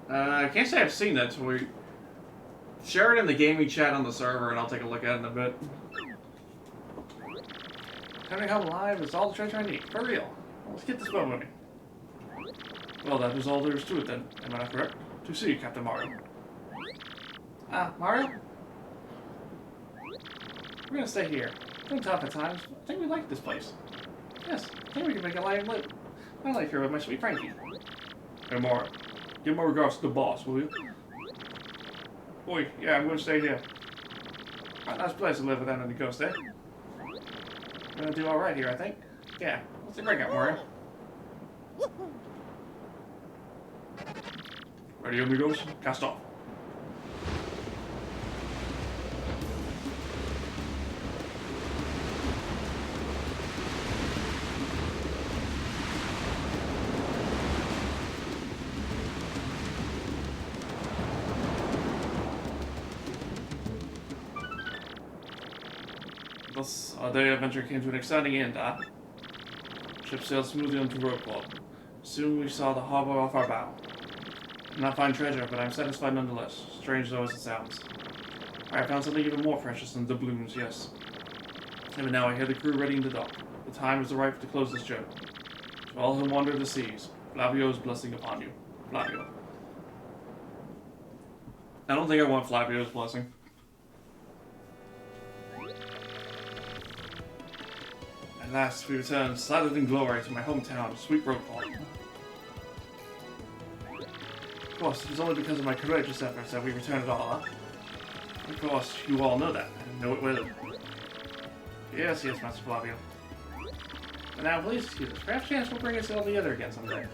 I can't say I've seen that, so we share it in the gaming chat on the server, and I'll take a look at it in a bit. Coming home alive is all the treasure I need. For real. Let's get this boat moving. Well, that was all there is to it then. Am I not correct? To see you, Captain Mario. Mario? We're gonna stay here. It's been tough at times, but I think we like this place. Yes, I think we can make a my life here with my sweet Frankie. Hey, Mario. Give my regards to the boss, will you? Boy, yeah, I'm gonna stay here. Quite a nice place to live without any ghosts, eh? We're gonna do alright here, I think. Yeah, let's break out, Mario. Ready, amigos? Cast off. Thus, our day of adventure came to an exciting end, huh? Ship sailed smoothly onto Roadport. Soon we saw the harbor off our bow. I did not find treasure, but I'm satisfied nonetheless, strange though as it sounds. I found something even more precious than doubloons, yes. Even now I hear the crew readying to dock. The time is ripe to close this journey. To all who wander the seas, Flavio's blessing upon you. Flavio. I don't think I want Flavio's blessing. At last, we return, silent in glory, to my hometown, sweet Roadport. Of course, it is only because of my courageous efforts that we return at all, huh? Of course, you all know that, and know it well. Yes, Master Flavio. But now, please excuse us. Perhaps chance will bring us all together again someday.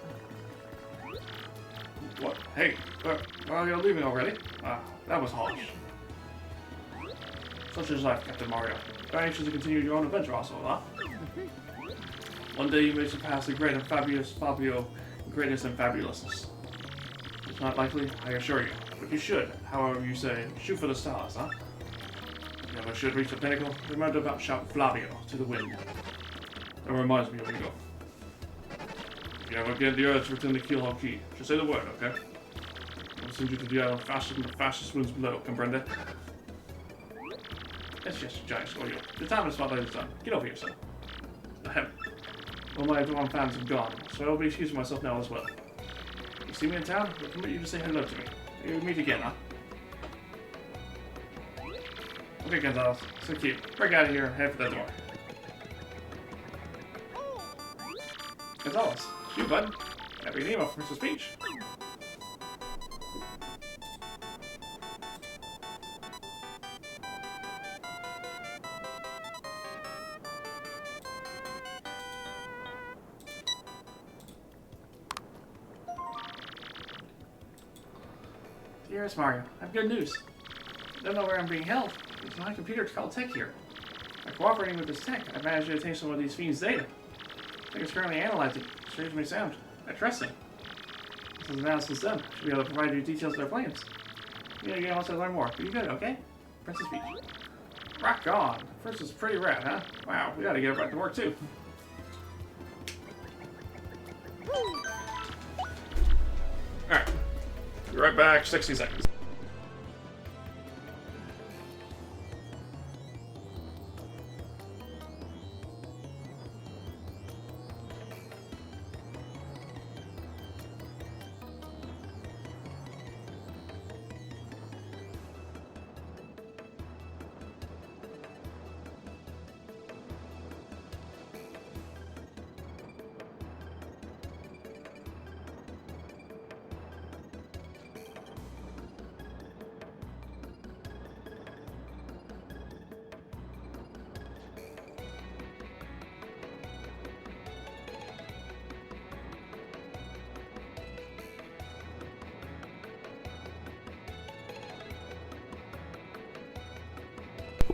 What? Hey, well, you're leaving already? That was harsh. Such is life, Captain Mario. Very anxious to continue your own adventure also, huh? One day you may surpass the great and fabulous Fabio in greatness and fabulousness. It's not likely, I assure you. But you should, however you say, shoot for the stars, huh? If you ever should reach the pinnacle, remember to shout Flavio to the wind. That reminds me when you go. If you ever get the urge to return the Keelhaul Key, just say the word, okay? I'll send you to the island faster than the fastest winds below, comprende? It's just a giant score. The time is spotlight is done. Get over here, son. Ahem. All my F1 fans have gone, so I'll be excusing myself now as well. You see me in town? I'll permit you to say hello to me. We'll meet again, huh? Okay, Okay, Gonzalez. So cute. Break out of here and head for the door. Gonzalez, it's you, bud. Happy Nemo for Mr. Speech. Dearest Mario, I have good news. I don't know where I'm being held. It's my computer called Tech here. By cooperating with this tech, I've managed to obtain some of these fiends' data. I think it's currently analyzing. Strange may sound. I trust them. This analysis done. Should be able to provide you details of their plans. You also to learn more. But you good, okay? Princess Peach. Rock on. First is pretty rad, huh? Wow, we gotta get right to work too. Alright. Be right back, 60 seconds.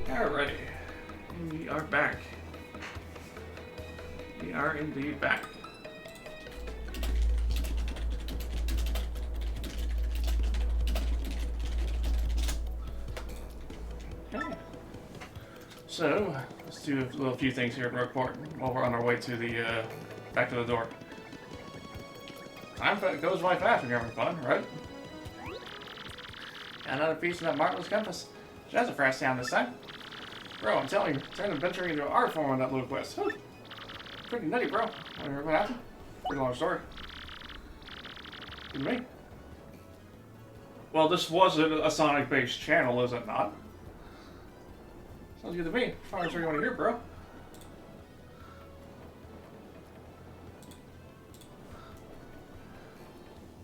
Alrighty, we are back. We are indeed back. Okay. So, let's do a little few things here at Rogueport while we're on our way to the, back to the door. Time goes by fast when you're having fun, right? Got another piece of that marvelous compass. That's a fresh sound this time. Bro, I'm telling you, turned adventuring into an art form on that little quest. Whew. Pretty nutty, bro. Want to hear what happened? Pretty long story. Good to me. Well, this was a Sonic-based channel, is it not? Sounds good to me. Far as you want to hear, bro.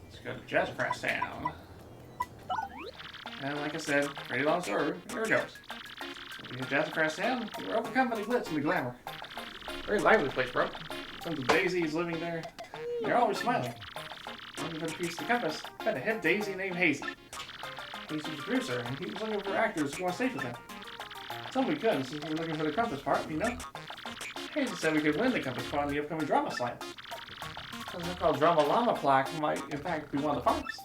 Let's go to Jazzafrass Town. And like I said, pretty long story. Here it goes. We hit Jazzafrass Town. We're overcome by the glitz and the glamour. Very lively place, bro. Tons of daisies living there. They're always smiling. Looking for the piece of the compass. Got a head daisy named Hazy. He's the producer, and he was looking for actors who want to stay with him. Some we could, since we're looking for the compass part, you know? Hazy said we could win the compass part in the upcoming drama slam. Something called Drama Llama plaque might, in fact, be one of the parts.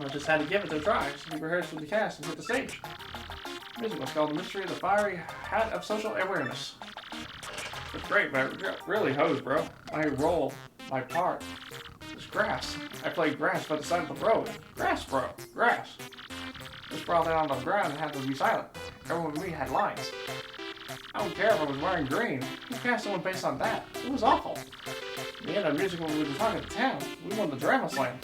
I just had to give it a try, so we rehearsed with the cast and hit the stage. The music was called The Mystery of the Fiery Hat of Social Awareness. It's great, but really hose, bro. My part, is grass. I played grass by the side of the road. Grass, bro. Grass. Just brought that on the ground and had to be silent. Everyone with me had lines. I don't care if I was wearing green. Who cast someone based on that? It was awful. Me and the musical we were talking to town. We won the drama slam.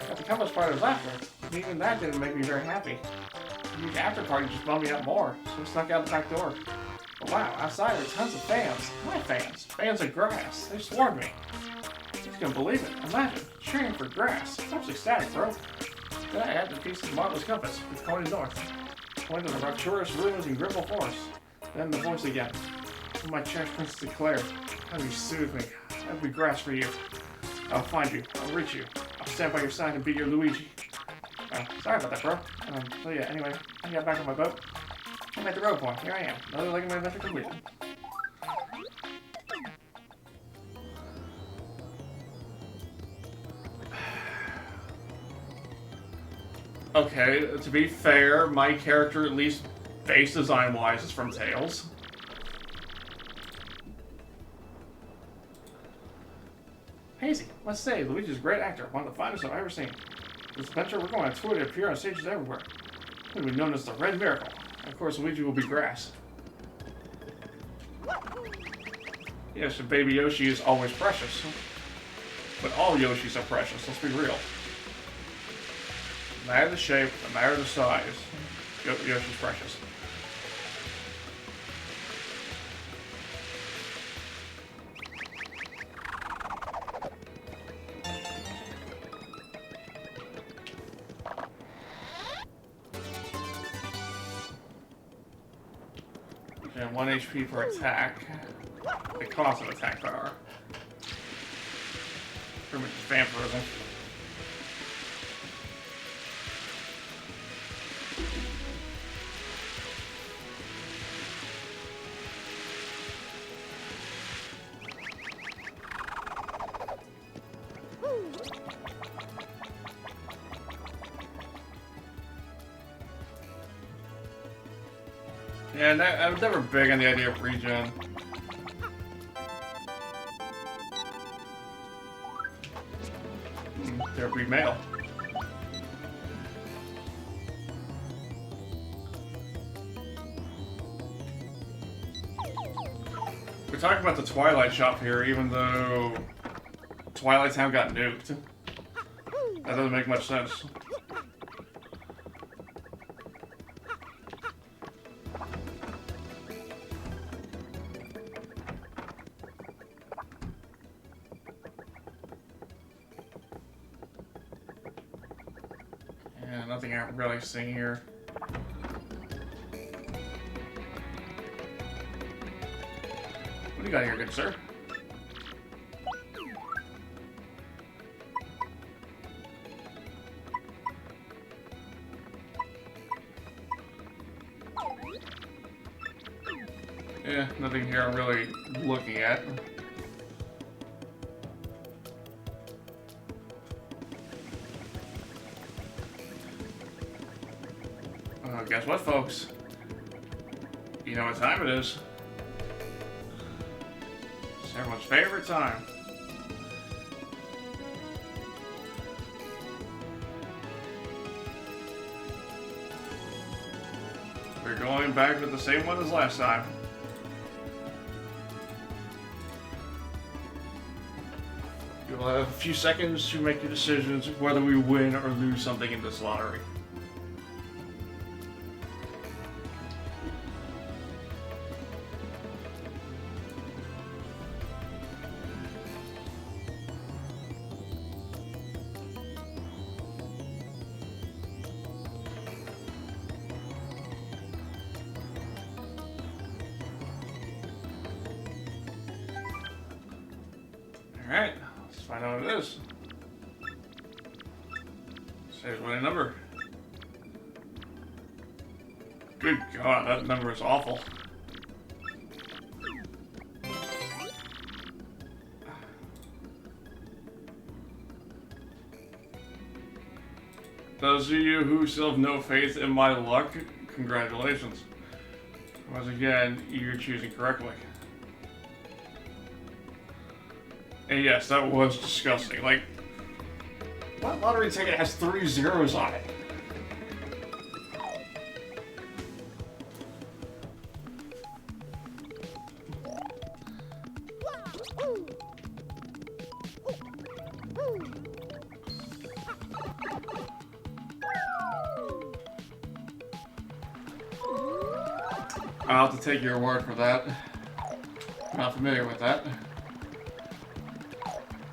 Got the compass part was after. Even that didn't make me very happy. The huge after party just bummed me up more, so I snuck out the back door. But wow, outside there are tons of fans. My fans. Fans of grass. They swarmed me. I just couldn't believe it. Imagine, cheering for grass. I'm ecstatic, bro. Then I added a piece of the marvelous compass, which pointed north. Pointed to the rapturous ruins in Grimble Forest. Then the voice again. Oh, my cherished Princess declared. How do you soothe me? I'll be grass for you. I'll find you. I'll reach you. I'll stand by your side and be your Luigi. Sorry about that, bro. So yeah, anyway, I got back on my boat. I'm at the road point. Here I am. Another leg of my adventure completed. Okay, to be fair, my character, at least face design-wise, is from Tails. Hazy, let's say, Luigi's a great actor, one of the finest I've ever seen. This adventure, we're going on tour to appear on stages everywhere. It'll be known as the Red Miracle. And of course, Luigi will be grass. Yes, and baby Yoshi is always precious. But all Yoshis are precious, let's be real. No matter the shape, no matter the size, Yoshi's precious. And 1 HP per attack. The cost of attack power. Pretty much vampirism. Yeah, I was never big on the idea of regen. There'd be mail. We're talking about the Twilight shop here, even though Twilight Town got nuked. That doesn't make much sense. Yeah, nothing I'm really seeing here. What do you got here, good sir? Yeah, nothing here I'm really looking at. Guess what, folks? You know what time it is. It's everyone's favorite time. We're going back with the same one as last time. You'll have a few seconds to make your decisions whether we win or lose something in this lottery. Alright, let's find out what it is. Says winning number. Good God, that number is awful. Those of you who still have no faith in my luck, congratulations. Once again, you're choosing correctly. And yes, that was disgusting. Like, what lottery ticket has 3 zeros on it? I'll have to take your word for that. I'm not familiar with that.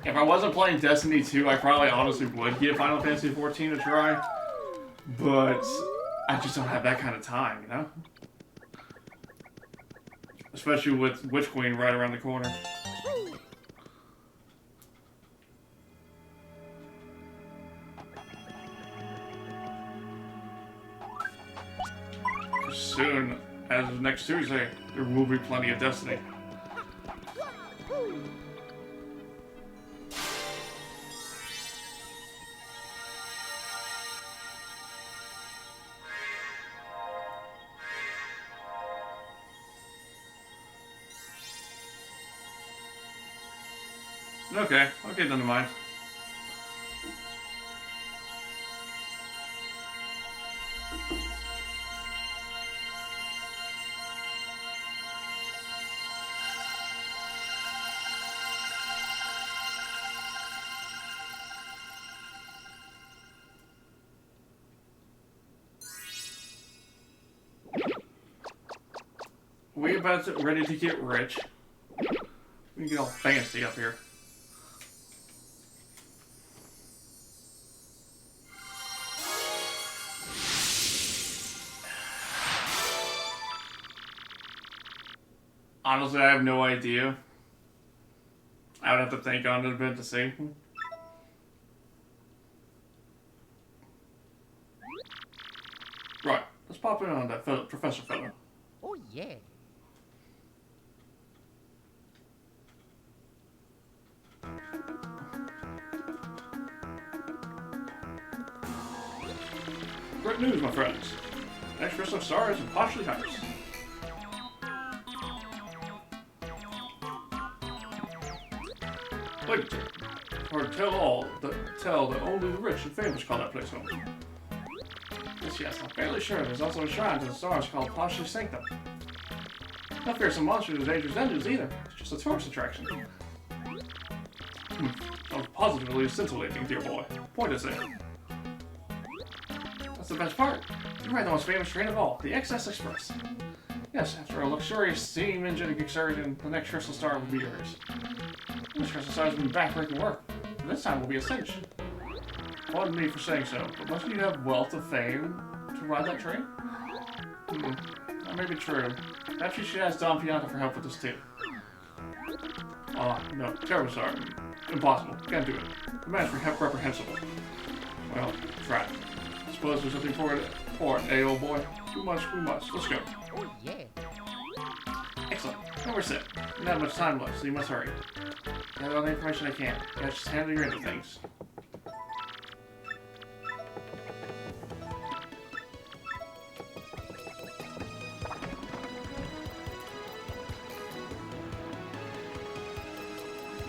If I wasn't playing Destiny 2, I probably honestly would give Final Fantasy XIV a try. But I just don't have that kind of time, you know? Especially with Witch Queen right around the corner. Soon, as of next Tuesday, there will be plenty of Destiny. Okay, I'll get them in mind. We about ready to get rich. We can get all fancy up here. Honestly, I have no idea. I would have to think on it a bit to see. Right, let's pop in on that professor fellow. Oh, yeah. Great news, my friends. Next crystal star is in Poshley Heights. Wait, or tell that only the rich and famous call that place home. Yes, I'm fairly sure there's also a shrine to the stars called Poshley Sanctum. Not fearsome monsters or dangerous engines either. It's just a tourist attraction. Oh, positively scintillating, dear boy. Point us there. That's the best part. You ride the most famous train of all, the XS Express. Yes, after a luxurious steam engine excursion, the next crystal star will be yours. This crystal star has been backbreaking work, but this time will be a cinch. Pardon me for saying so, but must you have wealth of fame to ride that train? That may be true. Perhaps you should ask Don Pianta for help with this too. No, terribly sorry. Impossible. Can't do it. The man's reprehensible. Well, try it. Suppose there's something for it, eh, old boy? We must. Let's go. Oh, yeah. Excellent. Now we're set. We don't have much time left, so you must hurry. Gather all the information I can. Guys, just handle your end of things.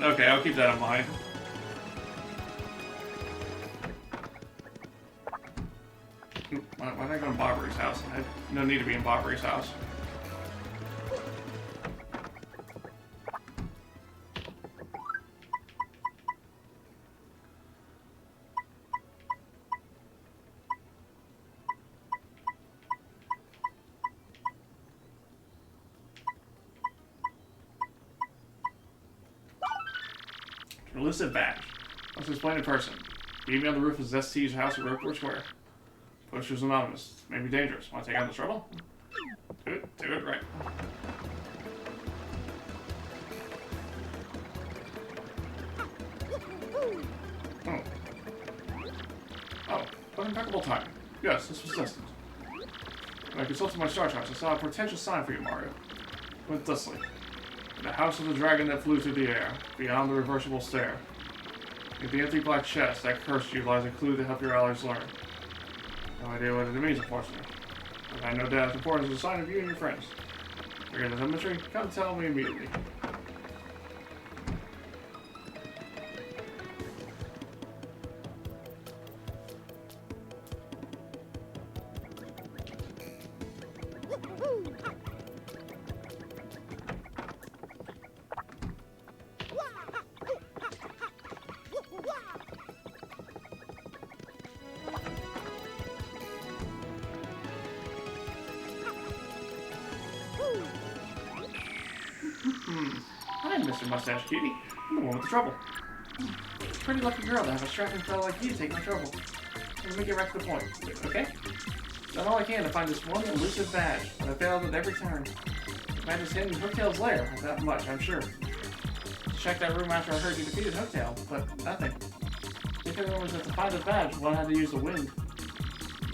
Okay, I'll keep that in mind. Why did I go to Bobbery's house? I had no need to be in Bobbery's house. Elusive badge. Let's explain in person. Meet me on the roof of ZST's house at Rockport Square. Posters anonymous. May be dangerous. Want to take on the trouble? Do it right. Oh, what impeccable timing. Yes, this was destined. When I consulted my star charts, I saw a portentous sign for you, Mario. It went thusly. In the house of the dragon that flew through the air, beyond the reversible stair. In the empty black chest that cursed you lies a clue to help your allies learn. No idea what it means, unfortunately. But I have no doubt its importance is a sign of you and your friends. If you're in the mystery, come tell me immediately. Hi, Mr. Mustache Cutie. I'm the one with the trouble. Pretty lucky girl to have a strapping fellow like you take my trouble. Let me get right to the point, okay? Done all I can to find this one elusive badge, but I failed at every turn. The badge is hidden in Hooktail's lair, that much, I'm sure. Checked that room after I heard you defeated Hooktail, but nothing. The thing was that to find the badge, one had to use the wind.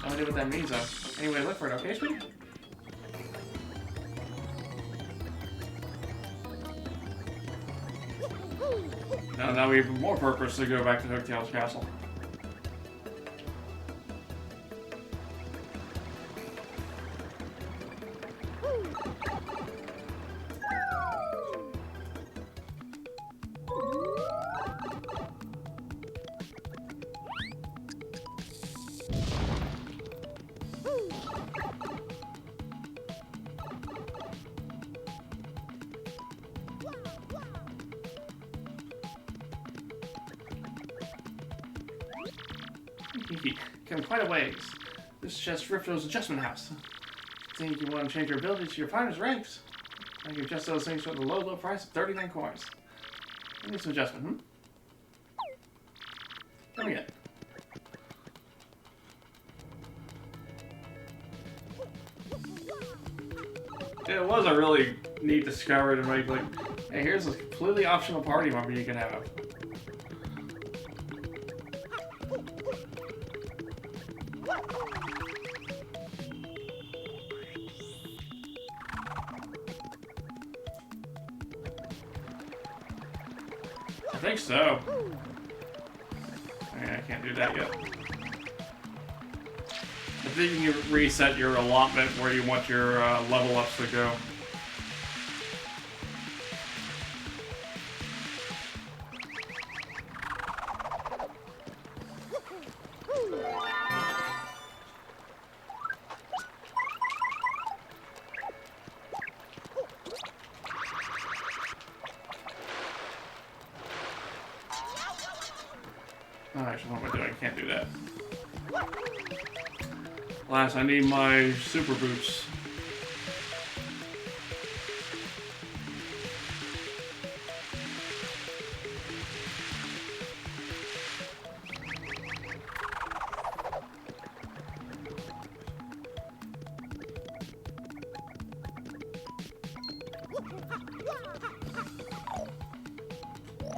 No idea what that means, though. Anyway, look for it, okay, sweetie? Now we have more purpose to go back to Hooktail's castle. Come quite a ways. This is just Rifto's adjustment house. Think you want to change your abilities to your partner's ranks? I can adjust those things for the low price of 39 coins. I need some adjustment, Come again. It was a really neat discovery to make, like, hey, here's a completely optional party member you can have. I think so. I can't do that yet. I think you can reset your allotment where you want your level ups to go. Oh, actually, what am I doing? I can't do that. Last, I need my super boots.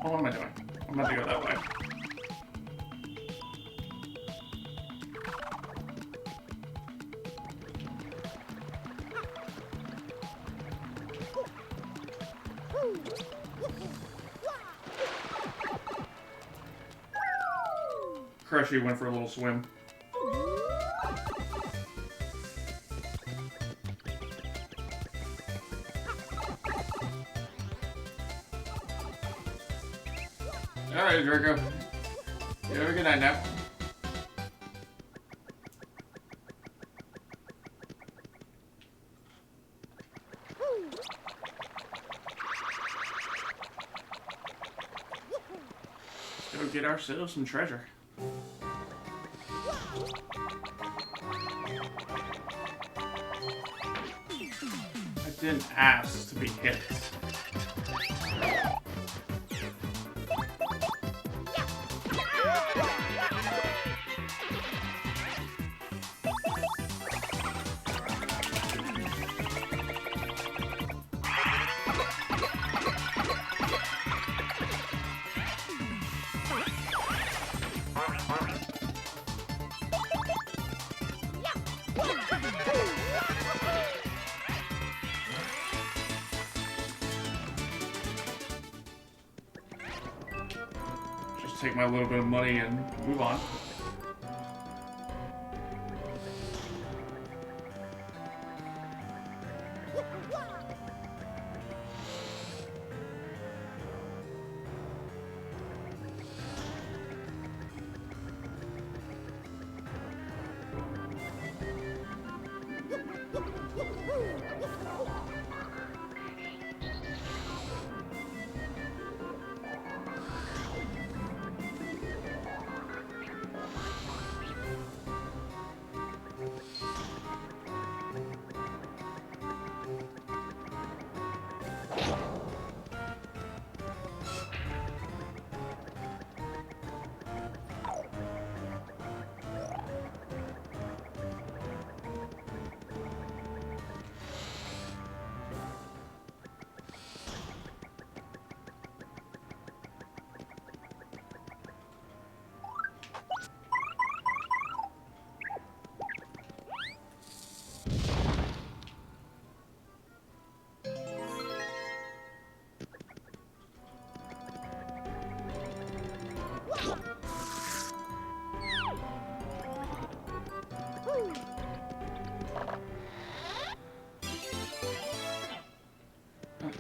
Oh, what am I doing? I'm about to go that way. Crushy went for a little swim. Alright, Draco. You have a good night now. Let's go get ourselves some treasure. I didn't ask to be hit. Just take my little bit of money and move on.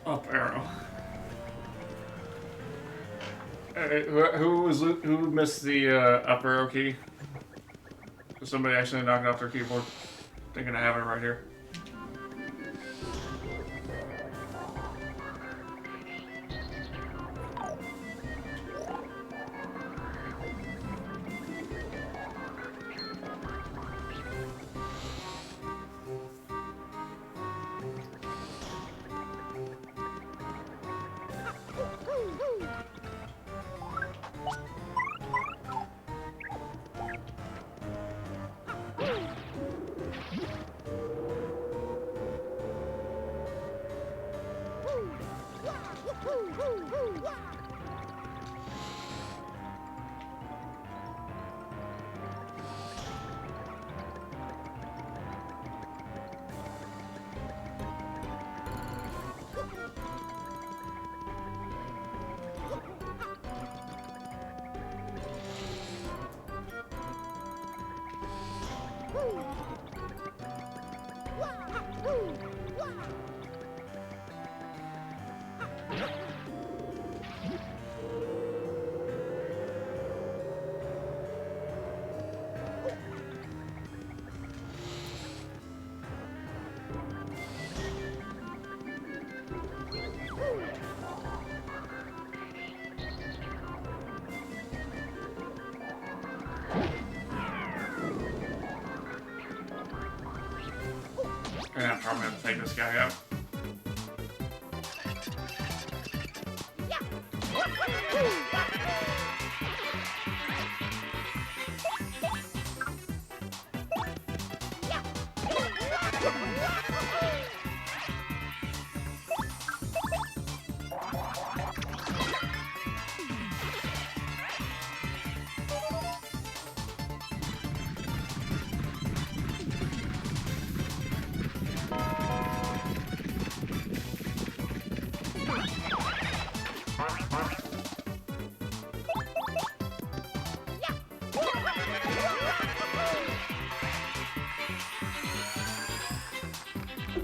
Up arrow. Alright, who missed the up arrow key? Did somebody actually knock it off their keyboard? Thinking I have it right here. Yeah, I'm probably gonna take this guy out.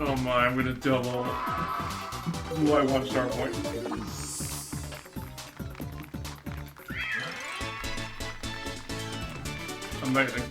Oh my, I'm gonna double my 1 star point. Amazing.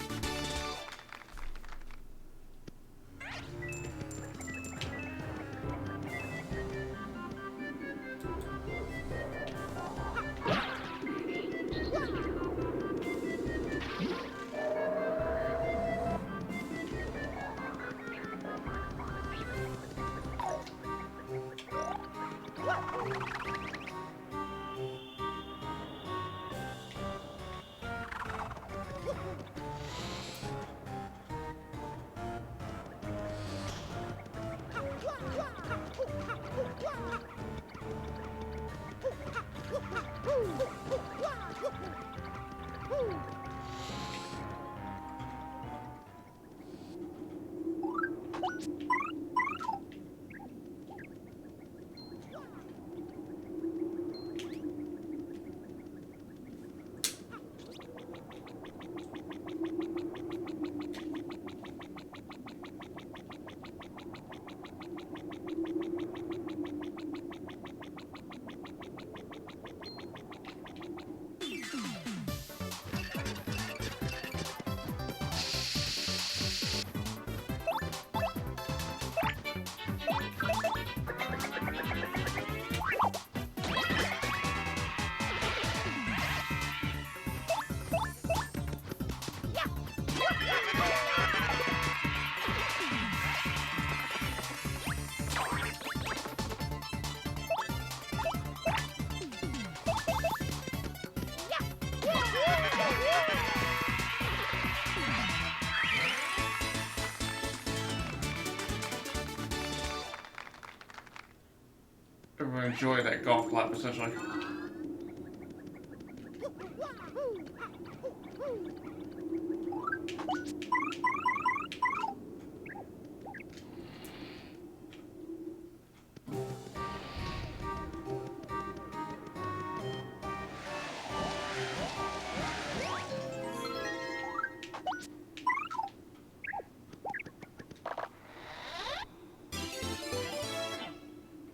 Everyone enjoy that golf clap, essentially.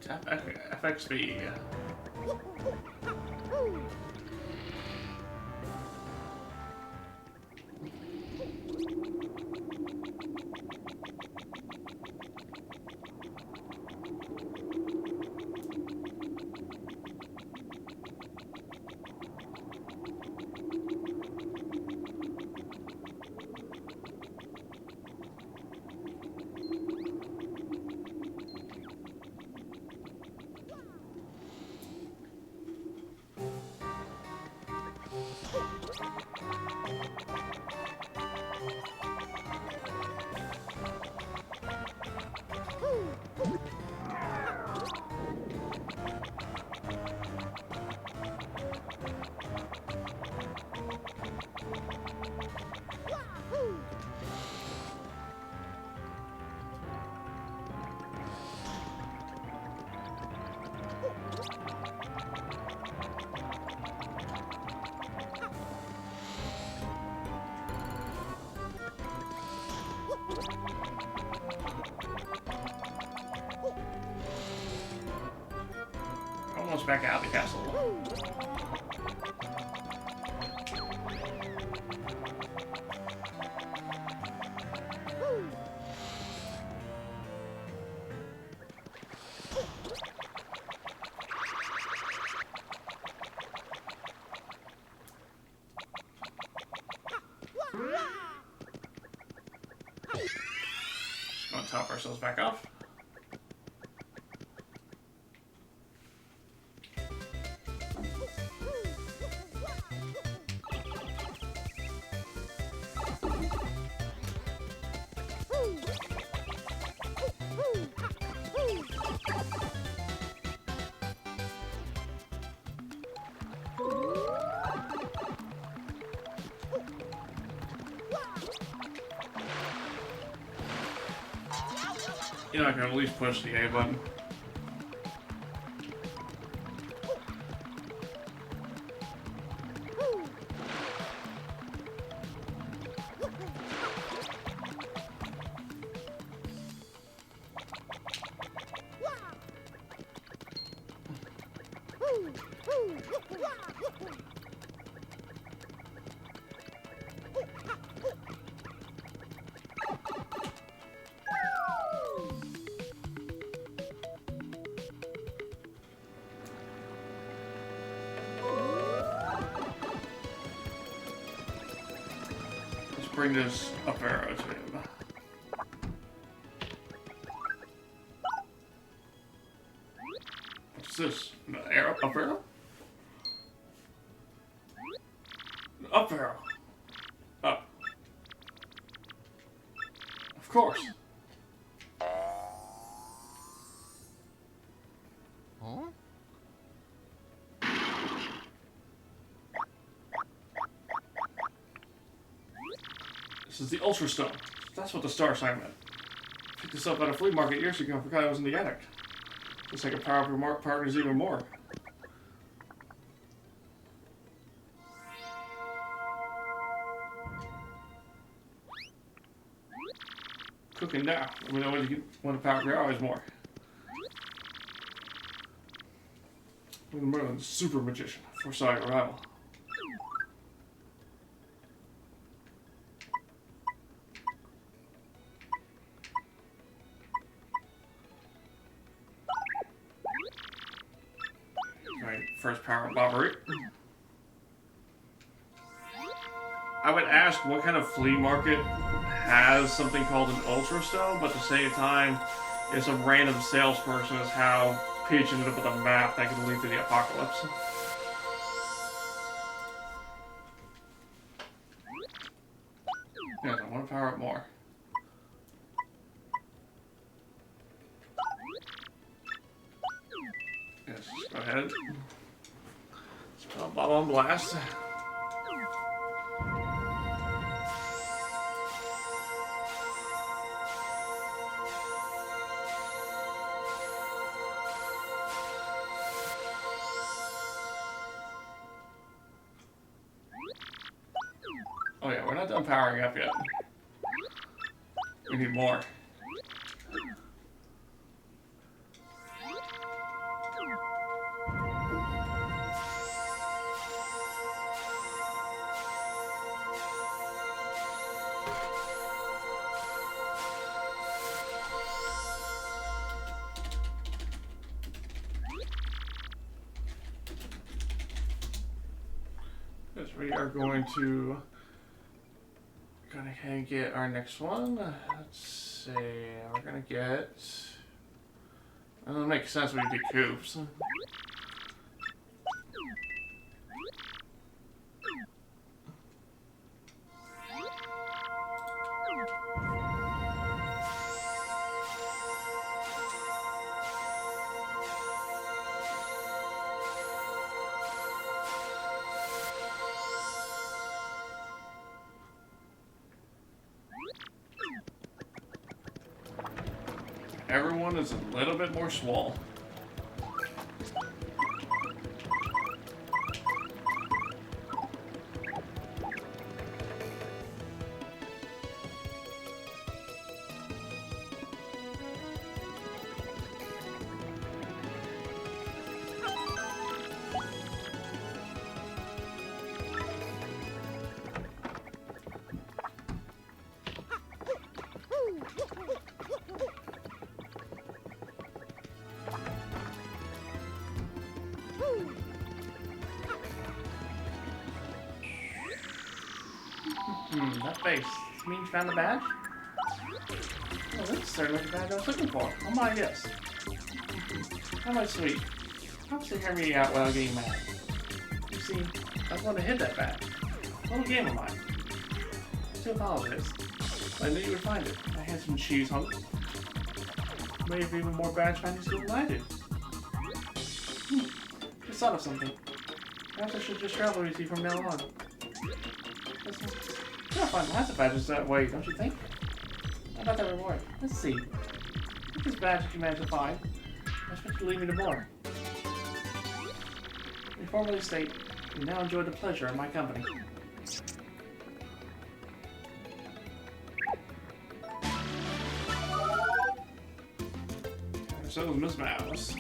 Tap FXB. almost back out of the castle. Just gonna top ourselves back off. You know, I can at least push the A button. Bring this up arrow to him. What's this? An arrow? Up arrow? Up arrow. Up. Of course. Huh? This is the Ultra Stone. That's what the star sign meant. Picked this up at a flea market years ago and forgot it was in the attic. Looks like a power up your partners even more. Cooking now. Let me know when to power your eyes more. Merlin's super magician. Foresaw your arrival. First power bobbery. I would ask what kind of flea market has something called an Ultra Stone, but at the same time, if some random salesperson is how Peach ended up with a map that could lead to the apocalypse. Yes, I want to power up more. Yes, go ahead. Bomb on blast. Oh yeah, we're not done powering up yet. We need more. We are going to go ahead and get our next one. Let's see, we're gonna get. It'll make sense when we do coops. Everyone is a little bit more swole. that face. Does it mean you found the badge? Oh, this is certainly the badge I was looking for. Oh my, yes. How much sweet. Thanks for hearing me out while getting mad. You see, I was going to hit that badge. A little game of mine. I do apologize. I knew you would find it. I had some cheese hunks. You may have even more badge finding skill than I do. Just thought of something. Perhaps I should just travel with you from now on. Listen, you'll find lots of badges that way, don't you think? How about that reward? Let's see. Look this badge that you managed to find. I expect you to leave me to more. We formally state, you now enjoy the pleasure of my company. So, Miss Mouse.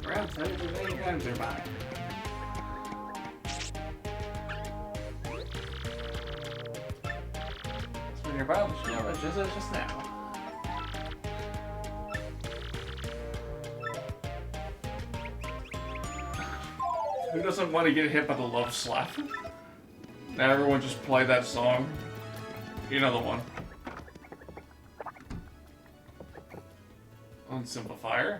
Around 30 times nearby. So nearby, but you know that just now. Who doesn't want to get hit by the love slap? Now everyone just play that song. You know the one. Unsimplifier.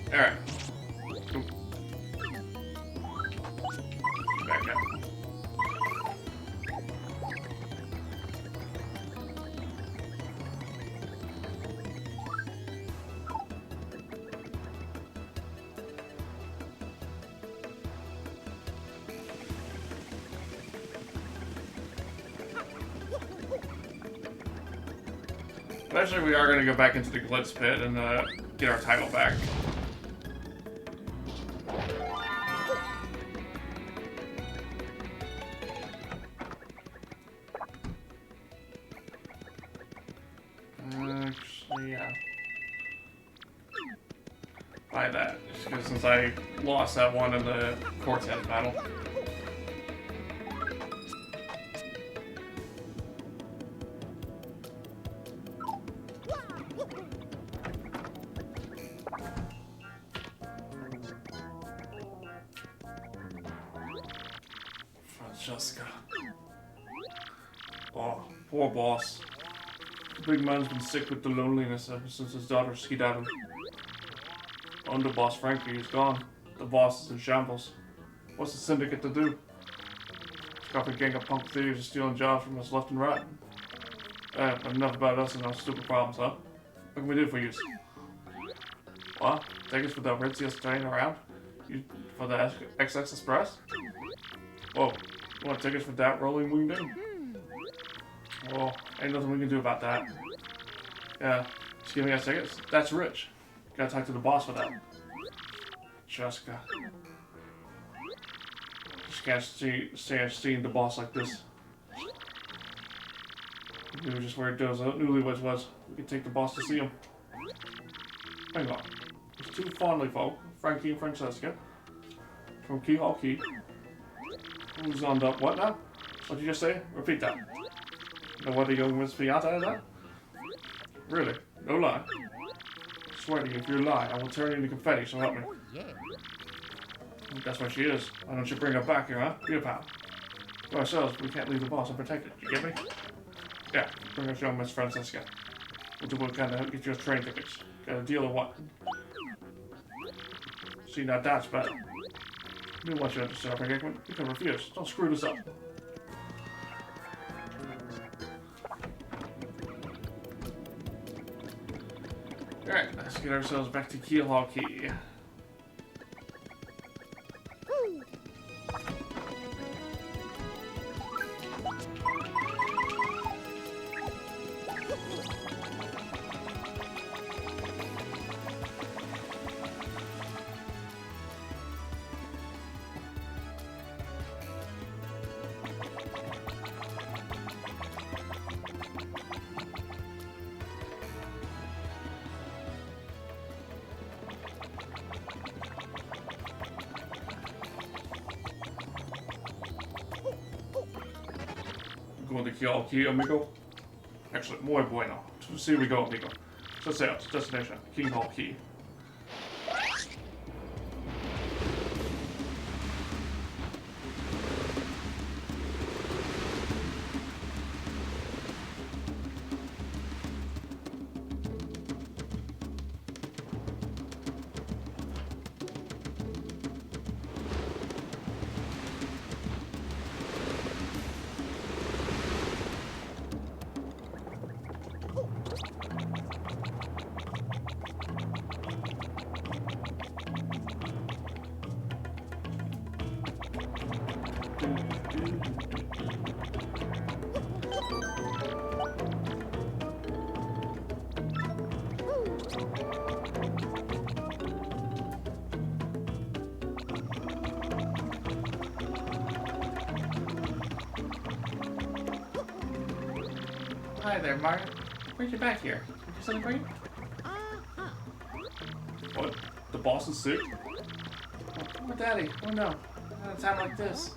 Alright. Back up. Eventually we are going to go back into the Glitz Pit and get our title back. Actually, yeah. Buy that, just because since I lost that one in the Cortez battle. Francesca. Oh, poor boss. The big man's been sick with the loneliness ever since his daughter skedaddled. Underboss Frankie is gone. The boss is in shambles. What's the syndicate to do? It's got a gang of punk thieves stealing jobs from us left and right. But enough about us and our stupid problems, huh? What can we do for you? What? Tickets for the ritziest train around? You for the XX Express? Whoa, you want tickets for that rolling winged in? Well, ain't nothing we can do about that. Yeah, just giving us tickets? That's rich. Gotta talk to the boss for that. Jessica. Just can't stand seeing the boss like this. We were just where those newlyweds was. We could take the boss to see him. Hang on. There's two fondly folk, Frankie and Francesca, from Key Hall Key. Who's on the what now? What'd you just say? Repeat that. Know what the young Miss Fiata is that? Really? No lie. I swear to you, if you lie, I will turn you into confetti, so help me. Yeah. That's what she is. Why don't you bring her back here, huh? Be a pal. For ourselves, we can't leave the boss unprotected. You get me? Yeah, bring us young Miss Francesca. We'll do what we can to get you train tickets. Got a deal or what? See, now that's better. We want you to understand, Frankie. You can refuse. Don't screw this up. Alright, let's get ourselves back to Keel Hall Key. going to kill aquí, amigo? Excellent, muy bueno. So here we go, amigo. Let's say destination, King Hall Key. Hi there, Martin. Where'd you back here? Did you celebrate? What? The boss is sick? Oh, Daddy. Oh no. Not a time like this.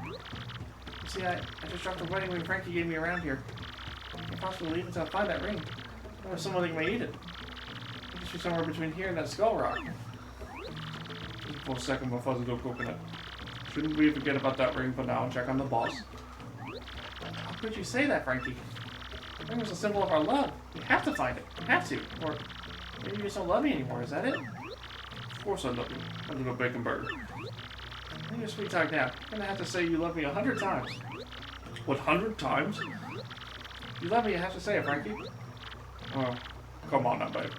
You see, I just dropped the wedding ring Frankie gave me around here. I can't possibly leave until I find that ring. I know someone may eat it. It should be somewhere between here and that skull rock. For a second, my fuzzy little coconut. Shouldn't we forget about that ring for now and check on the boss? How could you say that, Frankie? The ring was a symbol of our love. We have to find it. We have to. Or maybe you just don't love me anymore. Is that it? Of course I love you, my little bacon burger. I need a sweet talk now. I'm gonna have to say you love me 100 times. What, 100 times? You love me, you have to say it, Frankie. Oh, come on now, babe.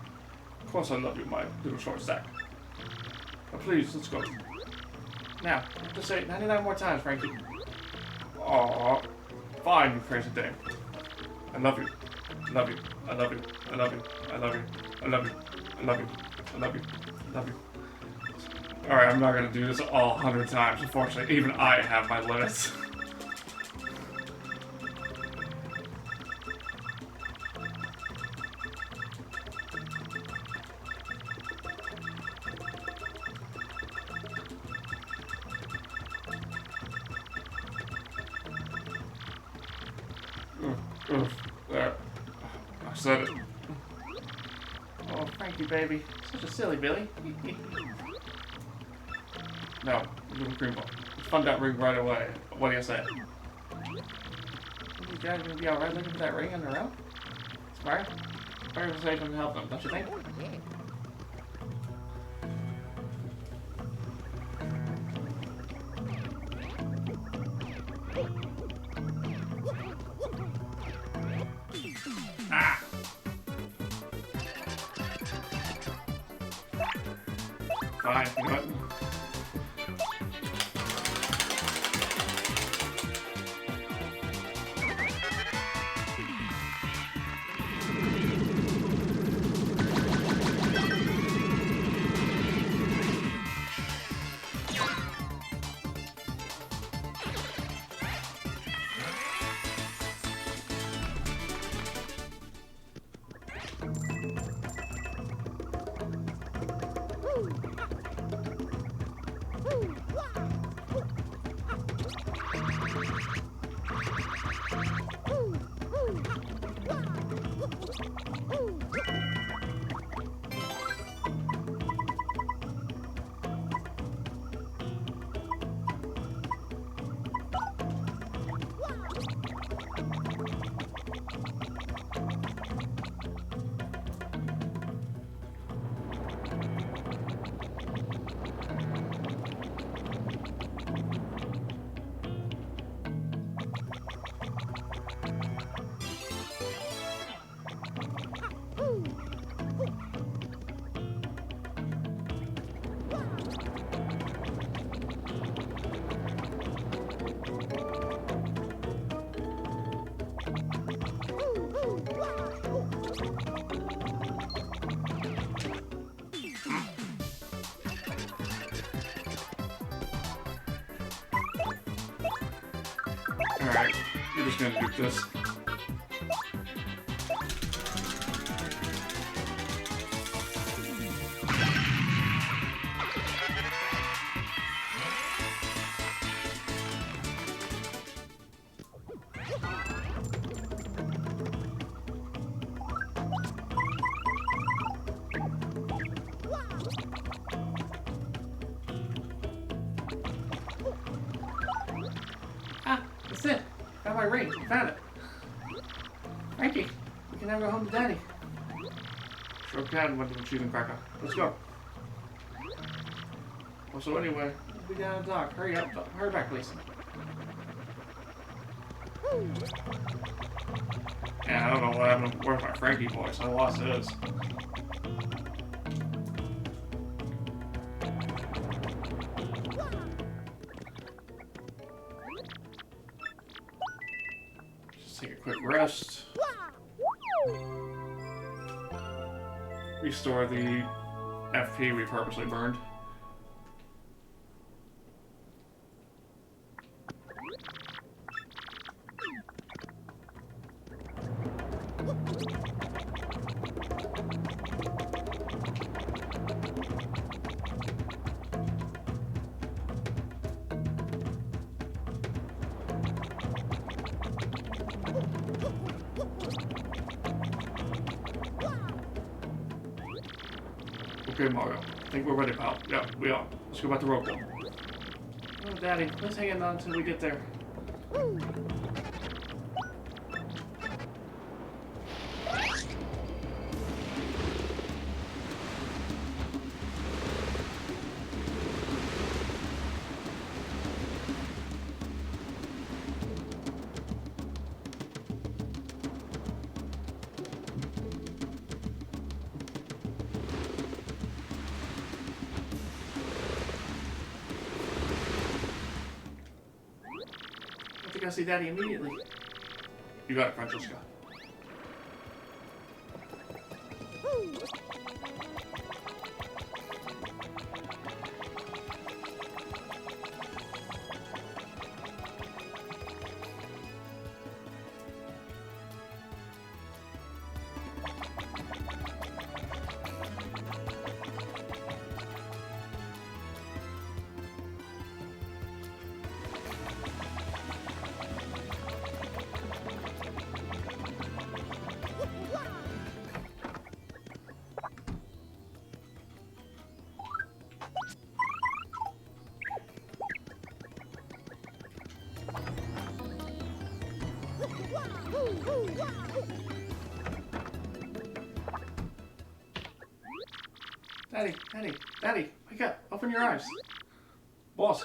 Of course I love you, my little short stack. Now please, let's go. Now, you have to say it 99 more times, Frankie. Aww. Fine, you crazy dame. I love you. I love you. I love you. I love you. I love you. I love you. I love you. I love you. I love you. Alright, I'm not gonna do this all 100 times. Unfortunately, even I have my limits. There. I said it. Oh, Frankie, baby. Such a silly Billy. No, little cream ball. Let's find that ring right away. What do you say? Think you guys are gonna be alright looking for that ring on their own? Smart? Better to save them and help them, don't you think? Ah! Fine, you know what? Alright, you're just gonna do this. my ring. Found it. Frankie, we can now go home to Daddy. Sure can, went to the cheese and cracker. Let's go. Well, so anyway, we'll be down at the dock. Hurry up. Hurry back, please. Yeah, I don't know what happened. Where's my Frankie voice? I lost his. Just take a quick rest. Restore the FP we purposely burned. Okay, Mario. I think we're ready, pal. Yeah, we are. Let's go back to Rockville. Oh, Daddy, let's hang in on until we get there. I think I'll see Daddy immediately. You got it, Francesca. Daddy, Daddy, Daddy, wake up. Open your eyes. Boss.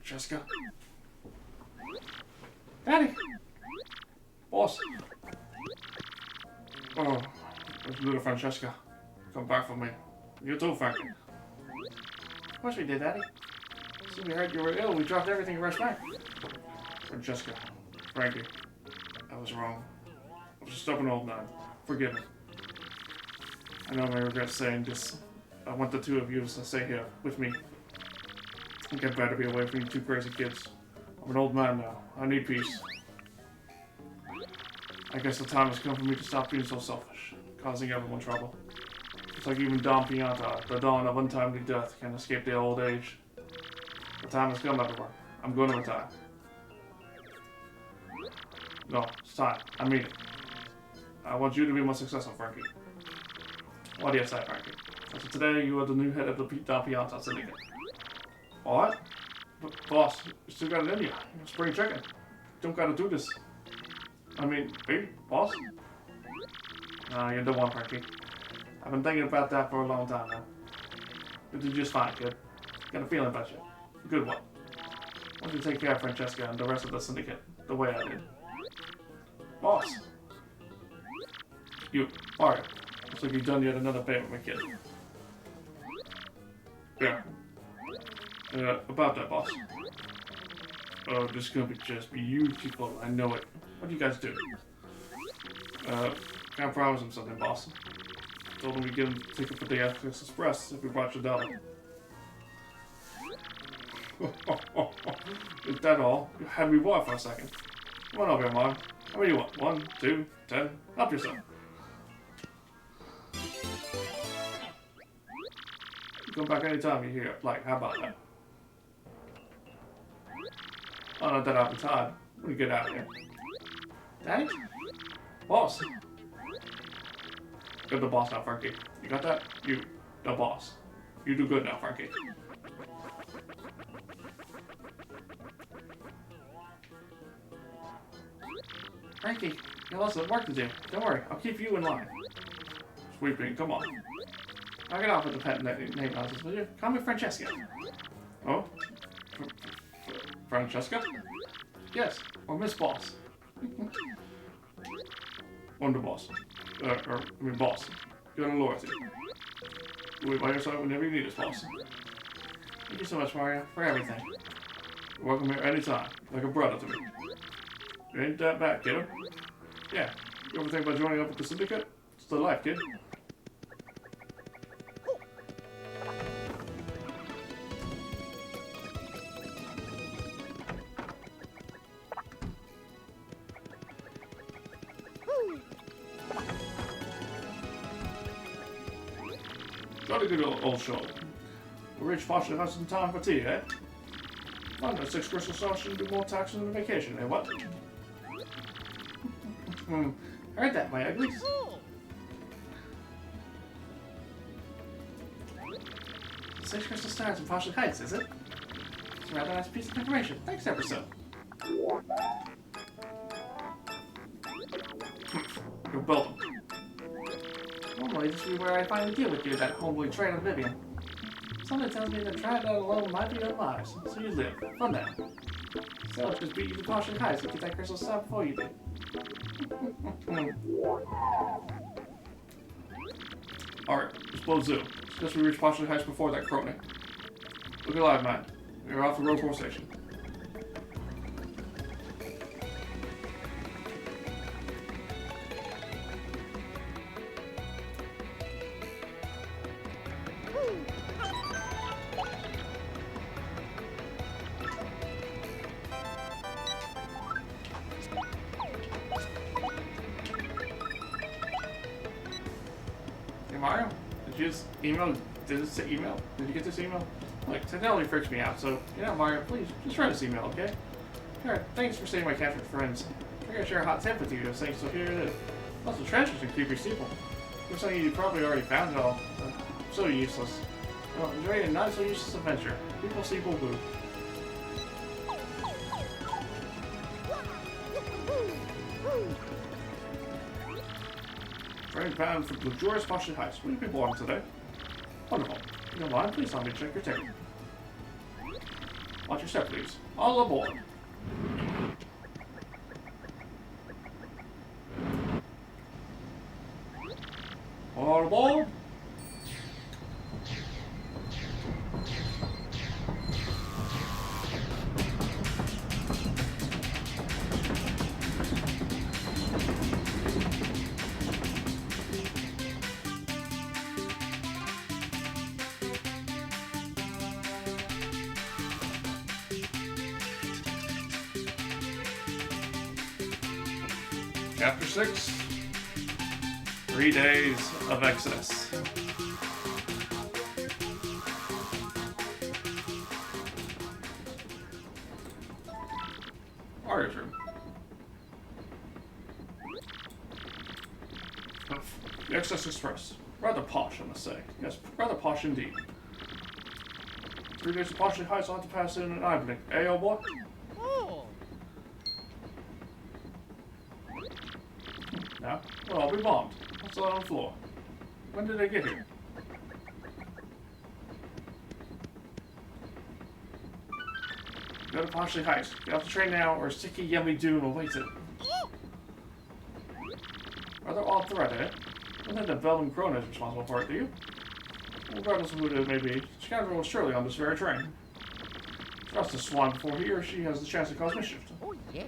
Francesca. Daddy. Boss. Oh, where's little Francesca? Come back for me. You too, Frankie. Of course we did, Daddy. As soon as we heard you were ill, we dropped everything and rushed back. Francesca, Frankie, I was wrong. I was a stubborn old man. Forgive me. I know I may regret saying this. I want the two of you to stay here with me. I get better to be away from you two crazy kids. I'm an old man now. I need peace. I guess the time has come for me to stop being so selfish, causing everyone trouble. It's like even Don Pianta, the dawn of untimely death, can escape their old age. The time has come, everyone. I'm going to retire. No, it's time. I mean it. I want you to be more successful, Frankie. What do you say, Frankie? So today you are the new head of the Don Pianta Syndicate. What? But boss, you still got it in you. Spring chicken. You don't gotta do this. I mean, hey, boss? No, you're the one, Frankie. I've been thinking about that for a long time now. You did just fine, kid. Got a feeling about you. Good one. Why don't you take care of Francesca and the rest of the syndicate the way I did? Boss! You, Mario. Looks like you've done yet another favor, my kid. Yeah. About that, boss. Oh, this is gonna be just beautiful. I know it. What do you guys do? Can't promise him something, boss. Told him we'd give him a ticket for the Express if we brought your daughter. Is that all? You had me what for a second? Come on over here, Mom. How many you want? 1, 2, 10? Help yourself. You come back anytime you hear it. Like, how about that? Oh, not that I have the time. When you get out of here. Daddy? Boss? You're the boss now, Frankie. You got that? You, the boss. You do good now, Frankie. Frankie, you have lots of work to do. Don't worry, I'll keep you in line. Sweeping, come on. I'll get off with the pet name nonsense, will you? Call me Francesca. Oh? Francesca? Yes, or Miss Boss. Wonder Boss. Boss. Good on loyalty. Wait by your side whenever you need us, boss. Thank you so much, Mario, for everything. You're welcome here anytime, like a brother to me. You ain't that bad, kiddo. Yeah, you ever think about joining up with the syndicate? It's the life, kid. Got a good old show. The rich partially has some time for tea, eh? Fun, that 6 crystal stars shouldn't be more taxing than a vacation, eh? What? Heard that, my uglies. 6 crystal stars in Partial Heights, is it? It's a rather nice piece of information. Thanks ever so. You'll build them. Normally, this would be where I finally deal with you, that homely train of Vivian. Something tells me that trying that alone might be unwise, so you live. Fun now. So I'll just beat you to Partial Heights and get that crystal star before you do. Alright, explode zoo. Just we reach Partial Heights before that crony. Look alive, man. We're off to Road 4 Station. Mario, did you just email? Did it say email? Did you get this email? Like, technology freaks me out, so, you know, Mario, please, just write this email, okay? Alright, thanks for saving my captured friends. I gotta share a hot tip with you, thanks, so here it is. Lots of treasures and creepy steeple. Looks like you probably already found it all. So useless. Well, enjoy a not so useless adventure. People see Boo Boo. Friend bound for luxurious Partial Heights. Will you be born today? Wonderful. If you don't mind, please help me check your ticket. Watch your step, please. All aboard. All aboard. Chapter 6, 3 Days of Excess. Mario's room. The Excess Express. Rather posh, I must say. Yes, rather posh indeed. 3 days of Partial Heights, I'll have to pass in an evening. Eh, old boy? Now? Well, I'll be bombed. What's that on the floor? When did they get here? Go to Partial Heights. Get off the train now, or a sticky, yummy doom awaits it. Rather odd threat, eh? Don't think that Velvet Crone is responsible for it, do you? Regardless of who it may be, Scoundrel was surely on this very train. Trust the swan before he or she has the chance to cause mischief. Oh, yeah.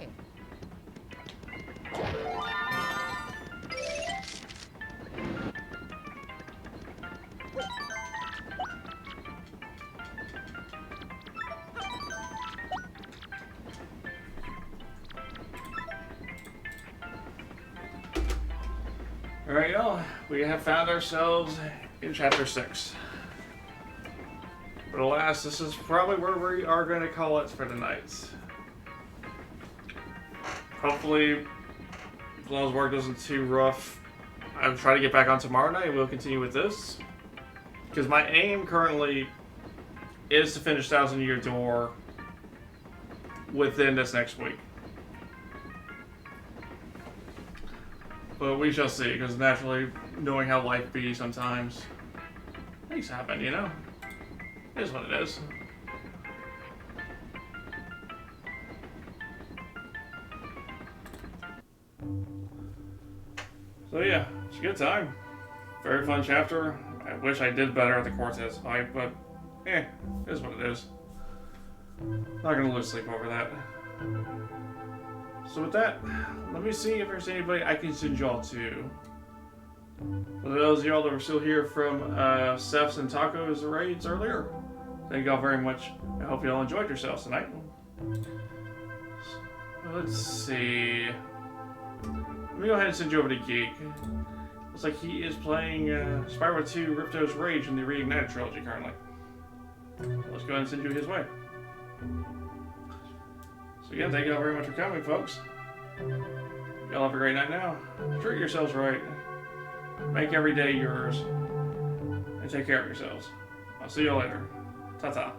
Alright, y'all. We have found ourselves in Chapter 6. But alas, this is probably where we are going to call it for the night. Hopefully, as long as work isn't too rough, I'll try to get back on tomorrow night. We'll continue with this. Because my aim currently is to finish 1,000 Year Door within this next week. But we shall see, because naturally, knowing how life be sometimes, things happen, you know? It is what it is. So yeah, it's a good time. Very fun chapter. I wish I did better at the Cortez fight, but it is what it is. Not gonna lose sleep over that. So with that, let me see if there's anybody I can send y'all to. For those of y'all that were still here from Steph's and Taco's raids earlier, thank y'all very much. I hope y'all enjoyed yourselves tonight. Let's see. Let me go ahead and send you over to Geek. Looks like he is playing Spyro 2 Ripto's Rage in the Reignited trilogy currently. Let's go ahead and send you his way. So again, thank y'all very much for coming, folks. Y'all have a great night now. Treat yourselves right. Make every day yours. And take care of yourselves. I'll see you later. Ta-ta.